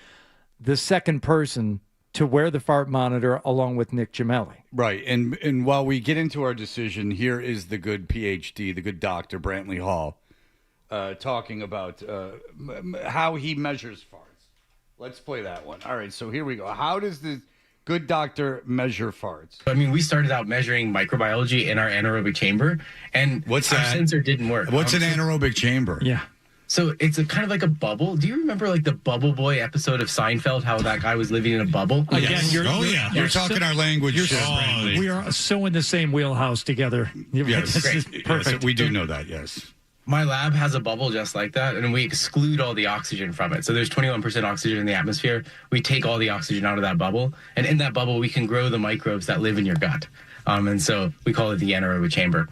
the second person to wear the fart monitor along with Nick Gemelli. Right. And while we get into our decision, here is the good PhD, the good doctor, Brantley Hall, talking about how he measures farts. Let's play that one. All right, so here we go. How does the good doctor measure farts? I mean, we started out measuring microbiology in our anaerobic chamber, and our sensor didn't work. What's an anaerobic chamber? Yeah. So it's kind of like a bubble. Do you remember like the Bubble Boy episode of Seinfeld, how that guy was living in a bubble? Again, you're talking our language. We are so in the same wheelhouse together. Yes. This is Great. perfect. Yes, we do know that, yes. My lab has a bubble just like that, and we exclude all the oxygen from it. So there's 21% oxygen in the atmosphere. We take all the oxygen out of that bubble, and in that bubble, we can grow the microbes that live in your gut. And so we call it the anaerobic chamber.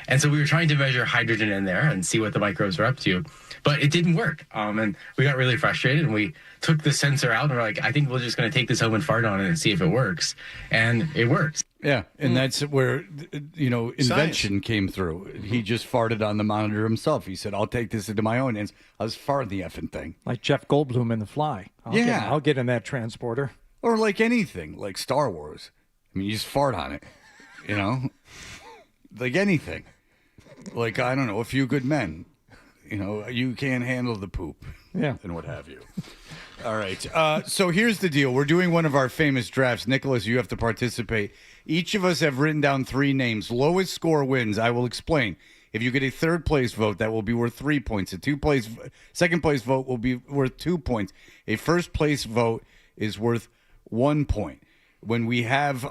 And so we were trying to measure hydrogen in there and see what the microbes are up to, but it didn't work. And we got really frustrated, and we took the sensor out, and we're like, I think we're just going to take this home and fart on it and see if it works. And it works. Yeah, and that's where, invention came through. He just farted on the monitor himself. He said, I'll take this into my own hands. I was farting the effing thing. Like Jeff Goldblum in The Fly. I'll get in that transporter. Or like anything, like Star Wars. I mean, you just fart on it, like anything. Like, I don't know, A Few Good Men. You can't handle the poop. Yeah. And what have you. All right. So here's the deal. We're doing one of our famous drafts. Nicholas, you have to participate. Each of us have written down 3 names. Lowest score wins. I will explain. If you get a third place vote, that will be worth 3 points. Second place vote will be worth 2 points. A first place vote is worth 1 point. When we have,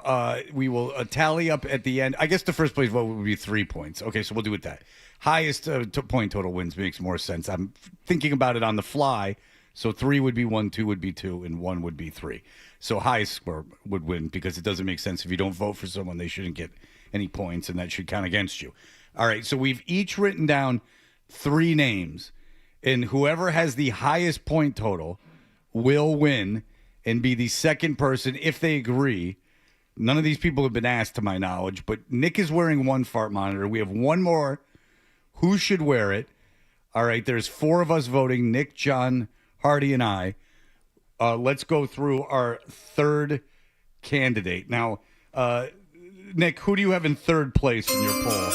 we will tally up at the end. I guess the first place vote would be 3 points. Okay, so we'll do it that. Highest point total wins makes more sense. I'm thinking about it on the fly. So 3 would be 1, 2 would be 2, and 1 would be 3. So highest score would win because it doesn't make sense if you don't vote for someone, they shouldn't get any points, and that should count against you. All right, so we've each written down 3 names, and whoever has the highest point total will win and be the second person if they agree. None of these people have been asked, to my knowledge, but Nick is wearing one fart monitor. We have one more. Who should wear it? All right, there's 4 of us voting, Nick, John, Hardy, and I. Let's go through our third candidate. Now, Nick, who do you have in third place in your poll?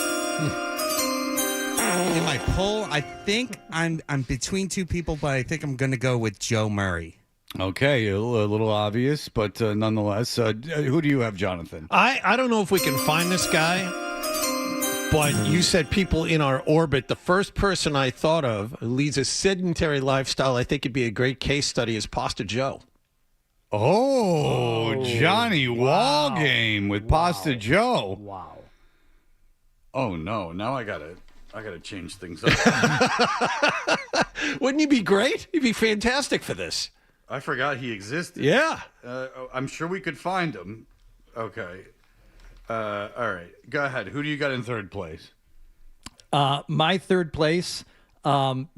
In my poll, I think I'm between 2 people, but I think I'm going to go with Joe Murray. Okay, a little obvious, but nonetheless. Who do you have, Jonathan? I don't know if we can find this guy, but you said people in our orbit. The first person I thought of who leads a sedentary lifestyle, I think it'd be a great case study, is Pasta Joe. Oh, Johnny Wall game with Pasta Joe. Wow. Oh no! Now I gotta change things up. Wouldn't he be great? He'd be fantastic for this. I forgot he existed. Yeah. I'm sure we could find him. Okay. All right. Go ahead. Who do you got in third place? My third place,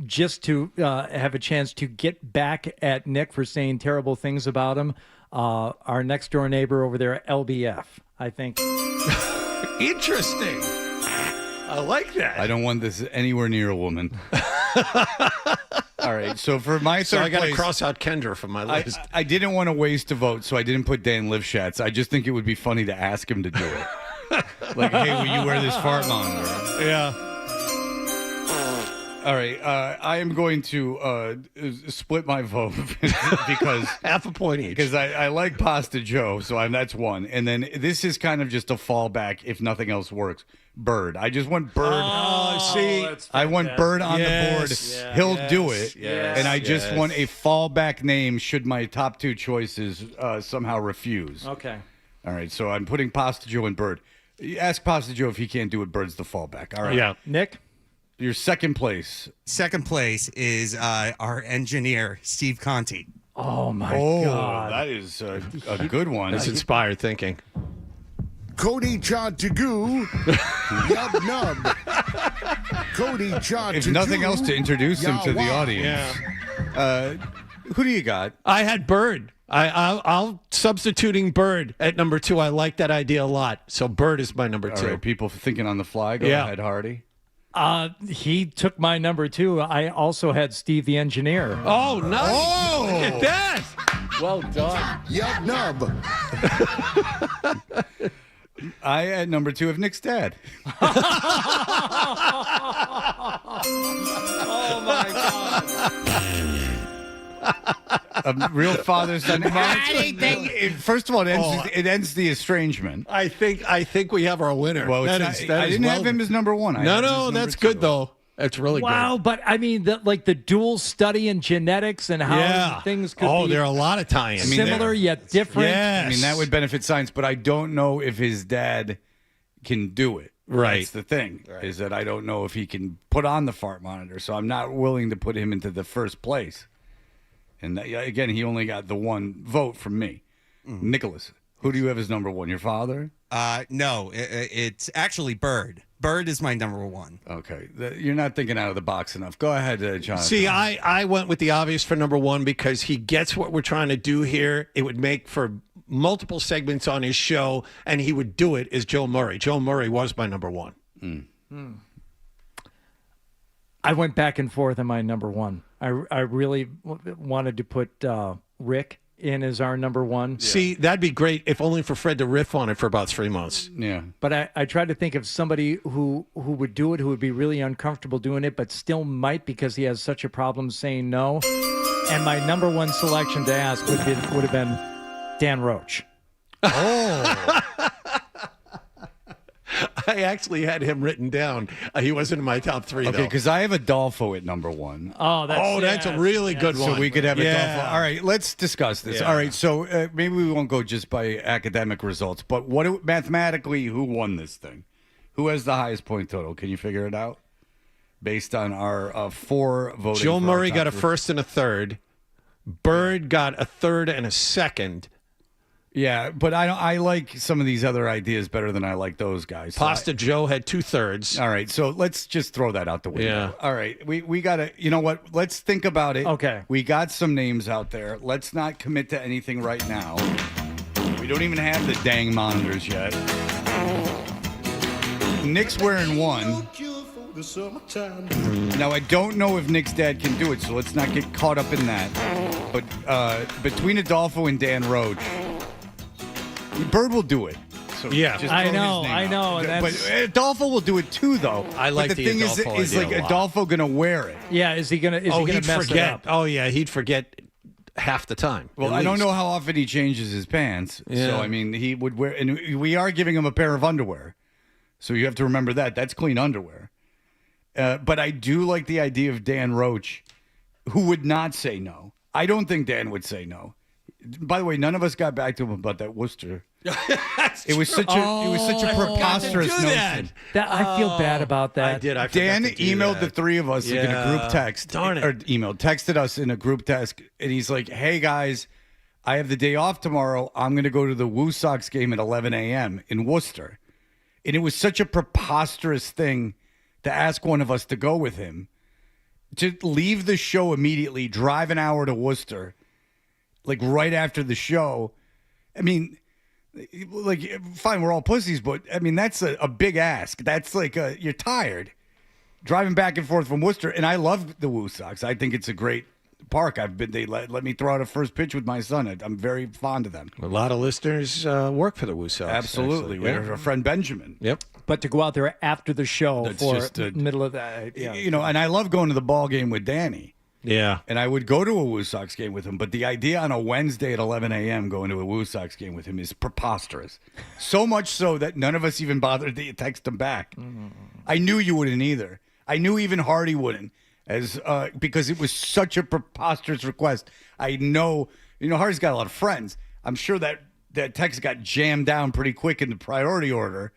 just to have a chance to get back at Nick for saying terrible things about him, our next door neighbor over there, LBF, I think. Interesting. I like that. I don't want this anywhere near a woman. All right, so for my third I got to place, cross out Kendra from my list. I didn't want to waste a vote, so I didn't put Dan Lifshatz. I just think it would be funny to ask him to do it. Like, hey, will you wear this fart monitor? Yeah. All right, I am going to split my vote because half a point each. Because I like Pasta Joe, so that's one. And then this is kind of just a fallback if nothing else works. Bird. I just want Bird. Oh, see, I want Bird on the board. Yes, He'll do it. yes, and I just yes. want a fallback name should my top two choices somehow refuse. Okay. All right, so I'm putting Pasta Joe and Bird. You ask Pasta Joe if he can't do it. Bird's the fallback. All right. Yeah. Nick? Your second place. Second place is our engineer, Steve Conti. Oh, my Oh, God. that is a good one. That's inspired thinking. Cody Cha Tagoo, Yub Nub. Cody Cha If nothing else, to introduce him to the audience. Who do you got? I had Bird. I'll substituting Bird at number 2. I like that idea a lot. So Bird is my number 2. All right, people thinking on the fly. Go Yeah. ahead, Hardy. He took my number 2. I also had Steve the engineer. Oh, nice. Oh! Look at that. Well done. Yub Nub. I at number 2 of Nick's dad. Oh, my God. A real father-son. First of all, it ends the estrangement. I think we have our winner. Well, that it's is, not, that I is didn't well have him as number 1. I No, had him as no, number that's 2. good, though. That's really Wow, good. but I mean, the dual study in genetics and how things could be there are a lot of tie-ins. similar yet different. Yes. I mean, that would benefit science, but I don't know if his dad can do it. Right. That's the thing, is that I don't know if he can put on the fart monitor, so I'm not willing to put him into the first place. And again, he only got the one vote from me. Nicholas, who do you have as number 1? Your father? No, it's actually Bird. Bird is my number 1. Okay. You're not thinking out of the box enough. Go ahead, Jonathan. See, I went with the obvious for number 1 because he gets what we're trying to do here. It would make for multiple segments on his show, and he would do it as Joe Murray. Joe Murray was my number 1. I went back and forth on my number 1. I really wanted to put Rick in as our number 1. See, that'd be great if only for Fred to riff on it for about 3 months. Yeah. But I tried to think of somebody who would do it, who would be really uncomfortable doing it, but still might because he has such a problem saying no. And my number 1 selection to ask would have been Dan Roach. Oh. I actually had him written down. He wasn't in my top 3, Okay, though. because I have Adolfo at number 1. That's a really good one. So we could have Adolfo. All right, let's discuss this. Yeah. All right, so maybe we won't go just by academic results, but mathematically, who won this thing? Who has the highest point total? Can you figure it out? Based on our 4 voting. Joe for Murray our got a top first and a third. Bird got a third and a second. Yeah, but I like some of these other ideas better than I like those guys. So Pasta Joe had 2/3. all right, so let's just throw that out the window. Yeah. All right, we got to, you know what? Let's think about it. Okay. We got some names out there. Let's not commit to anything right now. We don't even have the dang monitors yet. Nick's wearing 1. Now, I don't know if Nick's dad can do it, so let's not get caught up in that. But between Adolfo and Dan Roach, Bird will do it. So Yeah. just I throw his know, name I out. know, and But that's- Adolfo will do it too, though. I like but the the thing Adolfo is idea like a lot. Adolfo going to wear it. Yeah, is he gonna He'd mess forget. it up? Oh, yeah, he'd forget half the time. Well, at I don't least. know how often he changes his pants. Yeah. So, I mean, he would wear, and we are giving him a pair of underwear. So you have to remember that. That's clean underwear. But I do like the idea of Dan Roach, who would not say no. I don't think Dan would say no. By the way, none of us got back to him about that Worcester. It was such a preposterous notion. I feel bad about that. I did. I Dan forgot to do emailed that. the 3 of us in a group text. Darn it. Or texted us in a group text, and he's like, "Hey guys, I have the day off tomorrow. I'm going to go to the Woo Sox game at 11 a.m. in Worcester." And it was such a preposterous thing to ask one of us to go with him, to leave the show immediately, drive an hour to Worcester, like right after the show. I mean, like, fine, we're all pussies, but I mean, that's a big ask. That's like, you're tired driving back and forth from Worcester. And I love the Woo Sox. I think it's a great park. They let me throw out a first pitch with my son. I'm very fond of them. A lot of listeners work for the Woo Sox. Absolutely. actually. We have our friend Benjamin. Yep. But to go out there after the show That's for just middle of that, yeah. You know, and I love going to the ball game with Danny. Yeah. And I would go to a Woo Sox game with him, but the idea on a Wednesday at 11 a.m. going to a Woo Sox game with him is preposterous. So much so that none of us even bothered to text him back. I knew you wouldn't either. I knew even Hardy wouldn't, because it was such a preposterous request. I know, Hardy's got a lot of friends. I'm sure that text got jammed down pretty quick in the priority order.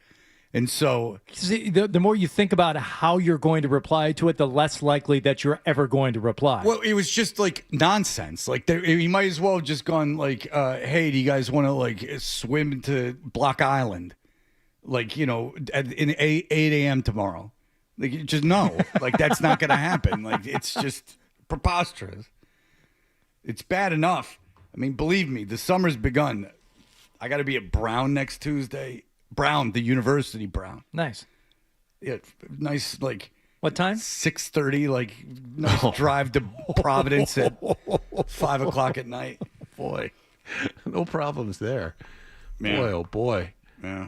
And so See, the more you think about how you're going to reply to it, the less likely that you're ever going to reply. Well, it was just like nonsense. Like he might as well have just gone like, "Hey, do you guys want to like swim to Block Island, like in 8 a.m. tomorrow?" Like just no, like that's not going to happen. Like it's just preposterous. It's bad enough. I mean, believe me, the summer's begun. I got to be at Brown next Tuesday. Brown, the University Brown. Nice. Yeah, nice. Like what time? 6:30. Like nice drive to Providence at 5 o'clock at night. Boy, no problems there. Yeah. Boy, oh boy. Yeah.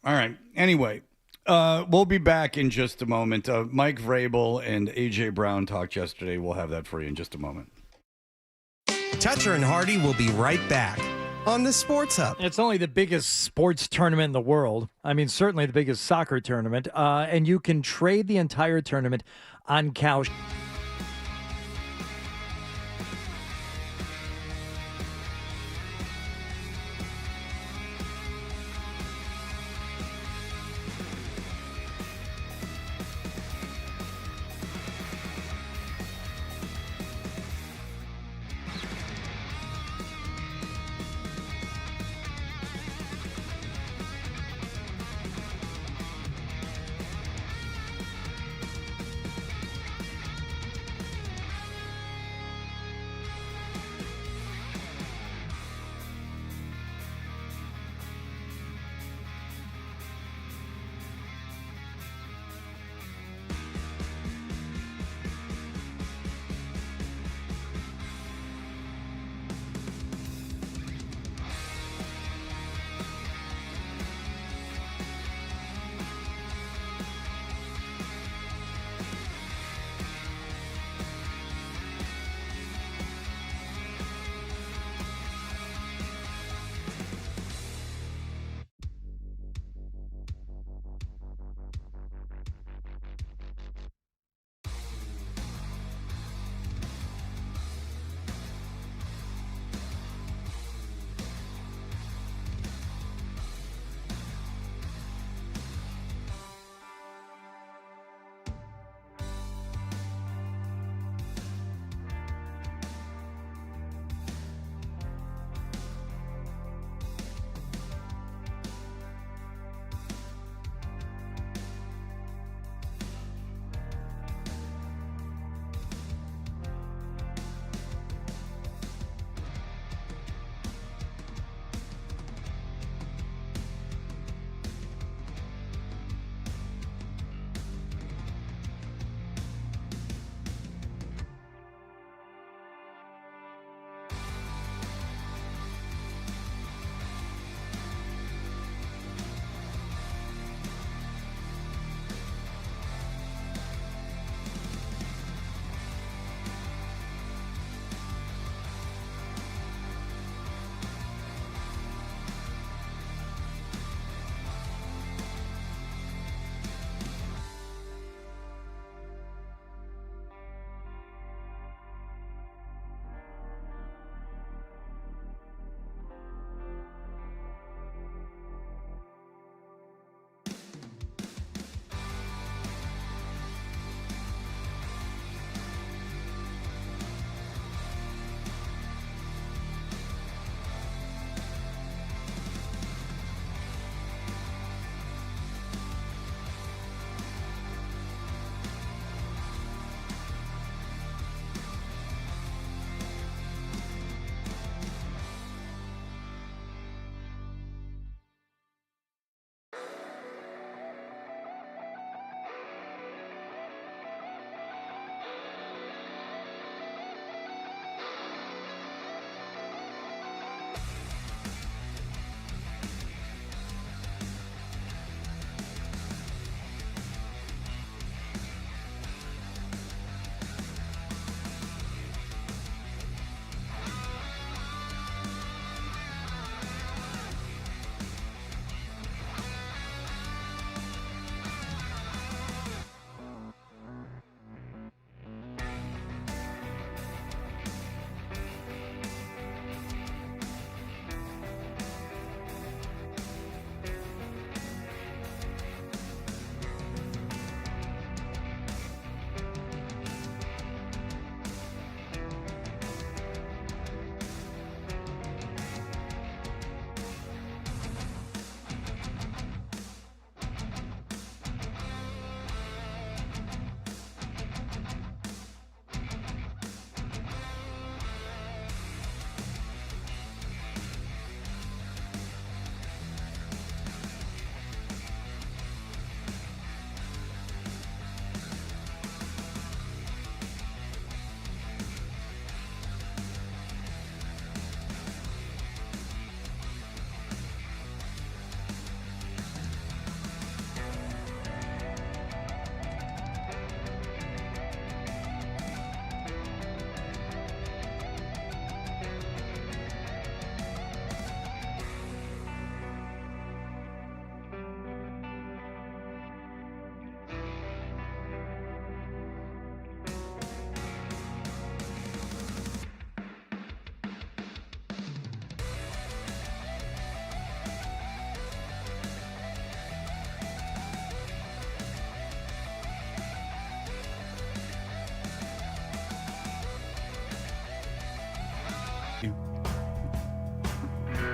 All right. Anyway, we'll be back in just a moment. Mike Vrabel and AJ Brown talked yesterday. We'll have that for you in just a moment. Toucher and Hardy will be right back on the Sports Hub. It's only the biggest sports tournament in the world. I mean, certainly the biggest soccer tournament. And you can trade the entire tournament on Kalshi.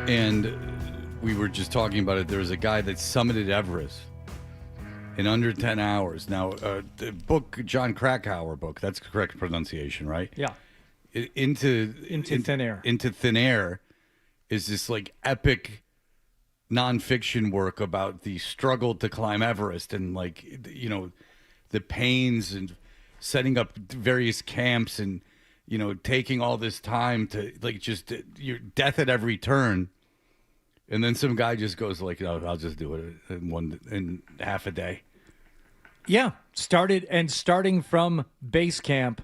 And we were just talking about it. There was a guy that summited Everest in under 10 hours. Now, the book, John Krakauer book, that's the correct pronunciation, right? Yeah. Into Thin Air. Into Thin Air is this like epic nonfiction work about the struggle to climb Everest and like, you know, the pains and setting up various camps and, you know, taking all this time to like just your death at every turn. And then some guy just goes like, "No, I'll just do it in half a day." Yeah, starting from base camp,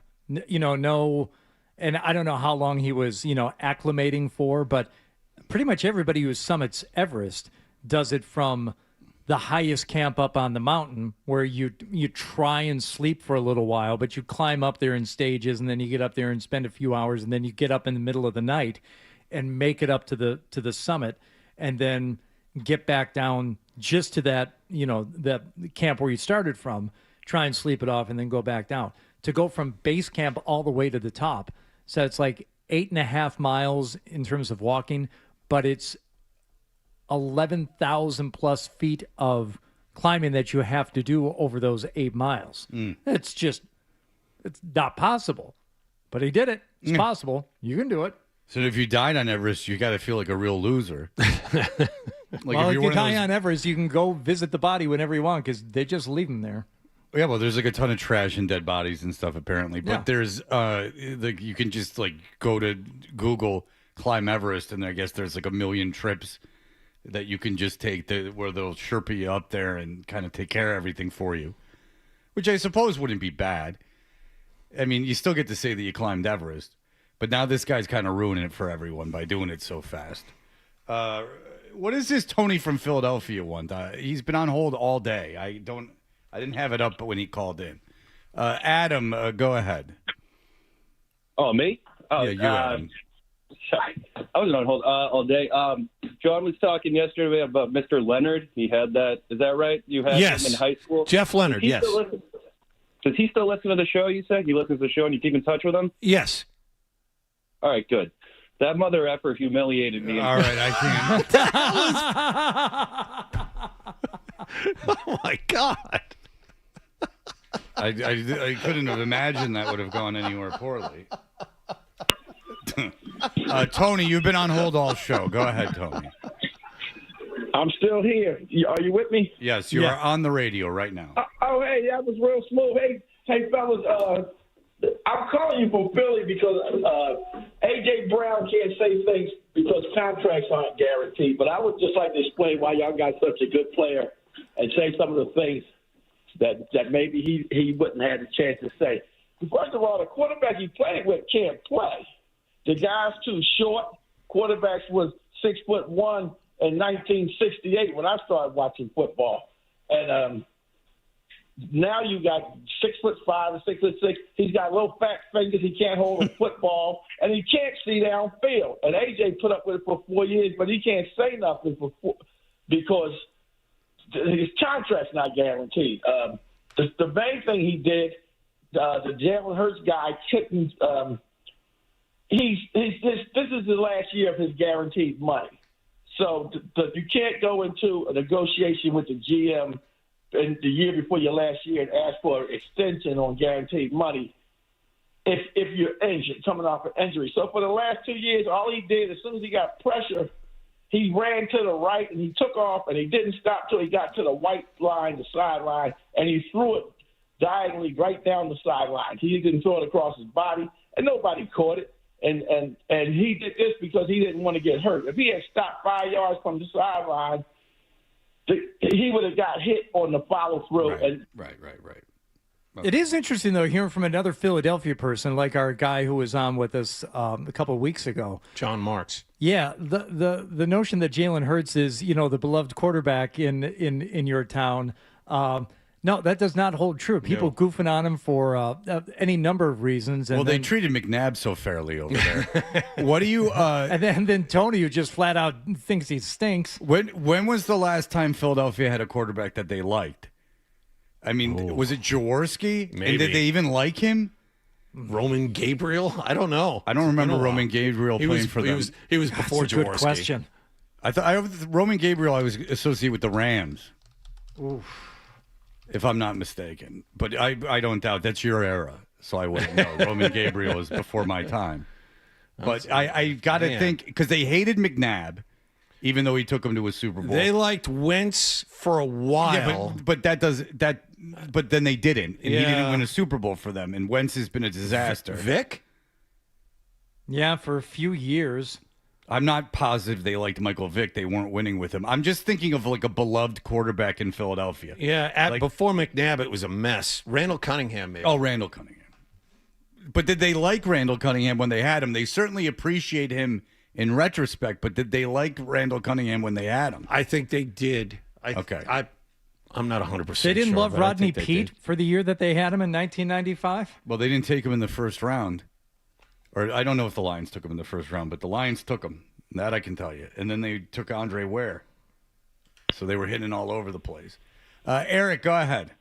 you know, and I don't know how long he was, you know, acclimating for, but pretty much everybody who summits Everest does it from the highest camp up on the mountain, where you try and sleep for a little while, but you climb up there in stages, and then you get up there and spend a few hours, and then you get up in the middle of the night and make it up to the summit, and then get back down just to that, you know, that camp where you started from, try and sleep it off, and then go back down. To go from base camp all the way to the top, so it's like 8.5 miles in terms of walking, but it's 11,000 plus feet of climbing that you have to do over those 8 miles. It's not possible, but he did it. It's possible. You can do it. So if you died on Everest, you got to feel like a real loser. Well, if you die on Everest, you can go visit the body whenever you want because they just leave them there. Yeah, well, there's like a ton of trash and dead bodies and stuff apparently, but Yeah. there's like you can just like go to Google climb Everest, and I guess there's like a million trips that you can just take where they'll Sherpa you up there and kind of take care of everything for you, which I suppose wouldn't be bad. I mean, you still get to say that you climbed Everest, but now this guy's kind of ruining it for everyone by doing it so fast. What is this Tony from Philadelphia one? He's been on hold all day. I didn't have it up when he called in. Adam, go ahead. Oh, me? Oh, yeah, you, Adam. Sorry. I wasn't on hold all day. John was talking yesterday about Mr. Leonard. He had that. Is that right? You had him in high school? Jeff Leonard, yes. Does he still listen to the show, you said? He listens to the show and you keep in touch with him? Yes. All right, good. That mother effer humiliated me. All right, I can't. Oh, my God. I couldn't have imagined that would have gone anywhere poorly. Tony, you've been on hold all show. Go ahead, Tony. I'm still here. Are you with me? Yes, you are on the radio right now. Oh, hey, that was real smooth. Hey, fellas, I'm calling you from Philly because A.J. Brown can't say things because contracts aren't guaranteed. But I would just like to explain why y'all got such a good player and say some of the things that maybe he wouldn't have the chance to say. First of all, the quarterback he played with can't play. The guy's too short. Quarterbacks was 6'1" in 1968 when I started watching football. And now you got 6'5" and 6'6". He's got little fat fingers. He can't hold a football, and he can't see downfield. And AJ put up with it for 4 years, but he can't say nothing because his contract's not guaranteed. The main thing he did, the Jalen Hurts guy couldn't. This is the last year of his guaranteed money, so you can't go into a negotiation with the GM in the year before your last year and ask for an extension on guaranteed money if you're injured, coming off an injury. So for the last 2 years, all he did, as soon as he got pressure, he ran to the right and he took off, and he didn't stop till he got to the white line, the sideline, and he threw it diagonally right down the sideline. He didn't throw it across his body, and nobody caught it. And he did this because he didn't want to get hurt. If he had stopped 5 yards from the sideline, he would have got hit on the follow through. Right. It is interesting, though, hearing from another Philadelphia person, like our guy who was on with us a couple of weeks ago. John Marks. Yeah, the notion that Jalen Hurts is, the beloved quarterback in your town. No, that does not hold true. People goofing on him for any number of reasons. And they treated McNabb so fairly over there. What do you? And then Tony, who just flat out thinks he stinks. When was the last time Philadelphia had a quarterback that they liked? I mean, was it Jaworski? Maybe. And did they even like him? Roman Gabriel? I don't know. I don't remember Roman Gabriel playing for them. He was before That's a Jaworski. good question. I thought Roman Gabriel I was associated with the Rams. Oof. If I'm not mistaken. But I don't doubt that's your era, so I wouldn't know. Roman Gabriel is before my time. But I got to think, because they hated McNabb, even though he took them to a Super Bowl. They liked Wentz for a while. Yeah, but but then they didn't. And he didn't win a Super Bowl for them. And Wentz has been a disaster. Vic? Yeah, for a few years. I'm not positive they liked Michael Vick. They weren't winning with him. I'm just thinking of like a beloved quarterback in Philadelphia. Yeah, before McNabb, it was a mess. Randall Cunningham, maybe. Oh, Randall Cunningham. But did they like Randall Cunningham when they had him? They certainly appreciate him in retrospect, but did they like Randall Cunningham when they had him? I think they did. Okay. I'm not 100% They didn't sure, love but I Rodney think they Peete did. for the year that they had him in 1995? Well, they didn't take him in the first round. Or I don't know if the Lions took him in the first round, but the Lions took him. That I can tell you. And then they took Andre Ware. So they were hitting all over the place. Eric, go ahead.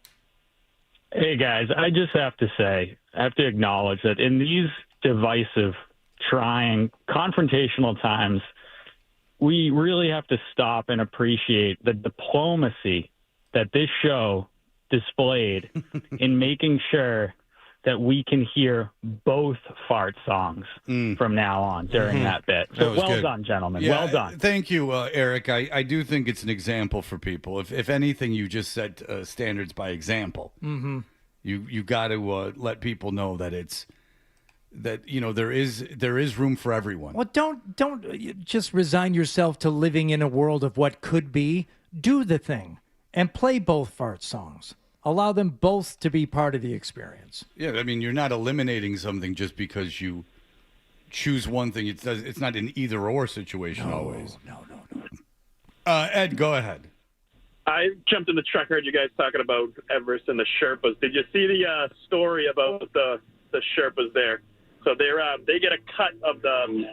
Hey, guys, I just have to say, I have to acknowledge that in these divisive, trying, confrontational times, we really have to stop and appreciate the diplomacy that this show displayed in making sure that we can hear both fart songs from now on during that bit. So well done, gentlemen. Yeah, well done. Thank you, Eric. I do think it's an example for people. If anything, you just set standards by example. Mm-hmm. You got to let people know that there is room for everyone. Well, don't just resign yourself to living in a world of what could be. Do the thing and play both fart songs. Allow them both to be part of the experience. Yeah, I mean, you're not eliminating something just because you choose one thing. It's not an either-or situation always. No. Ed, go ahead. I jumped in the truck, heard you guys talking about Everest and the Sherpas. Did you see the story about the Sherpas there? So they get a cut of the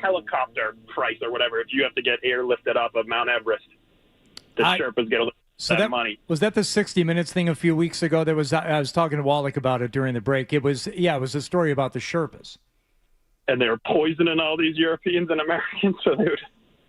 helicopter price or whatever if you have to get airlifted up of Mount Everest. The Sherpas get a little that money. Was that the 60 Minutes thing a few weeks ago? I was talking to Wallach about it during the break. It was a story about the Sherpas. And they were poisoning all these Europeans and Americans, so they would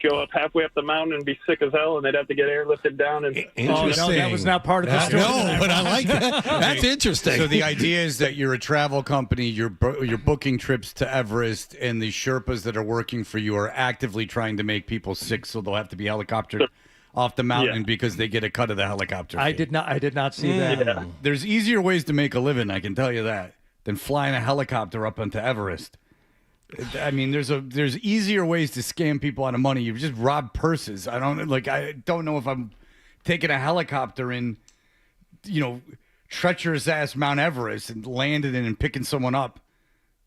go up halfway up the mountain and be sick as hell, and they'd have to get airlifted down. And Interesting. No, that was not part of the story. No, but I like that. That's interesting. So the idea is that you're a travel company, you're booking trips to Everest, and the Sherpas that are working for you are actively trying to make people sick, so they'll have to be helicoptered off the mountain because they get a cut of the helicopter fee. I did not see that. Yeah. There's easier ways to make a living, I can tell you that, than flying a helicopter up onto Everest. I mean, there's easier ways to scam people out of money. You just rob purses. I don't know if I'm taking a helicopter in, treacherous ass Mount Everest and landing in and picking someone up.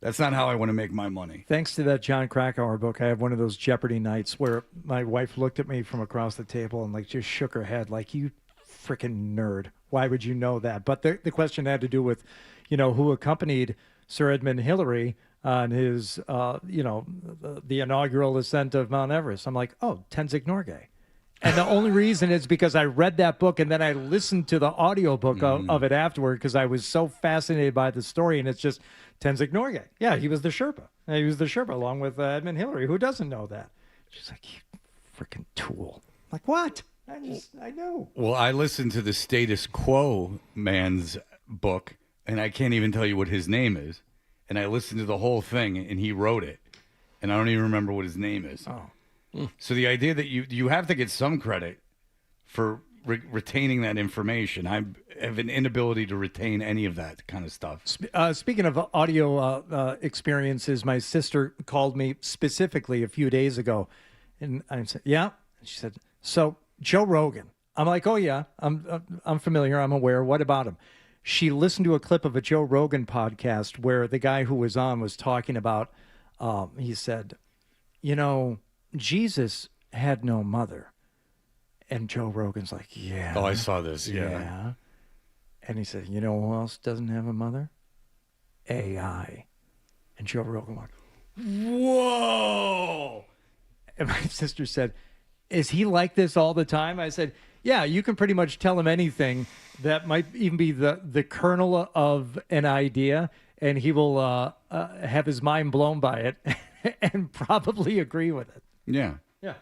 That's not how I want to make my money. Thanks to that John Krakauer book, I have one of those Jeopardy nights where my wife looked at me from across the table and just shook her head like, you freaking nerd. Why would you know that? But the question had to do with, who accompanied Sir Edmund Hillary on his, the inaugural ascent of Mount Everest. I'm like, oh, Tenzing Norgay. And the only reason is because I read that book and then I listened to the audiobook of it afterward because I was so fascinated by the story. And it's just Tenzing Norgay. Yeah, he was the Sherpa. He was the Sherpa along with Edmund Hillary. Who doesn't know that? She's like, you freaking tool. I'm like, what? I know. Well, I listened to the Status Quo man's book, and I can't even tell you what his name is. And I listened to the whole thing, and he wrote it. And I don't even remember what his name is. Oh. So the idea that you have to get some credit for retaining that information. I have an inability to retain any of that kind of stuff. Speaking of audio experiences, my sister called me specifically a few days ago. And I said, yeah. She said, so Joe Rogan. I'm like, oh, yeah, I'm familiar. I'm aware. What about him? She listened to a clip of a Joe Rogan podcast where the guy who was on was talking about, he said, Jesus had no mother. And Joe Rogan's like, yeah. Oh, I saw this. Yeah. And he said, you know who else doesn't have a mother? AI. And Joe Rogan went, whoa. And my sister said, is he like this all the time? I said, yeah, you can pretty much tell him anything that might even be the kernel of an idea, and he will have his mind blown by it and probably agree with it. Yeah. Yeah.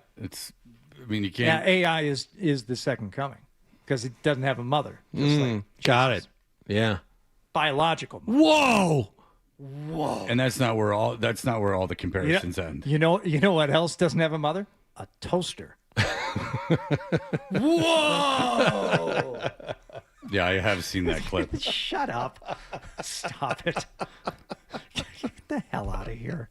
You Yeah, can't. AI is the second coming because it doesn't have a mother. Just like got it. Yeah. Biological mother. Whoa. And that's not where all the comparisons end. You know what else doesn't have a mother? A toaster. Whoa! Yeah, I have seen that clip. Shut up. Stop it. Get the hell out of here.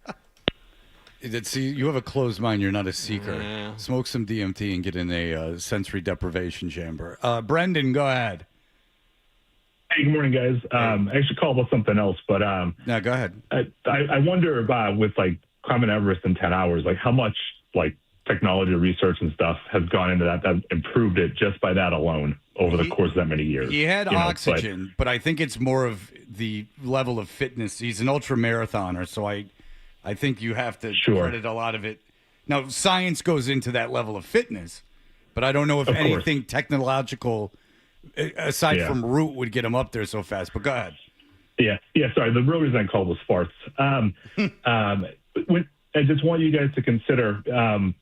See, you have a closed mind. You're not a seeker. Smoke some DMT and get in a sensory deprivation chamber. Brendan, go ahead. Hey, good morning, guys. I actually called about something else, but no, go ahead. I wonder about with like climbing Everest in 10 hours, like how much like technology research and stuff has gone into that improved it just by that alone over the course of that many years. He had oxygen, but I think it's more of the level of fitness. He's an ultra marathoner, so I think you have to credit a lot of it. Now, science goes into that level of fitness, but I don't know if anything technological aside from route would get him up there so fast. But go ahead. Yeah. Sorry, the real reason I called was farts. I just want you guys to consider,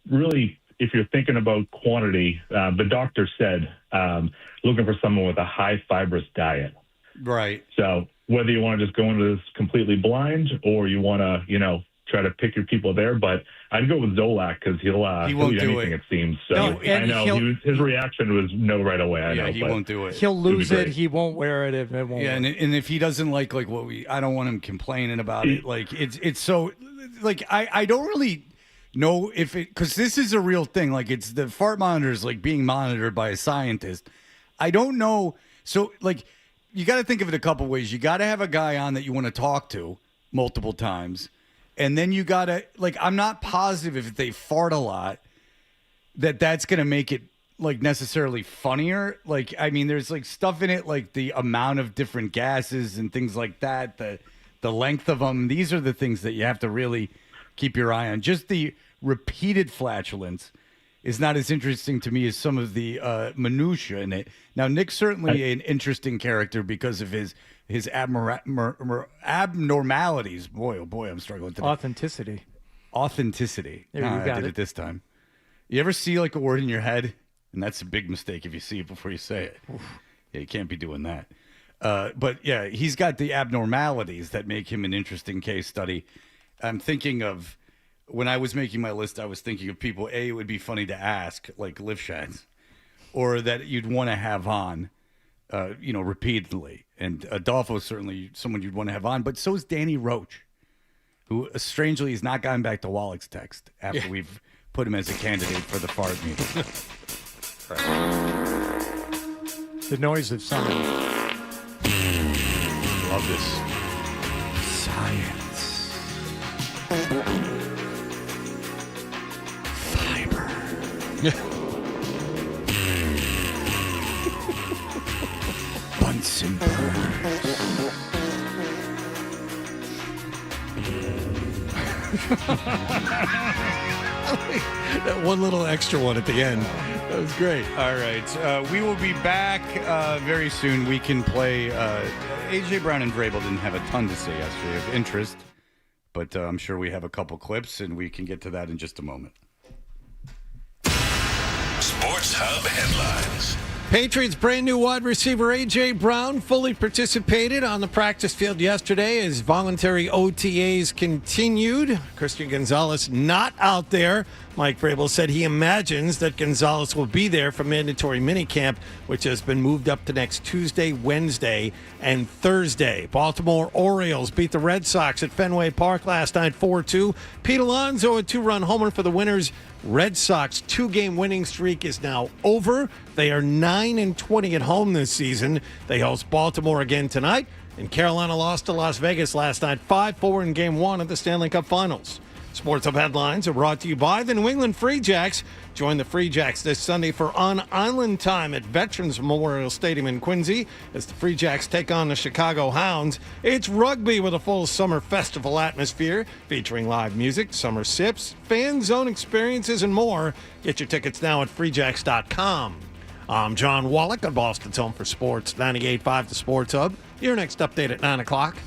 really, if you're thinking about quantity, the doctor said looking for someone with a high fibrous diet. Right. So whether you want to just go into this completely blind or you want to, try to pick your people there, but I'd go with Zolak because he'll won't eat do anything, it. it seems. So I know his reaction was no right away. I know he won't do it. He'll lose it. He won't wear it if it won't. Yeah, and if he doesn't like what I don't want him complaining about it. Like it's so like I don't really know if it because this is a real thing. Like it's the fart monitor is like being monitored by a scientist. I don't know. So like you got to think of it a couple ways. You got to have a guy on that you want to talk to multiple times. And then you got to, like, I'm not positive if they fart a lot that's going to make it, like, necessarily funnier. Like, I mean, there's, like, stuff in it, like the amount of different gases and things like that, the length of them. These are the things that you have to really keep your eye on. Just the repeated flatulence is not as interesting to me as some of the minutia in it. Now, Nick's certainly an interesting character because of his abnormalities. Boy, oh boy, I'm struggling today. Authenticity. There, you got I did it this time. You ever see like a word in your head? And that's a big mistake if you see it before you say it. Yeah, you can't be doing that. But yeah, he's got the abnormalities that make him an interesting case study. I'm thinking of, when I was making my list, I was thinking of people, it would be funny to ask, like lift shads, or that you'd want to have on, repeatedly. And Adolfo's certainly someone you'd want to have on, but so is Danny Roach, who strangely has not gotten back to Wallach's text after we've put him as a candidate for the fart meeting. The noise of summer. Love this. Science. Fiber. Bunsen burners. That one little extra one at the end. That was great. All right. We will be back very soon. We can play. A.J. Brown and Vrabel didn't have a ton to say yesterday of interest, but I'm sure we have a couple clips, and we can get to that in just a moment. Sports Hub headlines. Patriots' brand new wide receiver A.J. Brown fully participated on the practice field yesterday as voluntary OTAs continued. Christian Gonzalez not out there. Mike Vrabel said he imagines that Gonzalez will be there for mandatory minicamp, which has been moved up to next Tuesday, Wednesday, and Thursday. Baltimore Orioles beat the Red Sox at Fenway Park last night 4-2. Pete Alonso, a two-run homer for the winners. Red Sox 2-game winning streak is now over. They are 9-20 at home this season. They host Baltimore again tonight. And Carolina lost to Las Vegas last night 5-4 in Game 1 of the Stanley Cup Finals. Sports Hub headlines are brought to you by the New England Free Jacks. Join the Free Jacks this Sunday for on-island time at Veterans Memorial Stadium in Quincy as the Free Jacks take on the Chicago Hounds. It's rugby with a full summer festival atmosphere featuring live music, summer sips, fan zone experiences, and more. Get your tickets now at freejacks.com. I'm John Wallach on Boston's Home for Sports, 98.5 The Sports Hub. Your next update at 9 o'clock.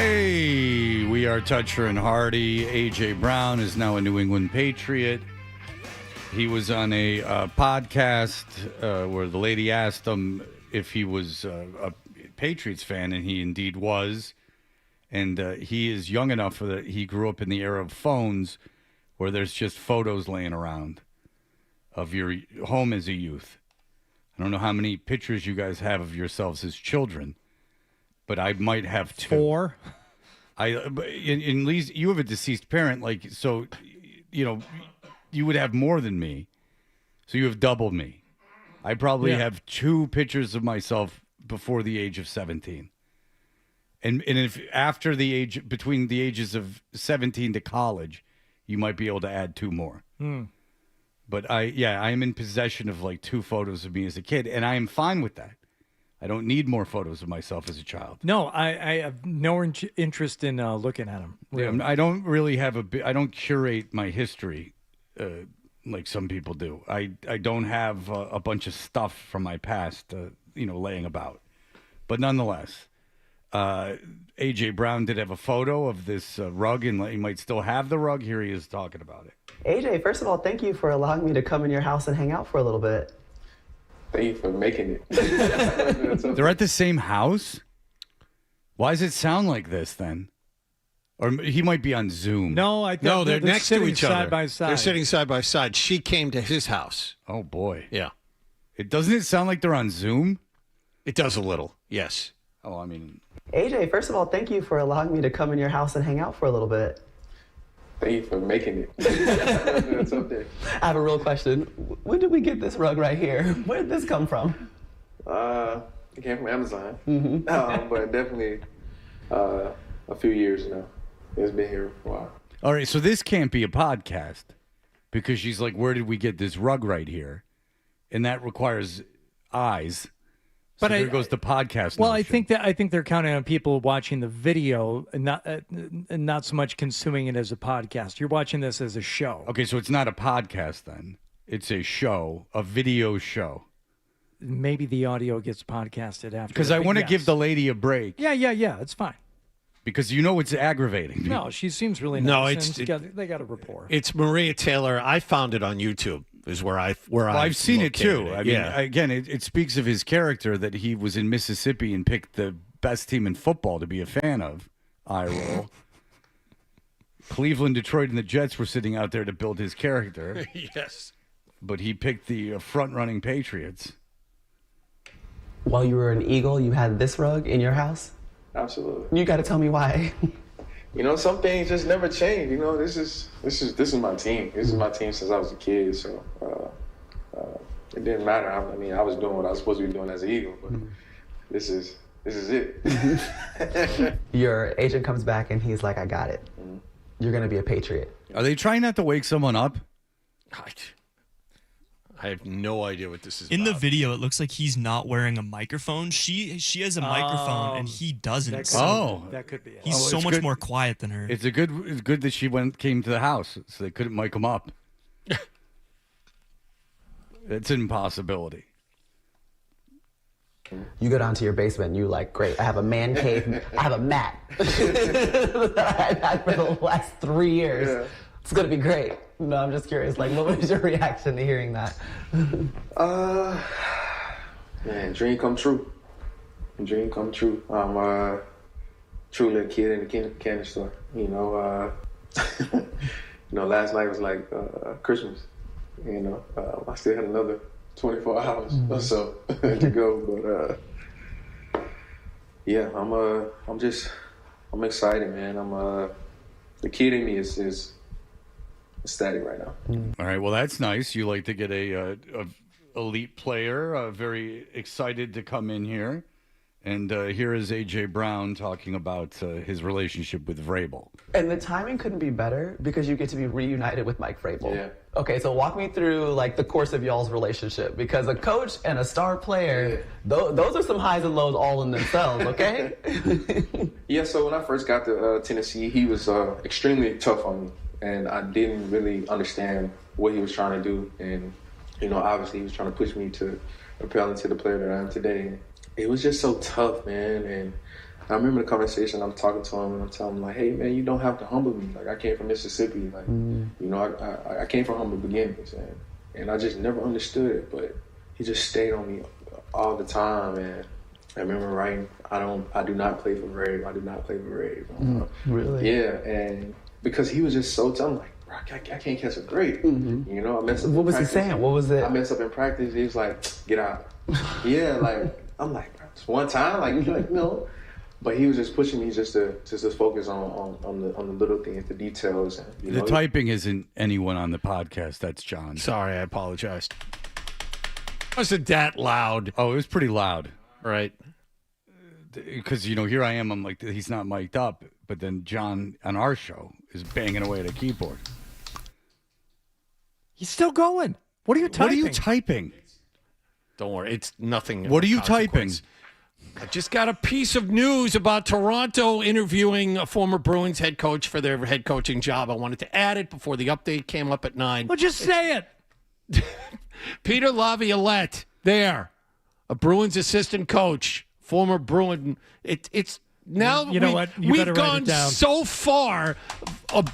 Hey, we are Toucher and Hardy. A.J. Brown is now a New England Patriot. He was on a podcast where the lady asked him if he was a Patriots fan, and he indeed was. And he is young enough that he grew up in the era of phones where there's just photos laying around of your home as a youth. I don't know how many pictures you guys have of yourselves as children, but I might have 2. 4. At least you have a deceased parent, like, so, you know, you would have more than me. So you have double me. I probably have 2 pictures of myself before the age of 17. And if after the age, between the ages of 17 to college, you might be able to add 2 more. But I am in possession of like 2 photos of me as a kid, and I am fine with that. I don't need more photos of myself as a child. No, I have no interest in looking at them. Really. I don't really have I don't curate my history like some people do. I don't have a bunch of stuff from my past, laying about. But nonetheless, A.J. Brown did have a photo of this rug, and he might still have the rug. Here he is talking about it. AJ, first of all, thank you for allowing me to come in your house and hang out for a little bit. Thank you for making it. They're at the same house? Why does it sound like this then? Or he might be on Zoom. No, they're next to each other. Side by side. They're sitting side by side. She came to his house. Oh, boy. Yeah. Doesn't it sound like they're on Zoom? It does a little, yes. Oh, I mean... AJ, first of all, thank you for allowing me to come in your house and hang out for a little bit. Thank you for making it. That's up there. I have a real question. When did we get this rug right here? Where did this come from? It came from Amazon. But definitely a few years now. It's been here for a while. All right, so this can't be a podcast because she's like, where did we get this rug right here? And that requires eyes. So there goes the podcast. Well, notion. I think they're counting on people watching the video and not so much consuming it as a podcast. You're watching this as a show. Okay, so it's not a podcast then. It's a show, a video show. Maybe the audio gets podcasted after. Because I want to give the lady a break. Yeah, it's fine. Because it's aggravating. No, she seems really nice. No, they got a rapport. It's Maria Taylor. I found it on YouTube. Is where I've seen it too. I mean, yeah. Again, it speaks of his character that he was in Mississippi and picked the best team in football to be a fan of. Eye roll. Cleveland, Detroit, and the Jets were sitting out there to build his character. Yes. But he picked the front-running Patriots. While you were an Eagle, you had this rug in your house? Absolutely. You got to tell me why. Some things just never change. This is my team. This is my team since I was a kid. So it didn't matter. I was doing what I was supposed to be doing as an Eagle, but this is it. Your agent comes back and he's like, "I got it. You're gonna be a Patriot." Are they trying not to wake someone up? I have no idea what this is In about. the video, it looks like he's not wearing a microphone. She has a microphone and he doesn't. That could be it. He's so much more quiet than her. It's good that she came to the house so they couldn't mic him up. It's an impossibility. You go down to your basement and you're like, "Great, I have a man cave. I have a mat that I've had for the last 3 years. Yeah. It's gonna be great." No, I'm just curious. Like, what was your reaction to hearing that? Man, dream come true. Dream come true. I'm truly a kid in the candy store. Last night was like Christmas. I still had another 24 hours or so to go, but I'm excited, man. The kid in me is ecstatic right now. All right, well, that's nice. You like to get a elite player, very excited to come in here. And here is A.J. Brown talking about his relationship with Vrabel. And the timing couldn't be better because you get to be reunited with Mike Vrabel. Yeah. Okay, so walk me through the course of y'all's relationship, because a coach and a star player, those are some highs and lows all in themselves. Okay. Yeah. So when I first got to Tennessee, he was extremely tough on me, and I didn't really understand what he was trying to do. And obviously he was trying to push me to propel into the player that I am today. It was just so tough, man, and I remember the conversation. I'm talking to him and I'm telling him like, "Hey man, you don't have to humble me. Like I came from Mississippi. Like I came from humble beginnings, and I just never understood it. But he just stayed on me all the time. And I remember writing, I do not play for Rave. I do not play for Rave. Really? Yeah, and because he was just so tough, I'm like, bro, I can't catch a break. You know, I messed up. What in was he practice. saying? What was it? I messed up in practice. He was like, get out. Yeah, like I'm like, bro, just one time, like no. But he was just pushing me just to focus on the little things, the details. And, The typing isn't anyone on the podcast. That's John. Sorry, I apologize. Was it that loud? Oh, it was pretty loud. Right. Because, here I am. I'm like, he's not mic'd up. But then John on our show is banging away at a keyboard. He's still going. What are you typing? What are you typing? Don't worry. It's nothing. What are you consequence. typing? I just got a piece of news about Toronto interviewing a former Bruins head coach for their head coaching job. I wanted to add it before the update came up at 9. Well, just say it. Peter Laviolette, there, a Bruins assistant coach, former Bruin. It's now You know what? You we've better write gone it down. so far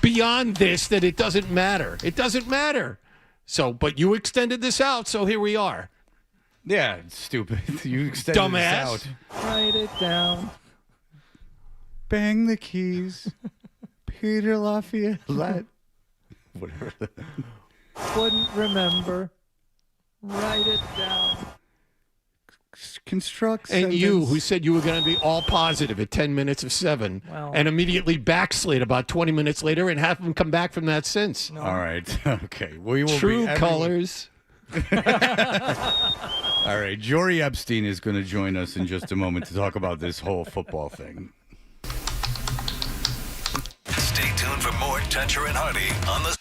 beyond this that it doesn't matter. It doesn't matter. So, but you extended this out, so here we are. Yeah, it's stupid. You extended Dumbass. this out. Write it down. Bang the keys. Peter Lafayette. Whatever. Wouldn't remember. Write it down. Construct And you, sentence. who said you were going to be all positive at 10 minutes of 7, Well- and immediately backslid about 20 minutes later and haven't come back from that since. All right. Okay. We will True be colors. All right. Jory Epstein is going to join us in just a moment to talk about this whole football thing. Stay tuned for more Toucher and Hardy on the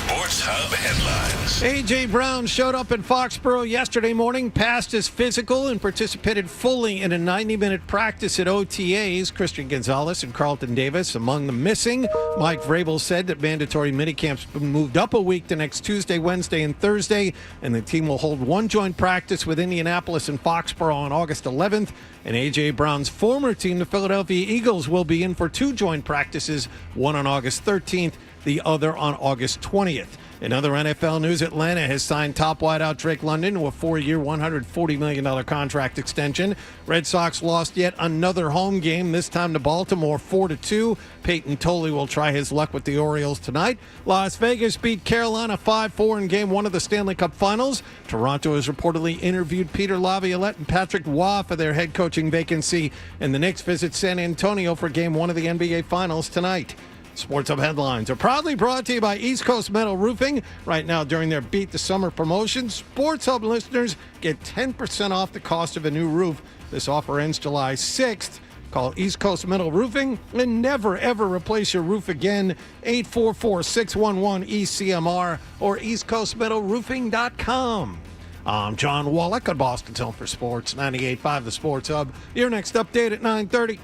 Sports Hub headlines. A.J. Brown showed up in Foxborough yesterday morning, passed his physical, and participated fully in a 90-minute practice at OTAs. Christian Gonzalez and Carlton Davis among the missing. Mike Vrabel said that mandatory minicamp's been moved up a week to next Tuesday, Wednesday, and Thursday, and the team will hold one joint practice with Indianapolis and Foxborough on August 11th. And A.J. Brown's former team, the Philadelphia Eagles, will be in for two joint practices, one on August 13th, the other on August 20th. In other NFL news, Atlanta has signed top wideout Drake London to a 4-year, $140 million contract extension. Red Sox lost yet another home game, this time to Baltimore 4-2. Peyton Tolley will try his luck with the Orioles tonight. Las Vegas beat Carolina 5-4 in Game 1 of the Stanley Cup Finals. Toronto has reportedly interviewed Peter Laviolette and Patrick Waugh for their head coaching vacancy. And the Knicks visit San Antonio for Game 1 of the NBA Finals tonight. Sports Hub headlines are proudly brought to you by East Coast Metal Roofing. Right now, during their Beat the Summer promotion, Sports Hub listeners get 10% off the cost of a new roof. This offer ends July 6th. Call East Coast Metal Roofing and never, ever replace your roof again. 844-611-ECMR or eastcoastmetalroofing.com. I'm John Wallach on Boston's Home for Sports, 98.5 The Sports Hub. Your next update at 9:30.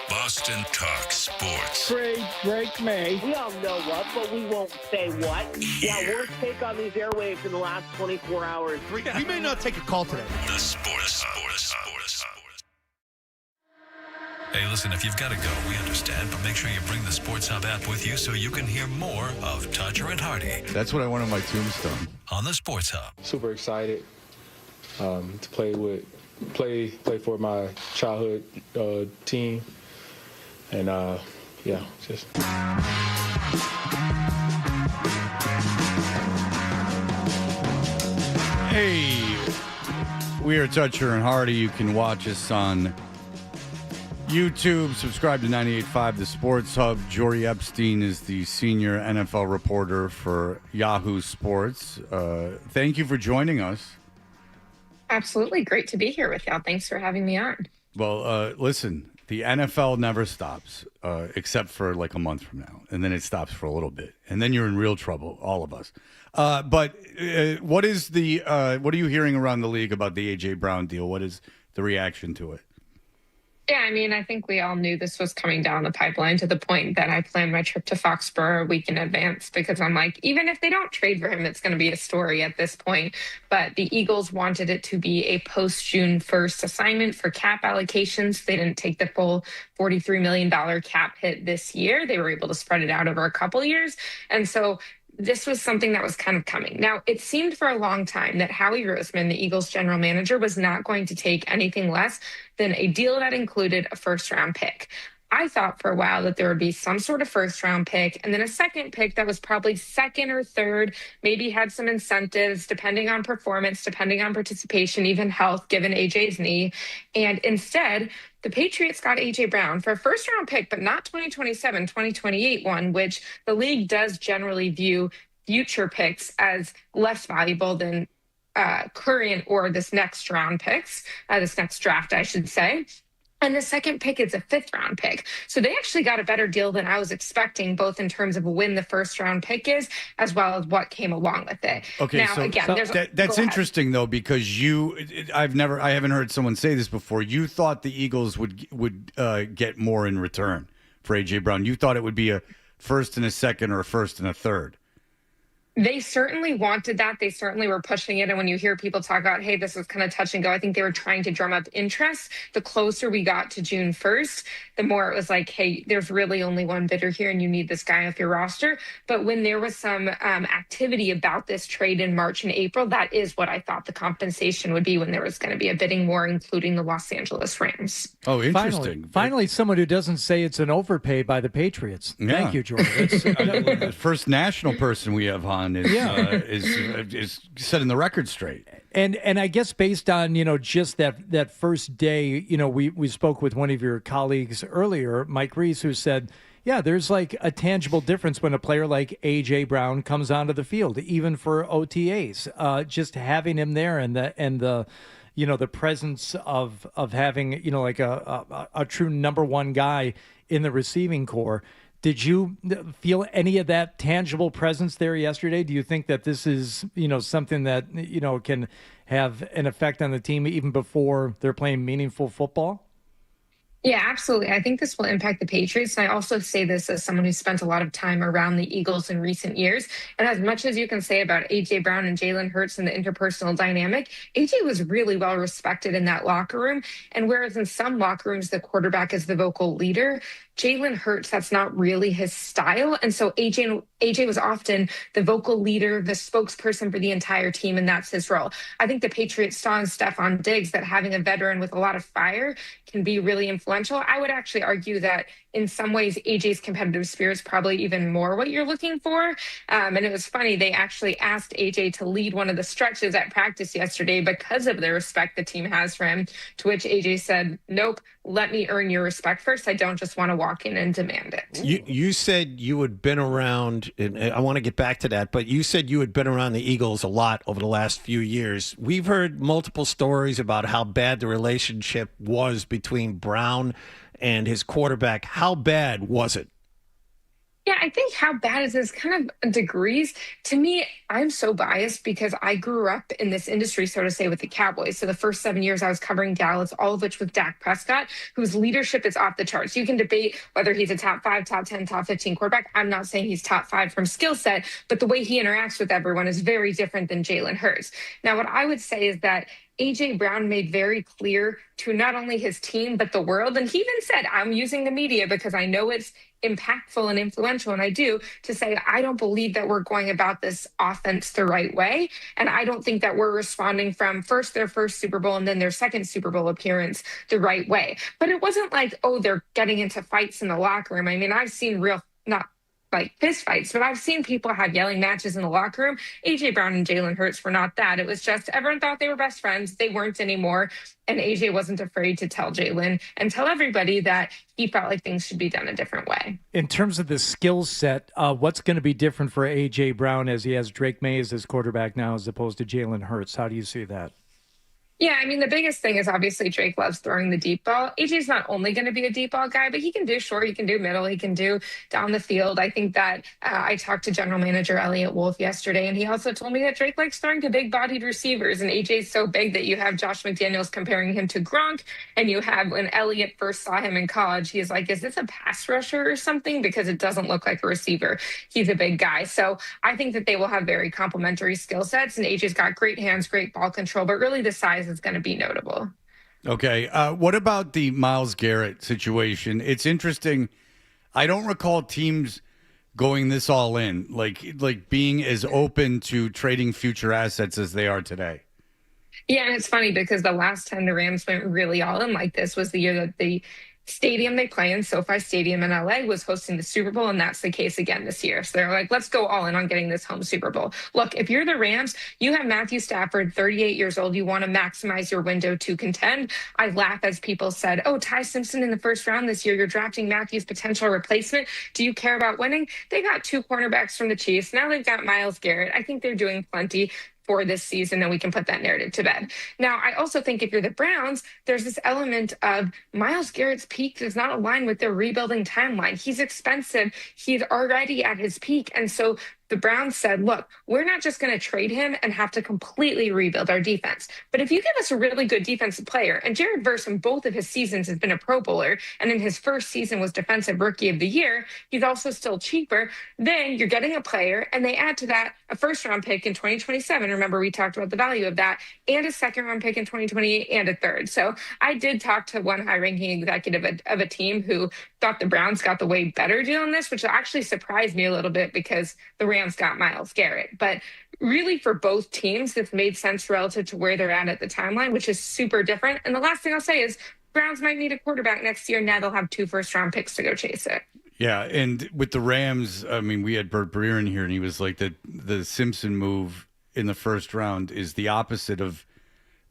Boston Talk Sports. Trade Drake May. We all know what, but we won't say what. Yeah, worst take on these airwaves in the last 24 hours. We may not take a call today. The Sports Hub. Hey, listen, if you've got to go, we understand, but make sure you bring the Sports Hub app with you so you can hear more of Toucher and Hardy. That's what I want on my tombstone. On the Sports Hub. Super excited to play for my childhood team. And, just... Hey, we are Toucher and Hardy. You can watch us on YouTube. Subscribe to 98.5 The Sports Hub. Jory Epstein is the senior NFL reporter for Yahoo Sports. Thank you for joining us. Absolutely. Great to be here with y'all. Thanks for having me on. Well, listen, the NFL never stops, except for like a month from now. And then it stops for a little bit. And then you're in real trouble, all of us. But what are you hearing around the league about the A.J. Brown deal? What is the reaction to it? Yeah, I mean, I think we all knew this was coming down the pipeline to the point that I planned my trip to Foxborough a week in advance because I'm like, even if they don't trade for him, it's going to be a story at this point. But the Eagles wanted it to be a post-June 1st assignment for cap allocations. They didn't take the full $43 million cap hit this year. They were able to spread it out over a couple of years. And so this was something that was kind of coming. Now, it seemed for a long time that Howie Roseman, the Eagles general manager, was not going to take anything less than a deal that included a first-round pick. I thought for a while that there would be some sort of first-round pick and then a second pick that was probably second or third, maybe had some incentives depending on performance, depending on participation, even health, given AJ's knee. And instead, the Patriots got A.J. Brown for a first-round pick, but not 2027, 2028 one, which the league does generally view future picks as less valuable than current or this next round picks, this next draft, I should say. And the second pick is a fifth-round pick. So they actually got a better deal than I was expecting, both in terms of when the first-round pick is, as well as what came along with it. Okay, now, that's interesting though, because I haven't heard someone say this before. You thought the Eagles would get more in return for A.J. Brown. You thought it would be a first and a second or a first and a third. They certainly wanted that. They certainly were pushing it. And when you hear people talk about, hey, this was kind of touch and go, I think they were trying to drum up interest. The closer we got to June 1st, the more it was like, hey, there's really only one bidder here and you need this guy off your roster. But when there was some activity about this trade in March and April, that is what I thought the compensation would be when there was going to be a bidding war, including the Los Angeles Rams. Oh, interesting. Finally, someone who doesn't say it's an overpay by the Patriots. Yeah. Thank you, George. The first national person we have on is setting the record straight. And I guess based on, just that first day, we spoke with one of your colleagues earlier, Mike Reese, who said, yeah, there's like a tangible difference when a player like A.J. Brown comes onto the field, even for OTAs. Just having him there and the presence of having, like a true number one guy in the receiving corps Did you feel any of that tangible presence there yesterday? Do you think that this is, something that, can have an effect on the team even before they're playing meaningful football? Yeah, absolutely. I think this will impact the Patriots. And I also say this as someone who spent a lot of time around the Eagles in recent years. And as much as you can say about A.J. Brown and Jalen Hurts and the interpersonal dynamic, A.J. was really well respected in that locker room. And whereas in some locker rooms, the quarterback is the vocal leader, Jalen Hurts, that's not really his style. And so AJ was often the vocal leader, the spokesperson for the entire team, and that's his role. I think the Patriots saw in Stephon Diggs that having a veteran with a lot of fire can be really influential. I would actually argue that in some ways, AJ's competitive spirit is probably even more what you're looking for. And it was funny, they actually asked AJ to lead one of the stretches at practice yesterday because of the respect the team has for him, to which AJ said, nope, let me earn your respect first. I don't just want to walk in and demand it. You said you had been around, and I want to get back to that, but you said you had been around the Eagles a lot over the last few years. We've heard multiple stories about how bad the relationship was between Brown and his quarterback. How bad was it? Yeah, I think how bad is this kind of degrees. To me, I'm so biased because I grew up in this industry, so to say, with the Cowboys. So the first 7 years I was covering Dallas, all of which with Dak Prescott, whose leadership is off the charts. You can debate whether he's a top 5, top 10, top 15 quarterback. I'm not saying he's top 5 from skill set, but the way he interacts with everyone is very different than Jalen Hurts. Now, what I would say is that A.J. Brown made very clear to not only his team, but the world. And he even said, I'm using the media because I know it's impactful and influential, and I do, to say, I don't believe that we're going about this offense the right way. And I don't think that we're responding from their first Super Bowl and then their second Super Bowl appearance the right way. But it wasn't like, oh, they're getting into fights in the locker room. I mean, I've seen not like fist fights, but I've seen people have yelling matches in the locker room. A.J. Brown and Jalen Hurts were not that. It was just everyone thought they were best friends. They weren't anymore. And A.J. wasn't afraid to tell Jalen and tell everybody that he felt like things should be done a different way. In terms of the skill set, what's going to be different for A.J. Brown as he has Drake May as his quarterback now as opposed to Jalen Hurts? How do you see that? Yeah, I mean, the biggest thing is obviously Drake loves throwing the deep ball. AJ's not only going to be a deep ball guy, but he can do short, he can do middle, he can do down the field. I think that I talked to general manager Elliott Wolf yesterday, and he also told me that Drake likes throwing to big-bodied receivers, and AJ's so big that you have Josh McDaniels comparing him to Gronk, and you have, when Elliott first saw him in college, he's like, is this a pass rusher or something? Because it doesn't look like a receiver. He's a big guy. So I think that they will have very complementary skill sets, and AJ's got great hands, great ball control, but really the size is going to be notable. Okay. What about the Myles Garrett situation? It's interesting. I don't recall teams going this all in, like being as open to trading future assets as they are today. Yeah, and it's funny because the last time the Rams went really all in like this was the year that the stadium they play in, SoFi Stadium in LA, was hosting the Super Bowl, and that's the case again this year. So they're like, let's go all in on getting this home Super Bowl. Look, if you're the Rams, you have Matthew Stafford, 38 years old. You want to maximize your window to contend. I laugh as people said, oh, Ty Simpson in the first round this year. You're drafting Matthew's potential replacement. Do you care about winning? They got 2 cornerbacks from the Chiefs. Now they've got Myles Garrett. I think they're doing plenty for this season, and we can put that narrative to bed. Now, I also think if you're the Browns, there's this element of Myles Garrett's peak does not align with their rebuilding timeline. He's expensive. He's already at his peak. And so the Browns said, look, we're not just going to trade him and have to completely rebuild our defense. But if you give us a really good defensive player, and Jared Verse in both of his seasons has been a Pro Bowler, and in his first season was Defensive Rookie of the Year, he's also still cheaper, then you're getting a player, and they add to that a first-round pick in 2027. Remember, we talked about the value of that, and a second-round pick in 2028, and a third. So I did talk to one high-ranking executive of a team who thought the Browns got the way better deal on this, which actually surprised me a little bit because the Rams got Myles Garrett. But really for both teams, this made sense relative to where they're at the timeline, which is super different. And the last thing I'll say is Browns might need a quarterback next year. Now they'll have 2 first-round picks to go chase it. Yeah, and with the Rams, I mean, we had Bert Breer in here, and he was like the Simpson move in the first round is the opposite of,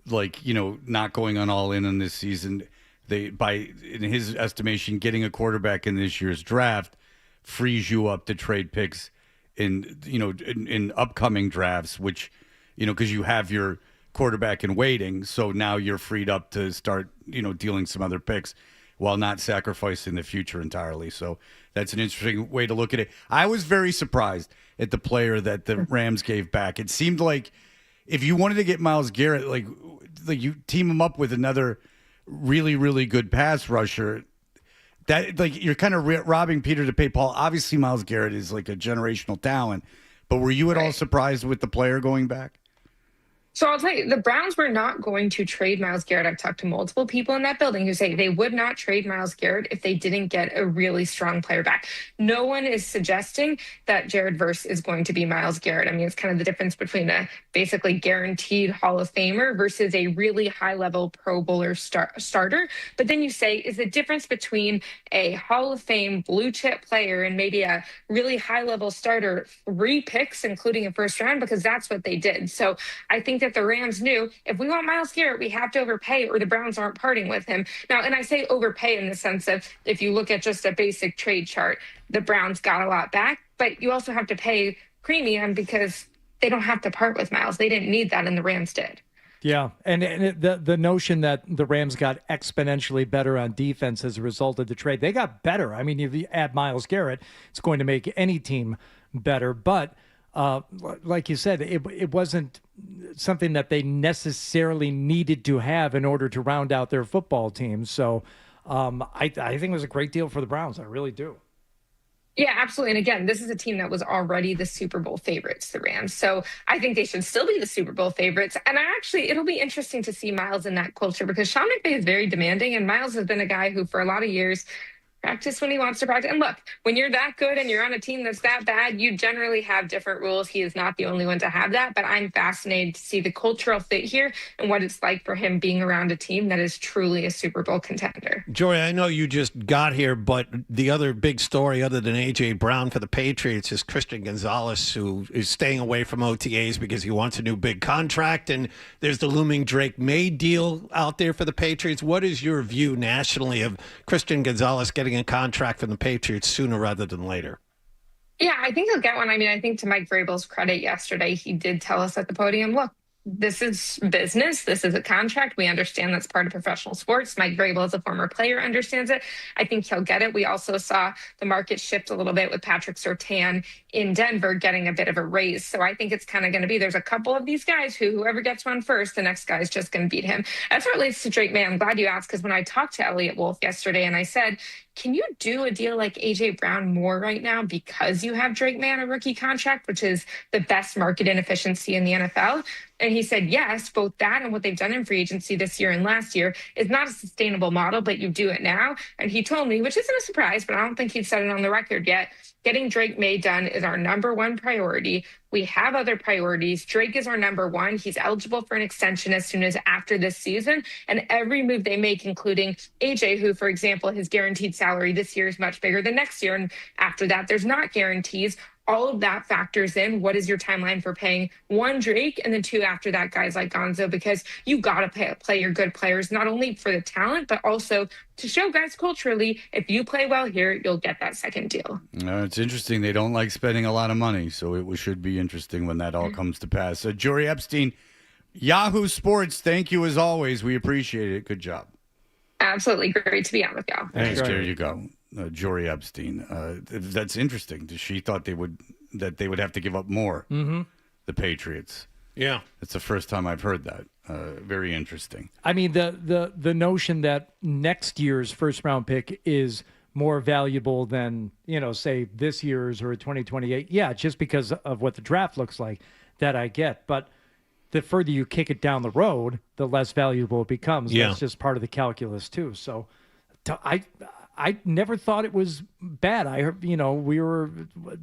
like, you know, not going on all in on this season. In his estimation, getting a quarterback in this year's draft frees you up to trade picks in upcoming drafts, which, you know, because you have your quarterback in waiting. So now you're freed up to start, dealing some other picks. while not sacrificing the future entirely. So that's an interesting way to look at it. I was very surprised at the player that the Rams gave back. It seemed like if you wanted to get Myles Garrett, like you team him up with another really, really good pass rusher, that like you're kind of robbing Peter to pay Paul. Obviously, Myles Garrett is like a generational talent, but were you at all surprised with the player going back? So I'll tell you, the Browns were not going to trade Myles Garrett. I've talked to multiple people in that building who say they would not trade Myles Garrett if they didn't get a really strong player back. No one is suggesting that Jared Verse is going to be Myles Garrett. I mean, it's kind of the difference between a basically guaranteed Hall of Famer versus a really high-level Pro Bowler starter. But then you say, is the difference between a Hall of Fame blue-chip player and maybe a really high-level starter 3 picks, including a first round? Because that's what they did. So I think that the Rams knew if we want Myles Garrett, we have to overpay or the Browns aren't parting with him. Now, and I say overpay in the sense of if you look at just a basic trade chart, the Browns got a lot back, but you also have to pay premium because they don't have to part with Myles. They didn't need that, and the Rams did. Yeah, and the notion that the Rams got exponentially better on defense as a result of the trade, they got better. I mean, if you add Myles Garrett, it's going to make any team better, but like you said, it wasn't something that they necessarily needed to have in order to round out their football team. So I think it was a great deal for the Browns. I really do. Yeah, absolutely. And again, this is a team that was already the Super Bowl favorites, the Rams. So I think they should still be the Super Bowl favorites. And it'll be interesting to see Myles in that culture because Sean McVay is very demanding. And Myles has been a guy who for a lot of years practice when he wants to practice. And look, when you're that good and you're on a team that's that bad, you generally have different rules. He is not the only one to have that, but I'm fascinated to see the cultural fit here and what it's like for him being around a team that is truly a Super Bowl contender. Jory, I know you just got here, but the other big story other than A.J. Brown for the Patriots is Christian Gonzalez, who is staying away from OTAs because he wants a new big contract, and there's the looming Drake May deal out there for the Patriots. What is your view nationally of Christian Gonzalez getting a contract from the Patriots sooner rather than later? Yeah, I think he'll get one. I mean, I think to Mike Vrabel's credit yesterday, he did tell us at the podium, look, this is business. This is a contract. We understand that's part of professional sports. Mike Vrabel, as a former player, understands it. I think he'll get it. We also saw the market shift a little bit with Patrick Surtain in Denver getting a bit of a raise. So I think it's kind of going to be, there's a couple of these guys who whoever gets one first, the next guy is just going to beat him. As it relates to Drake May, I'm glad you asked because when I talked to Elliot Wolf yesterday and I said, can you do a deal like A.J. Brown more right now because you have Drake May on a rookie contract, which is the best market inefficiency in the NFL? And he said, yes, both that and what they've done in free agency this year and last year is not a sustainable model, but you do it now. And he told me, which isn't a surprise, but I don't think he's said it on the record yet, getting Drake May done is our number one priority. We have other priorities. Drake is our number one. He's eligible for an extension as soon as after this season. And every move they make, including AJ, who, for example, his guaranteed salary this year is much bigger than next year. And after that, there's not guarantees. All of that factors in. What is your timeline for paying one, Drake, and then two after that, guys like Gonzo, because you got to play your good players, not only for the talent, but also to show guys culturally, if you play well here, you'll get that second deal. It's interesting. They don't like spending a lot of money, so it should be interesting when that all comes to pass. Jory Epstein, Yahoo Sports, thank you as always. We appreciate it. Good job. Absolutely. Great to be on with y'all. Thanks. There you go. Jory Epstein. That's interesting. She thought they would have to give up more. Mm-hmm. The Patriots. Yeah, it's the first time I've heard that. Very interesting. I mean, the notion that next year's first round pick is more valuable than, say this year's or 2028. Yeah, just because of what the draft looks like, that I get. But the further you kick it down the road, the less valuable it becomes. Yeah. That's just part of the calculus too. So I never thought it was bad. I heard,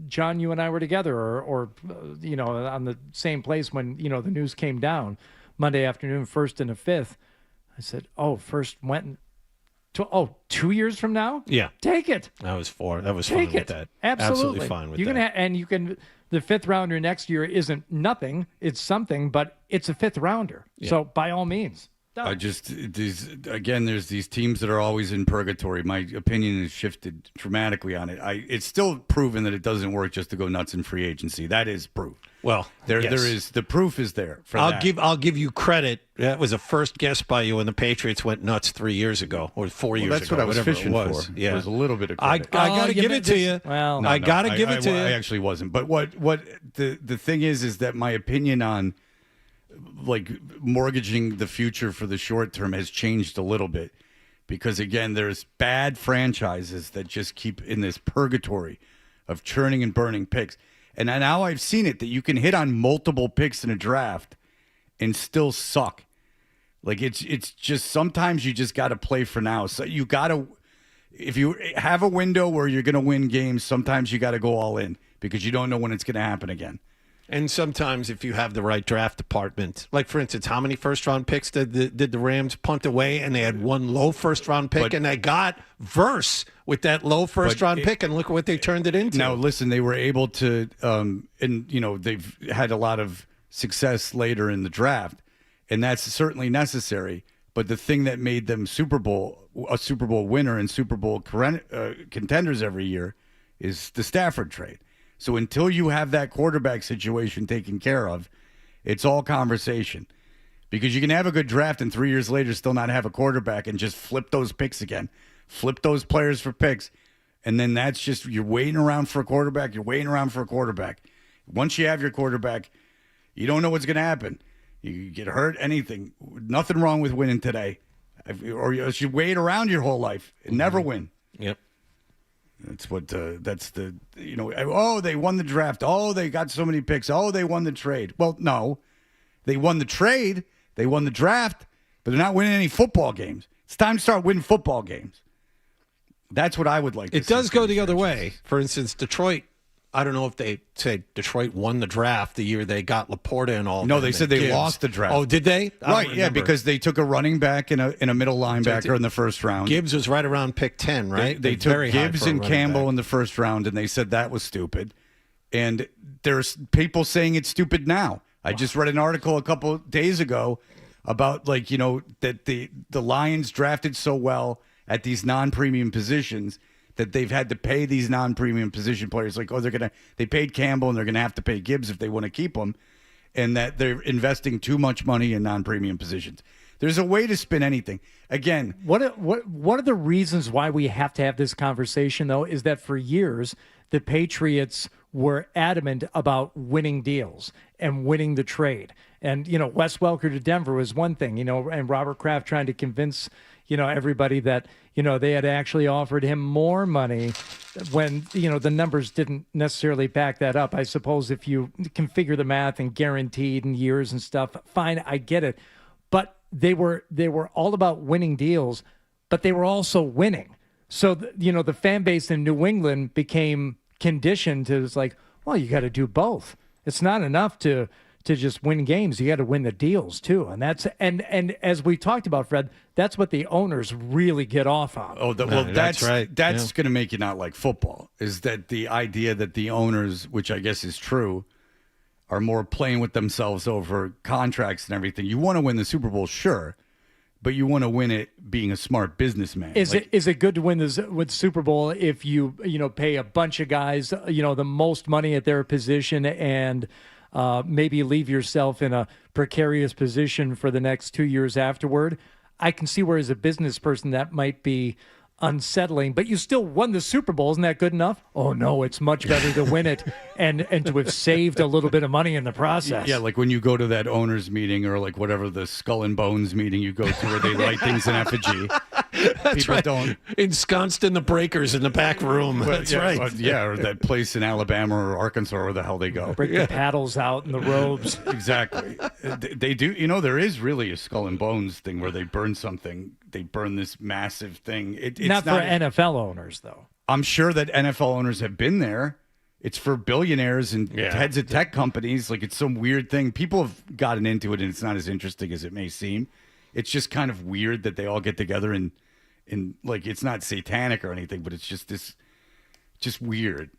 John, you and I were together or on the same place when, the news came down Monday afternoon, 1st and the 5th. I said, first went to, 2 years from now? Yeah. Take it. That was fine Take with it. that. Absolutely fine with you that. The 5th rounder next year isn't nothing. It's something, but it's a 5th rounder. Yeah. So by all means. I just there's these teams that are always in purgatory. My opinion has shifted dramatically on it. It's still proven that it doesn't work just to go nuts in free agency. That is proof. Well, there yes. is the proof is there. I'll give you credit. That was a first guess by you when the Patriots went nuts 3 years ago or 4 years ago. That's what I was whatever fishing it was. for. Yeah, It was a little bit of I credit. got to give it to you. Well, I got to give it to you. I actually wasn't. But what the thing is that my opinion on like mortgaging the future for the short term has changed a little bit, because again, there's bad franchises that just keep in this purgatory of churning and burning picks. And now I've seen it that you can hit on multiple picks in a draft and still suck. Like it's just sometimes you just got to play for now. So you got to, if you have a window where you're going to win games, sometimes you got to go all in because you don't know when it's going to happen again. And sometimes if you have the right draft department, like for instance, how many first-round picks did the Rams punt away? And they had one low first-round pick, and they got Verse with that low first-round pick, and look what they turned it into. Now, listen, they were able to, and they've had a lot of success later in the draft, and that's certainly necessary. But the thing that made them a Super Bowl winner and Super Bowl contenders every year is the Stafford trade. So until you have that quarterback situation taken care of, it's all conversation. Because you can have a good draft and 3 years later still not have a quarterback and just flip those picks again. Flip those players for picks. And then that's just, you're waiting around for a quarterback. You're waiting around for a quarterback. Once you have your quarterback, you don't know what's going to happen. You get hurt, anything. Nothing wrong with winning today. Or you should wait around your whole life and never win. Yep. That's what, oh, they won the draft. Oh, they got so many picks. Oh, they won the trade. Well, no. They won the trade. They won the draft, but they're not winning any football games. It's time to start winning football games. That's what I would like to see. It does go the other way. For instance, Detroit, I don't know if they say Detroit won the draft the year they got Laporta and all. No, they said they lost the draft. Oh, did they? Right, yeah, because they took a running back and a middle linebacker in the first round. Gibbs was right around pick 10, right? They took Gibbs and Campbell in the first round, and they said that was stupid. And there's people saying it's stupid now. I just read an article a couple of days ago about, that the Lions drafted so well at these non-premium positions that they've had to pay these non-premium position players. Like, they paid Campbell and they're going to have to pay Gibbs if they want to keep him, and that they're investing too much money in non-premium positions. There's a way to spin anything. Again, one of the reasons why we have to have this conversation, though, is that for years, the Patriots were adamant about winning deals and winning the trade. And, Wes Welker to Denver was one thing, and Robert Kraft trying to convince, everybody that, they had actually offered him more money when, the numbers didn't necessarily back that up. I suppose if you configure the math and guaranteed and years and stuff, fine, I get it. But they were all about winning deals, but they were also winning. So, the fan base in New England became conditioned to, it's like, well, you got to do both. It's not enough to just win games. You got to win the deals too. And that's and as we talked about, Fred, that's what the owners really get off on. Oh, that's right. That's going to make you not like football, is that the idea that the owners, which I guess is true, are more playing with themselves over contracts and everything. You want to win the Super Bowl, sure, but you want to win it being a smart businessman. Is it good to win with Super Bowl if you pay a bunch of guys the most money at their position and maybe leave yourself in a precarious position for the next 2 years afterward? I can see where as a business person that might be unsettling, but you still won the Super Bowl. Isn't that good enough? Oh no, it's much better to win it and to have saved a little bit of money in the process. Yeah, like when you go to that owners meeting or like whatever the Skull and Bones meeting you go to where they light things in effigy. That's People right. don't. Ensconced in the breakers in the back room. That's right. Or that place in Alabama or Arkansas or where the hell they go. Break the paddles out and the robes. Exactly. They do. There is really a Skull and Bones thing where they burn something. They burn this massive thing. It's not for NFL owners, though. I'm sure that NFL owners have been there. It's for billionaires and heads of tech companies. Like, it's some weird thing. People have gotten into it, and it's not as interesting as it may seem. It's just kind of weird that they all get together and like, it's not satanic or anything, but it's just weird.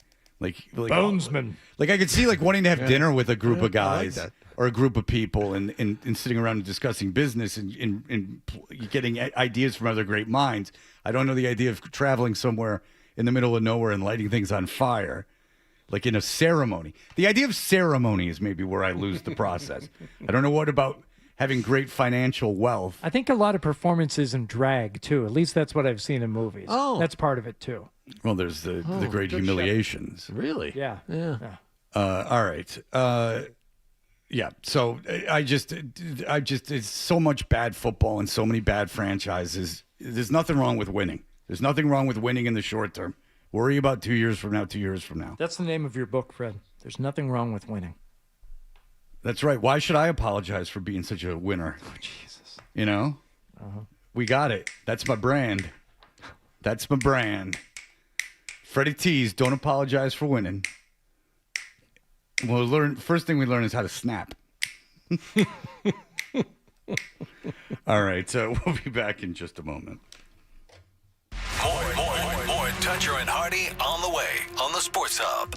Like Bonesman. Like I could see like wanting to have dinner with a group of I like guys that. or a group of people and sitting around and discussing business and getting ideas from other great minds. I don't know the idea of traveling somewhere in the middle of nowhere and lighting things on fire, like in a ceremony. The idea of ceremony is maybe where I lose the process. I don't know what about having great financial wealth. I think a lot of performances in drag too. At least that's what I've seen in movies. Oh. That's part of it too. Well, there's the great good humiliations. Really? Yeah. Yeah. All right. Yeah. So I just, it's so much bad football and so many bad franchises. There's nothing wrong with winning. There's nothing wrong with winning in the short term. Worry about 2 years from now, 2 years from now. That's the name of your book, Fred. There's nothing wrong with winning. That's right. Why should I apologize for being such a winner? Oh, Jesus. You know? We got it. That's my brand. That's my brand. Freddie T's, don't apologize for winning. We'll learn. First thing we learn is how to snap. All right. So we'll be back in just a moment. More Toucher and Hardy on the way on the Sports Hub.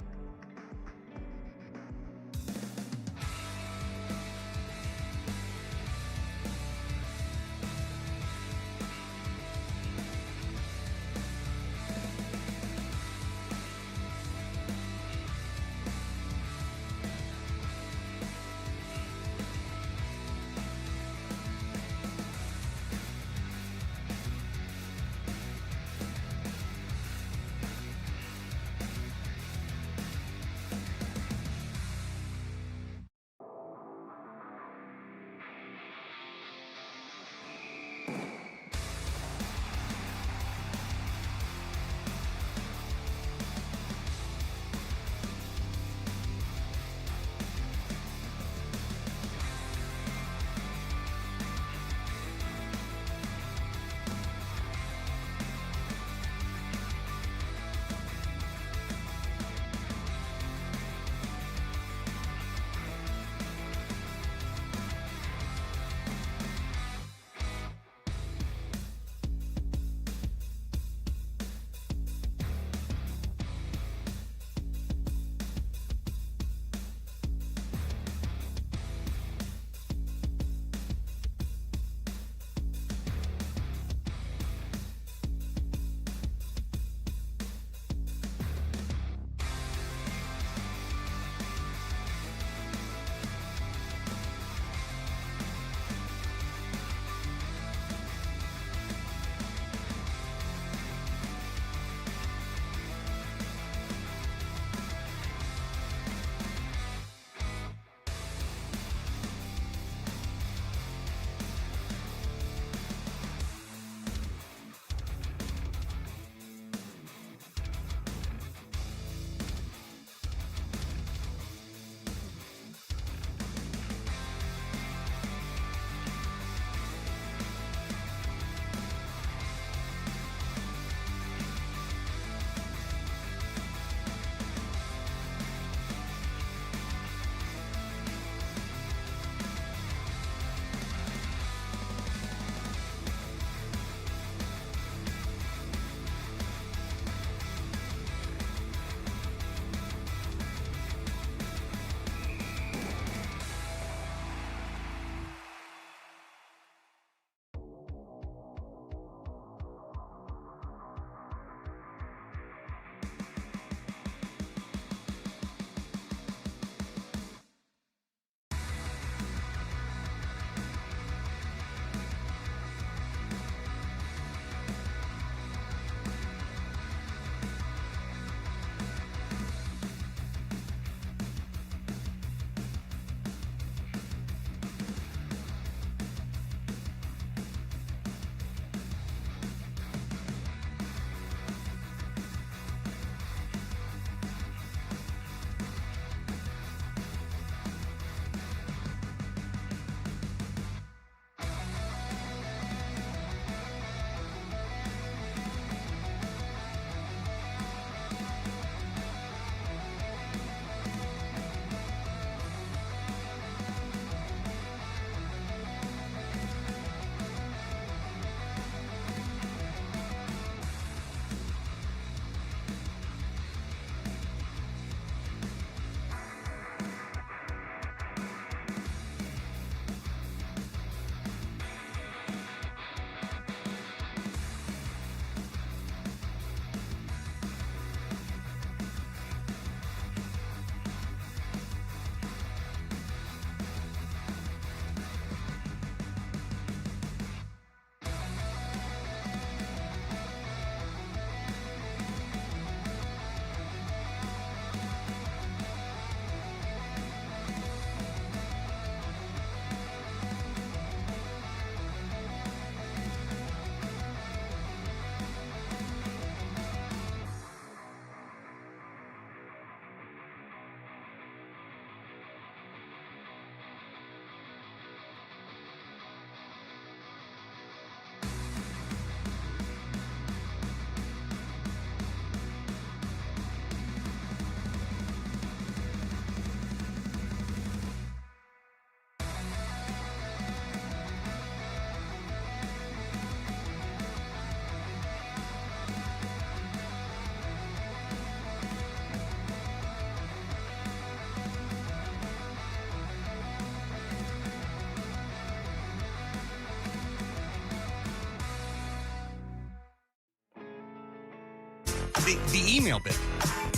the email bit.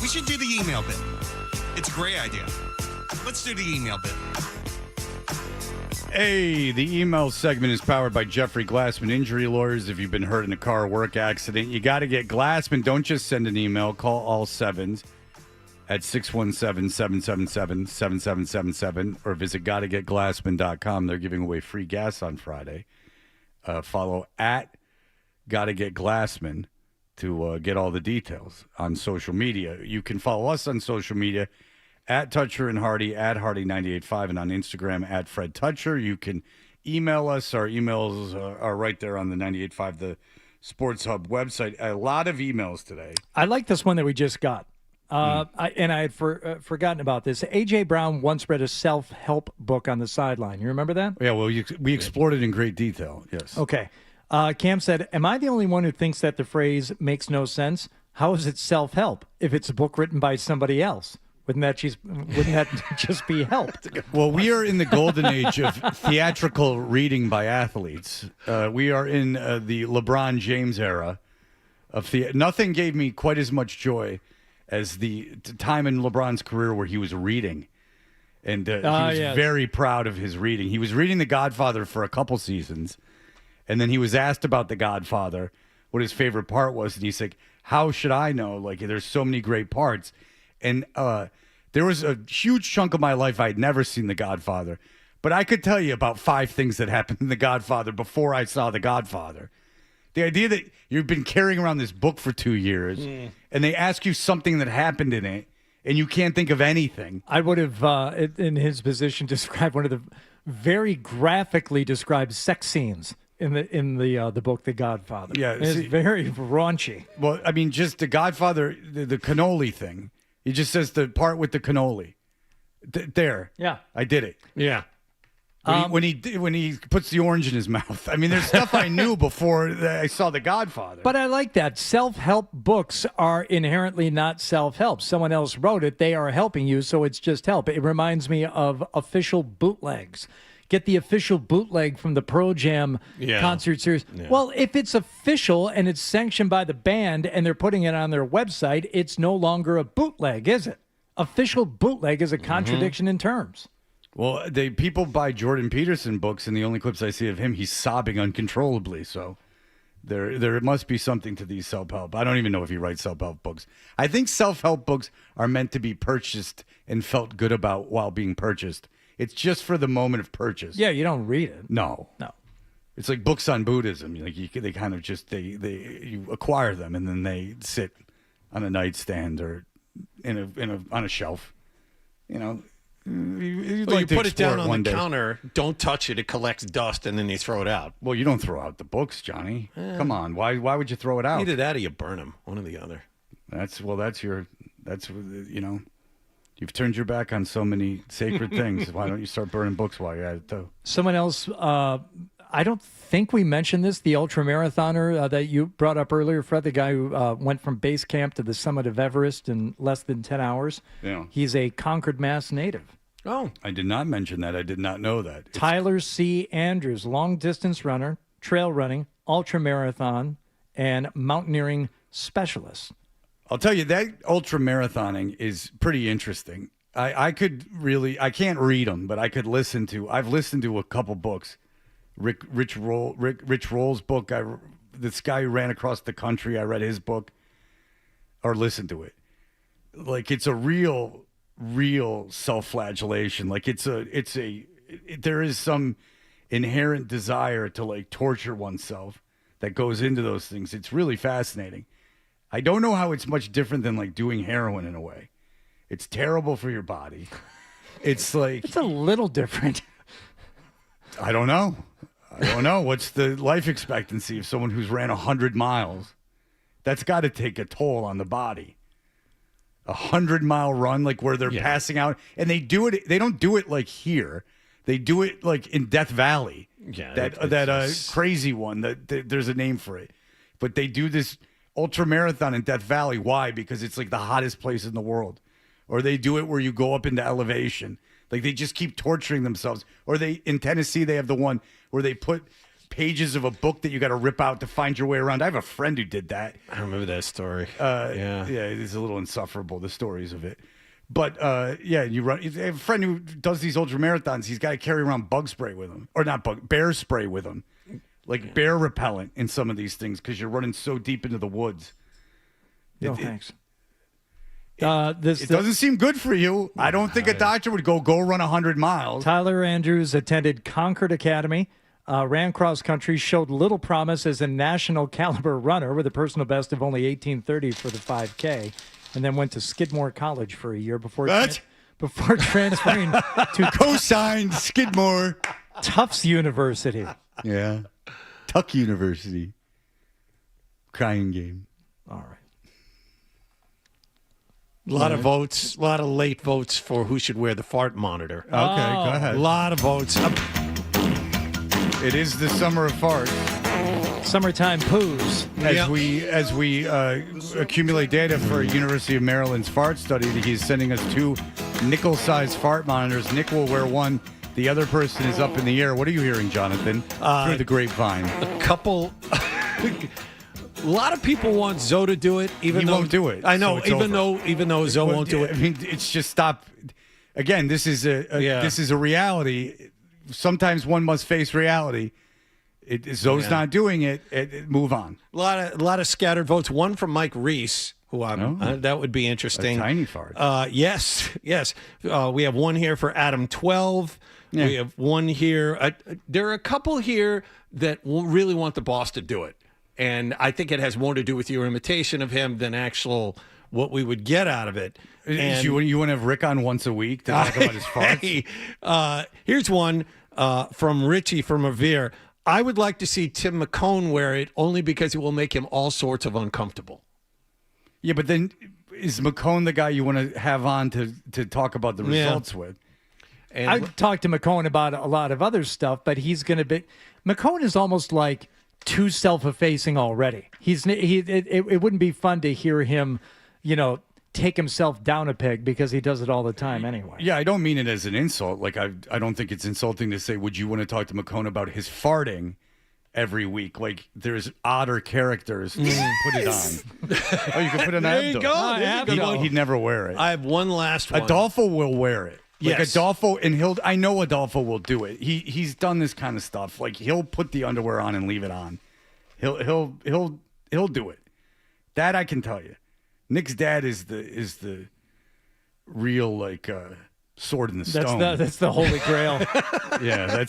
We should do the email bit. It's a great idea. Let's do the email bit. Hey, the email segment is powered by Jeffrey Glassman Injury Lawyers. If you've been hurt in a car or work accident, you got to get Glassman. Don't just send an email. Call all sevens at 617-777-7777 or visit gottagetglassman.com. They're giving away free gas on Friday. Follow at gottagetglassman to get all the details on social media. You can follow us on social media at Toucher and Hardy, at Hardy985, and on Instagram at Fred Toucher. You can email us. Our emails are right there on the 98.5, the Sports Hub website. A lot of emails today. I like this one that we just got. I had forgotten about this. A.J. Brown once read a self-help book on the sideline. You remember that? Yeah, well, we explored it in great detail, yes. Okay. Cam said, am I the only one who thinks that the phrase makes no sense? How is it self-help if it's a book written by somebody else? Wouldn't that just be help? Well, we are in the golden age of theatrical reading by athletes. We are in the LeBron James era of nothing gave me quite as much joy as the time in LeBron's career where he was reading. And he was very proud of his reading. He was reading The Godfather for a couple seasons, and then he was asked about The Godfather, what his favorite part was, and he's like, how should I know? Like, there's so many great parts. And there was a huge chunk of my life I'd never seen The Godfather, but I could tell you about 5 things that happened in The Godfather before I saw The Godfather. The idea that you've been carrying around this book for 2 years, and they ask you something that happened in it, and you can't think of anything. I would have, in his position, described one of the very graphically described sex scenes in the book The Godfather. Yeah, it's very raunchy. Well, I mean, just The Godfather, the cannoli thing. He just says the part with the cannoli. There. Yeah. I did it. Yeah. When he puts the orange in his mouth. I mean, there's stuff I knew before I saw The Godfather. But I like that. Self-help books are inherently not self-help. Someone else wrote it. They are helping you, so it's just help. It reminds me of official bootlegs. Get the official bootleg from the Pearl Jam concert series. Yeah. Well, if it's official and it's sanctioned by the band and they're putting it on their website, it's no longer a bootleg, is it? Official bootleg is a contradiction in terms. Well, people buy Jordan Peterson books, and the only clips I see of him, he's sobbing uncontrollably. So there must be something to these self-help. I don't even know if he writes self-help books. I think self-help books are meant to be purchased and felt good about while being purchased. It's just for the moment of purchase. Yeah, you don't read it. No. It's like books on Buddhism. Like they kind of just you acquire them and then they sit on a nightstand or on a shelf. You know, you put it down on the counter. Don't touch it. It collects dust and then you throw it out. Well, you don't throw out the books, Johnny. Come on. Why would you throw it out? Either that or you burn them. One or the other. You've turned your back on so many sacred things. Why don't you start burning books while you're at it, too? Someone else, I don't think we mentioned this, the ultramarathoner that you brought up earlier, Fred, the guy who went from base camp to the summit of Everest in less than 10 hours. Yeah. He's a Concord, Mass native. Oh. I did not mention that. I did not know that. Tyler C. Andrews, long-distance runner, trail running, ultramarathon, and mountaineering specialist. I'll tell you, that ultra marathoning is pretty interesting. I can't read them, but I could I've listened to a couple books. Rich Roll's book, this guy who ran across the country, I read his book or listened to it. Like, it's a real self-flagellation. Like, there is some inherent desire to like torture oneself that goes into those things. It's really fascinating. I don't know how it's much different than like doing heroin in a way. It's terrible for your body. It's like it's a little different. I don't know. What's the life expectancy of someone who's ran 100 miles? That's got to take a toll on the body. 100-mile run, like where they're passing out, and they do it. They don't do it like here. They do it like in Death Valley. Yeah, that crazy one. That there's a name for it, but they do this ultra marathon in Death Valley. Why? Because it's like the hottest place in the world. Or they do it where you go up into elevation. Like they just keep torturing themselves. Or in Tennessee, they have the one where they put pages of a book that you got to rip out to find your way around. I have a friend who did that. I remember that story. Yeah, it's a little insufferable, the stories of it. But you have a friend who does these ultra marathons. He's got to carry around bug spray with him, or not bear spray with him, like bear repellent in some of these things because you're running so deep into the woods. Thanks. It doesn't seem good for you. I don't think a doctor would go run 100 miles. Tyler Andrews attended Concord Academy, ran cross country, showed little promise as a national caliber runner with a personal best of only 18:30 for the 5K, and then went to Skidmore College for a year before transferring to co-signed Skidmore Tufts University. Yeah, Tuck University. Crying game. All right. A lot of votes, a lot of late votes for who should wear the fart monitor. Okay, go ahead. A lot of votes. It is the summer of farts. Summertime poos. As we accumulate data for University of Maryland's fart study, he's sending us 2 nickel-sized fart monitors. Nick will wear one. The other person is up in the air. What are you hearing, Jonathan? Through the grapevine. A couple... A lot of people want Zoe to do it, even though won't do it. I know, so even though Zoe won't do it. I mean, it's just stop. Again, this is a reality. Sometimes one must face reality. Zoe's not doing it. Move on. A lot of scattered votes. One from Mike Reese, who that would be interesting. A tiny fart. Yes. We have one here for Adam 12. Yeah. We have one here. There are a couple here that really want the boss to do it. And I think it has more to do with your imitation of him than actual what we would get out of it. And you want to have Rick on once a week to talk about his farts? Here's one from Richie from Revere. I would like to see Tim McCone wear it only because it will make him all sorts of uncomfortable. Yeah, but then is McCone the guy you want to have on to talk about the results with? And I've talked to McCone about a lot of other stuff, but he's going to be... McCone is almost like... too self-effacing already. It wouldn't be fun to hear him, take himself down a peg because he does it all the time anyway. Yeah, I don't mean it as an insult. Like I don't think it's insulting to say, would you want to talk to McCone about his farting every week? Like there's odder characters to put it on. Oh, you can put it on. There you go. He'd never wear it. I have one last one. Adolfo will wear it. Like yes. Adolfo, and I know Adolfo will do it. He's done this kind of stuff. Like he'll put the underwear on and leave it on. He'll do it. That I can tell you. Nick's dad is the real sword in the stone. That's the holy grail. Yeah,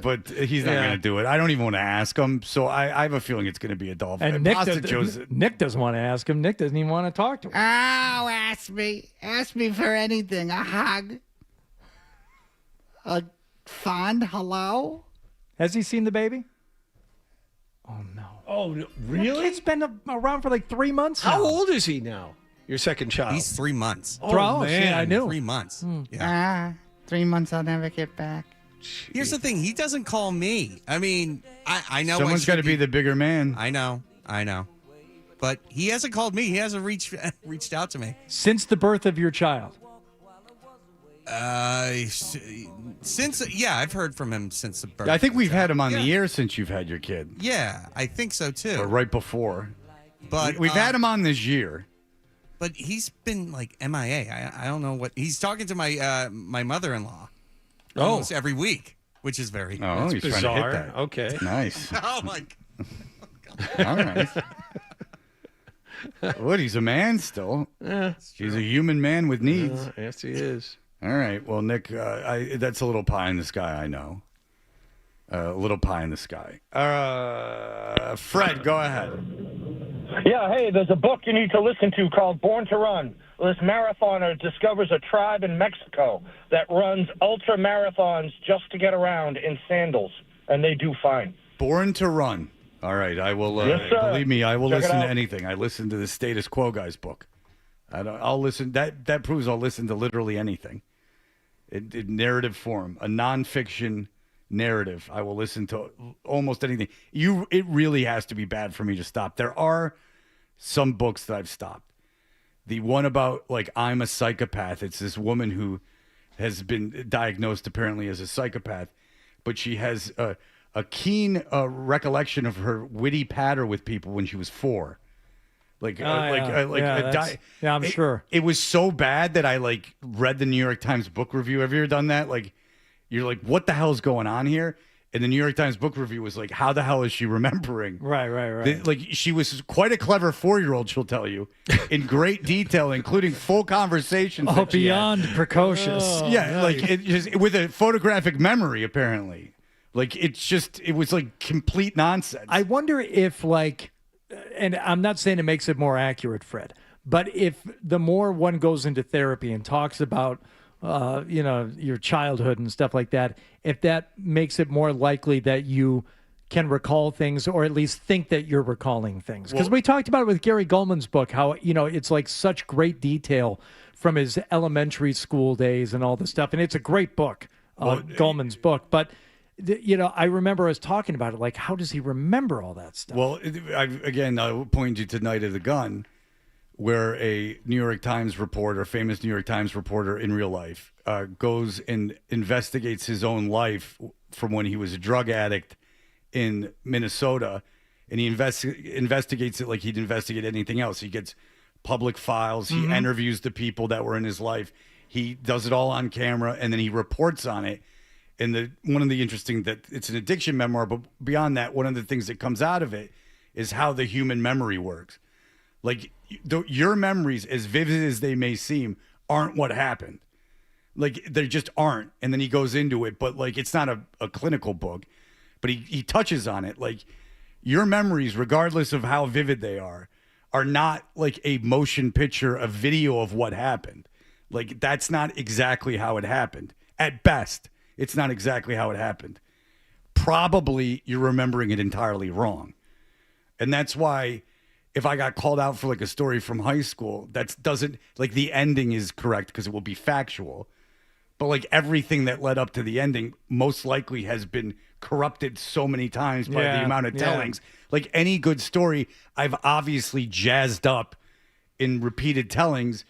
but he's not going to do it. I don't even want to ask him. So I have a feeling it's going to be Adolfo. And Nick doesn't want to ask him. Nick doesn't even want to talk to him. Oh, ask me for anything. A hug. A fond hello? Has he seen the baby? Oh, no. Oh, no. Really? It's been around for like 3 months now. How old is he now? Your second child? He's 3 months. Oh, man. I knew. 3 months. Yeah. 3 months I'll never get back. Jeez. Here's the thing. He doesn't call me. I mean, I know. Someone's got to be the bigger man. I know. But he hasn't called me. He hasn't reached out to me. Since the birth of your child? I've heard from him since the birth. I think we've had him on the air since you've had your kid. Yeah, I think so too. Or right before. But we've had him on this year. But he's been like MIA. I don't know what he's talking to my mother-in-law. Almost every week, which is very he's bizarre. Trying to hit that. Okay, nice. Oh my God. All right. What? He's a man still. Yeah, he's a human man with needs. Yes, he is. All right. Well, Nick, that's a little pie in the sky. I know. A little pie in the sky. Fred, go ahead. Yeah, hey, there's a book you need to listen to called Born to Run. This marathoner discovers a tribe in Mexico that runs ultra marathons just to get around in sandals, and they do fine. Born to Run. All right, I will. Yes, sir. Believe me, I will Check it listen to out. anything. I listen to the Status Quo guy's book. I'll listen. That proves I'll listen to literally anything. In narrative form, a nonfiction narrative. I will listen to almost anything. It really has to be bad for me to stop. There are some books that I've stopped. The one about I'm a psychopath. It's this woman who has been diagnosed apparently as a psychopath, but she has a keen recollection of her witty patter with people when she was 4. I'm sure. It was so bad that I read the New York Times book review. Have you ever done that? You're like, what the hell's going on here? And the New York Times book review was like, how the hell is she remembering? Right. She was quite a clever 4-year-old, she'll tell you, in great detail, including full conversations. Oh, beyond precocious. With a photographic memory, apparently. It was complete nonsense. I wonder if and I'm not saying it makes it more accurate, Fred, but if the more one goes into therapy and talks about, your childhood and stuff like that, if that makes it more likely that you can recall things or at least think that you're recalling things. Because we talked about it with Gary Goldman's book, how, it's such great detail from his elementary school days and all this stuff. And it's a great book, Goldman's book. But I remember us talking about it, how does he remember all that stuff? Well, I'll point you to Night of the Gun, where a New York Times reporter, famous New York Times reporter in real life, goes and investigates his own life from when he was a drug addict in Minnesota, and he investigates it like he'd investigate anything else. He gets public files, he interviews the people that were in his life, he does it all on camera, and then he reports on it. And one of the interesting that it's an addiction memoir, but beyond that, one of the things that comes out of it is how the human memory works. Your memories, as vivid as they may seem, aren't what happened. They just aren't. And then he goes into it, but it's not a clinical book, but he touches on it. Your memories, regardless of how vivid they are not a motion picture, a video of what happened. That's not exactly how it happened. At best, it's not exactly how it happened. Probably you're remembering it entirely wrong. And that's why if I got called out for a story from high school, that doesn't the ending is correct because it will be factual. But everything that led up to the ending most likely has been corrupted so many times by the amount of tellings. Any good story, I've obviously jazzed up in repeated tellings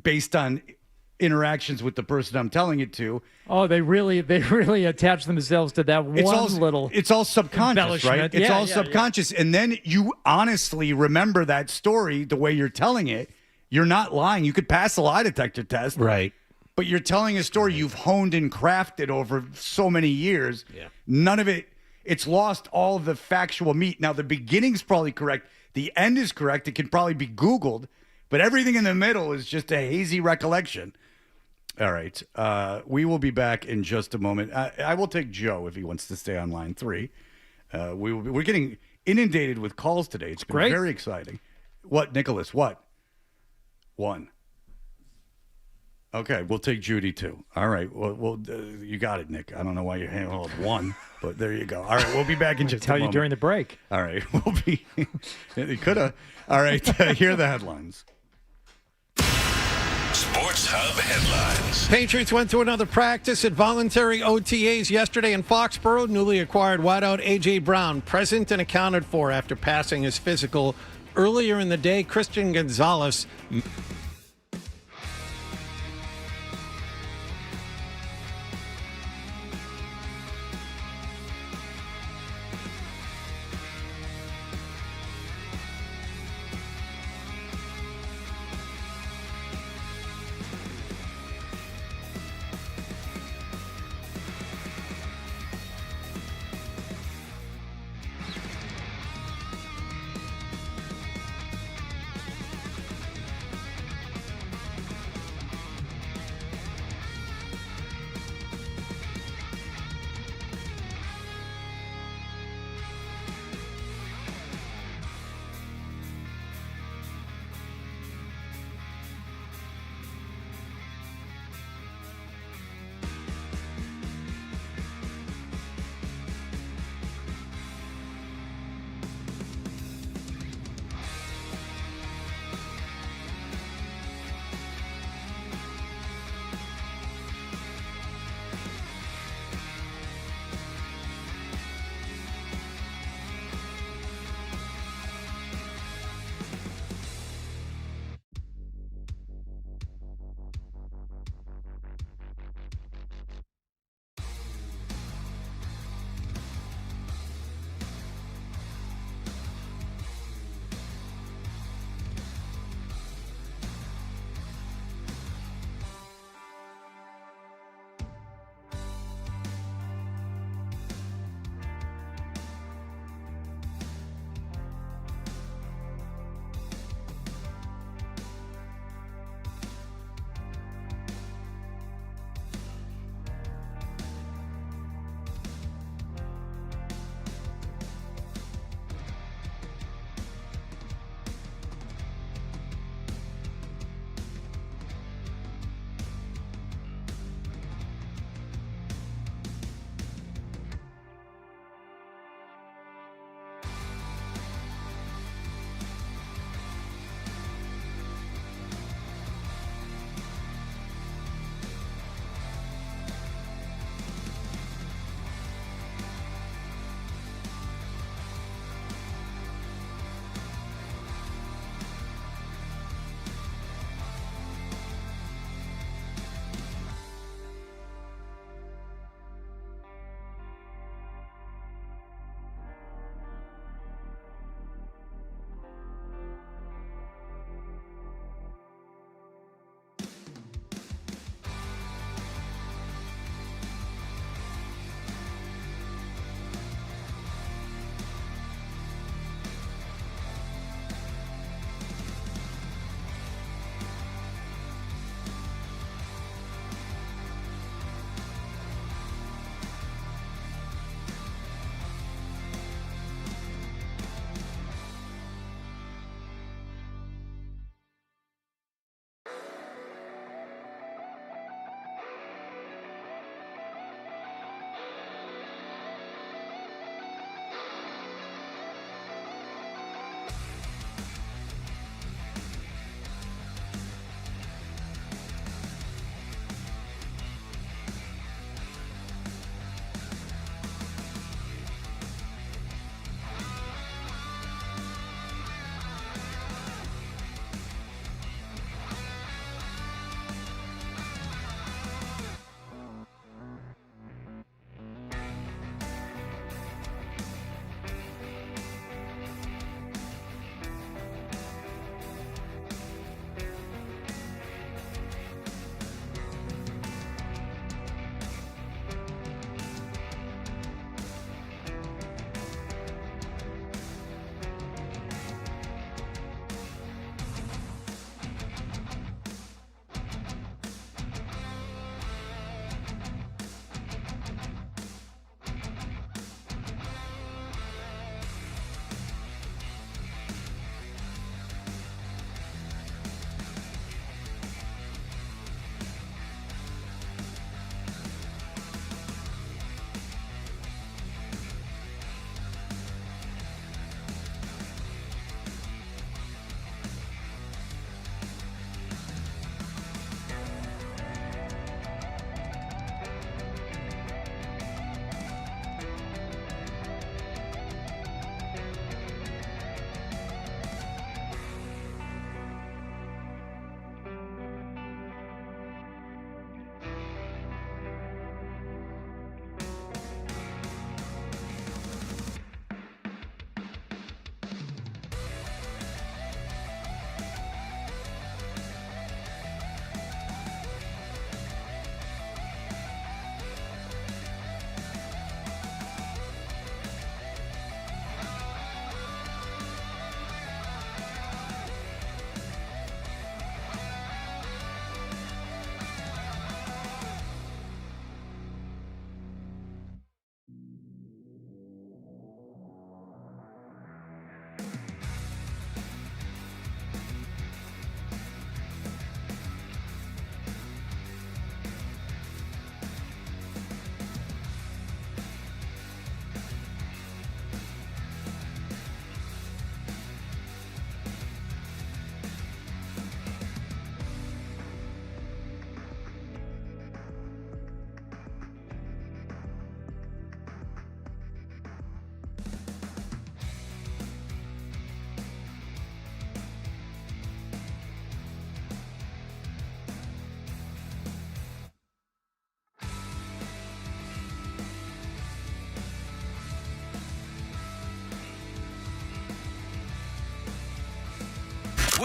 based on interactions with the person I'm telling it to. Oh, they really attach themselves to that it's all subconscious, right? It's all subconscious. And then you honestly remember that story the way you're telling it. You're not lying. You could pass a lie detector test. Right. But you're telling a story you've honed and crafted over so many years. Yeah. None of it, it's lost all of the factual meat. Now, the beginning's probably correct. The end is correct. It can probably be Googled. But everything in the middle is just a hazy recollection. All right. We will be back in just a moment. I will take Joe if he wants to stay on line 3. We're getting inundated with calls today. It's been great. Very exciting. What, Nicholas? What? 1. Okay, we'll take Judy too. All right. Well, you got it, Nick. I don't know why you handled 1, but there you go. All right, we'll be back in just a moment. Tell you during the break. All right, we'll be. You could have. All right, here are the headlines. Sports Hub headlines. Patriots went to another practice at voluntary OTAs yesterday in Foxborough. Newly acquired wideout A.J. Brown present and accounted for after passing his physical earlier in the day. Christian Gonzalez.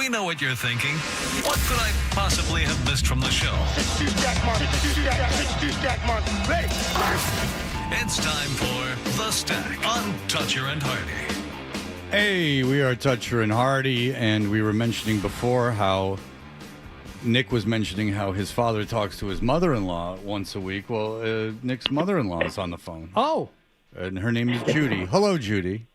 We know what you're thinking. What could I possibly have missed from the show? It's time for The Stack on Toucher and Hardy. Hey, we are Toucher and Hardy, and we were mentioning before how Nick was mentioning how his father talks to his mother-in-law once a week. Well, Nick's mother-in-law is on the phone. Oh. And her name is Judy. Hello, Judy.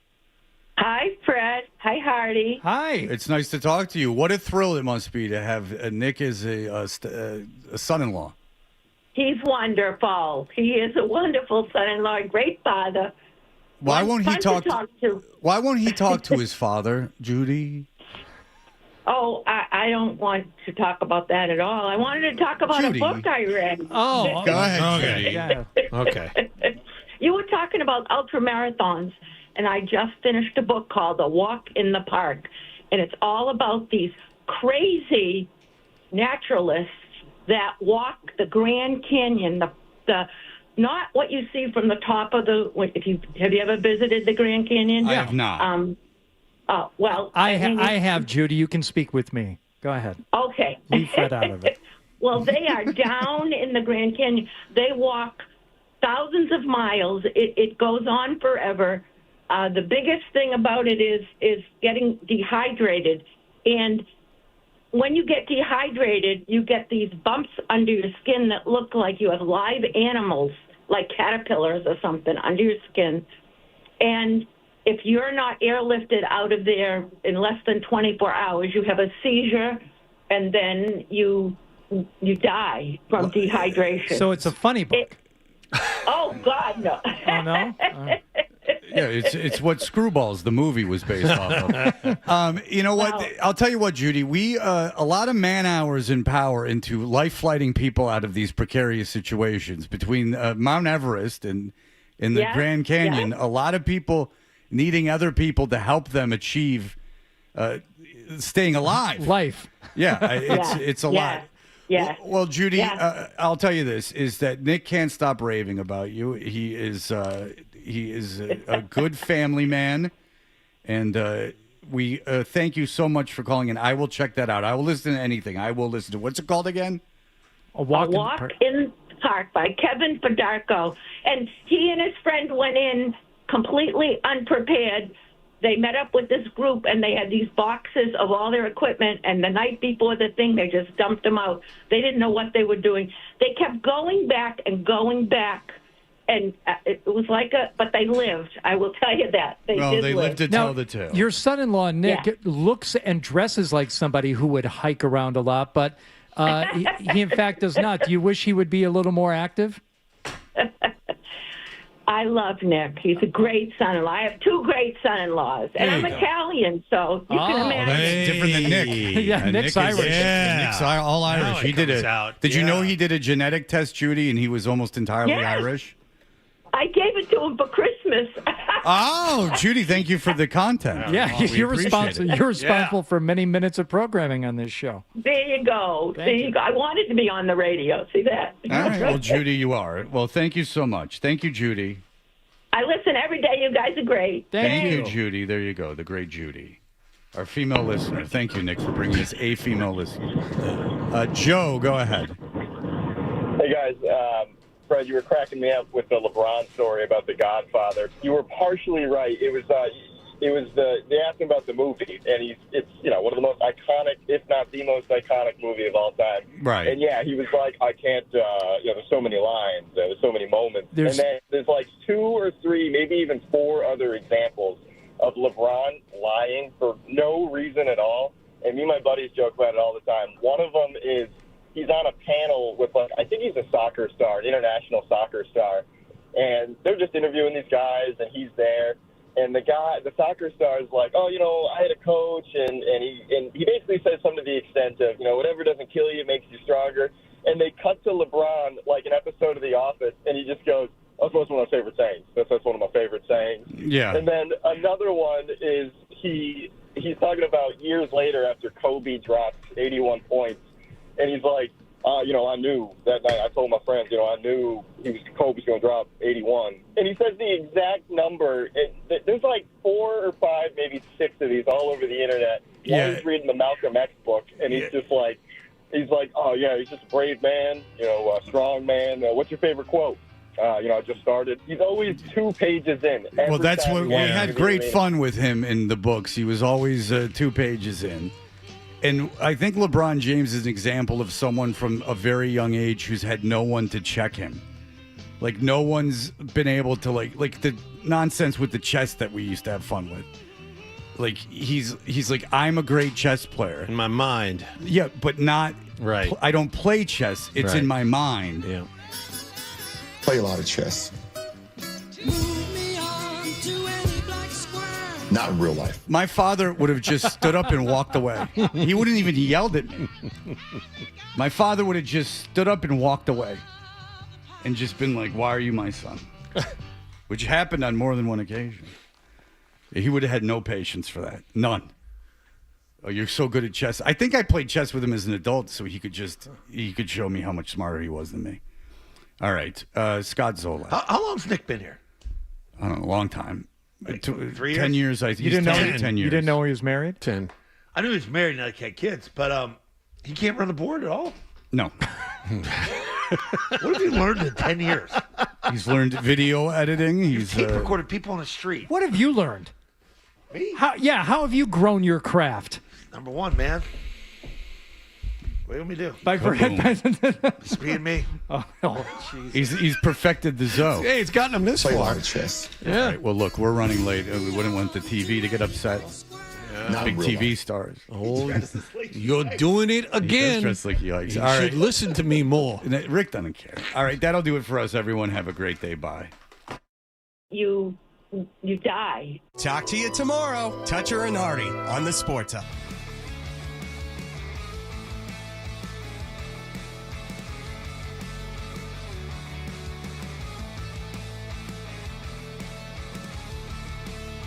Hi, Fred. Hi, Hardy. Hi. It's nice to talk to you. What a thrill it must be to have Nick as a son-in-law. He's wonderful. He is a wonderful son-in-law, great father. Why won't he Fun talk? to talk to. Why won't he talk to his father, Judy? Oh, I don't want to talk about that at all. I wanted to talk about Judy. a book I read. Oh, go ahead, okay. Judy. Yeah. Okay. You were talking about ultra marathons, and I just finished a book called A Walk in the Park, and it's all about these crazy naturalists that walk the Grand Canyon, the not what you see from the top of the. Have you ever visited the Grand Canyon? I have not. Well, I have, Judy. You can speak with me. Go ahead. Okay. Leave Fred out of it. Well, they are down in the Grand Canyon. They walk thousands of miles. It goes on forever. The biggest thing about it is getting dehydrated. And when you get dehydrated, you get these bumps under your skin that look like you have live animals, like caterpillars or something, under your skin. And if you're not airlifted out of there in less than 24 hours, you have a seizure, and then you die from dehydration. So it's a funny book. Oh, God, no. Oh, no? Yeah, it's what Screwballs, the movie, was based off of. You know what? Wow. I'll tell you what, Judy. We a lot of man hours and power into life-flighting people out of these precarious situations. Between Mount Everest and in the Yes, Grand Canyon, yes. a lot of people needing other people to help them achieve staying alive. Life. Yeah, it's a lot. Yeah. Well, Judy, Yeah. I'll tell you this: is that Nick can't stop raving about you. He is a good family man, and we thank you so much for calling in. I will check that out. I will listen to anything. I will listen to what's it called again? A Walk, in the Park by Kevin Podarko. And he and his friend went in completely unprepared. They met up with this group, and they had these boxes of all their equipment, and the night before the thing, they just dumped them out. They didn't know what they were doing. They kept going back, and it was but they lived. I will tell you that. They lived to tell the tale. Your son-in-law, Nick, looks and dresses like somebody who would hike around a lot, but he in fact does not. Do you wish he would be a little more active? I love Nick. He's a great son-in-law. I have two great son-in-laws, and I'm Italian, so you can imagine. That's different than Nick. Yeah, Nick's Irish. Nick's all Irish. He did it. Did you know he did a genetic test, Judy, and he was almost entirely Yes. Irish? I gave it to him for Christmas. Oh, Judy, thank you for the content. Yeah, We you're appreciate responsible. it. You're responsible for many minutes of programming on this show. There you go. Thank There you go. I wanted to be on the radio. See that? All right, well, Judy, you are. Well, thank you so much. Thank you, Judy. I listen every day. You guys are great. Thank you, Judy. There you go, the great Judy. Our female listener. Thank you, Nick, for bringing us a female listener. Joe, go ahead. Hey, guys. Fred, you were cracking me up with the LeBron story about The Godfather. You were partially right. It was they asked him about the movie, and it's one of the most iconic, if not the most iconic movie of all time. Right. And yeah, he was like, I can't. There's so many lines, there's so many moments, and then there's like 2 or 3, maybe even 4 other examples of LeBron lying for no reason at all. And me and my buddies joke about it all the time. One of them is he's on a panel with, I think he's a soccer star, an international soccer star, and they're just interviewing these guys, and he's there. And the soccer star is like, I had a coach, and he basically says something to the extent of, whatever doesn't kill you makes you stronger. And they cut to LeBron, like an episode of The Office, and he just goes, that's one of my favorite sayings. That's one of my favorite sayings. Yeah. And then another one is he's talking about years later after Kobe dropped 81 points, and he's like, I knew that night. I told my friends, I knew Kobe's going to drop 81. And he says the exact number. There's like 4 or 5, maybe 6 of these all over the internet. while he's reading the Malcolm X book, and he's just like, oh yeah, he's just a brave man, a strong man. What's your favorite quote? I just started. He's always 2 pages in. Well, that's what we had great fun with him in the books. He was always 2 pages in. And I think LeBron James is an example of someone from a very young age who's had no one to check him. Like, no one's been able to, like the nonsense with the chess that we used to have fun with. Like, he's like, I'm a great chess player. In my mind. Yeah, but not... Right. I don't play chess. It's in my mind. Yeah. Play a lot of chess. Not in real life. My father would have just stood up and walked away. He wouldn't even yelled at me. My father would have just stood up and walked away and just been like, why are you my son? Which happened on more than one occasion. He would have had no patience for that. None. Oh, you're so good at chess. I think I played chess with him as an adult so he could show me how much smarter he was than me. All right. Scott Zola. How long's Nick been here? I don't know, a long time. Like 3 years? 10 years. You didn't know 10 years. You didn't know he was married? 10. I knew he was married and had kids, but he can't run the board at all? No. What have you learned in 10 years? He's learned video editing. He's tape recorded people on the street. What have you learned? Me? How have you grown your craft? Number 1, man. What do we do? It's being me. Oh, jeez. He's perfected the Zoe. Hey, it's gotten him this Play a far. lot of chess. Yeah. All right, well, look, we're running late. We wouldn't want the TV to get upset. Not Big in real TV life. stars. Oh, you're doing it again. He does dress like he likes. You All should right. listen to me more. Rick doesn't care. All right, that'll do it for us, everyone. Have a great day. Bye. You die. Talk to you tomorrow. Toucher and Hardy on the Sports Hub.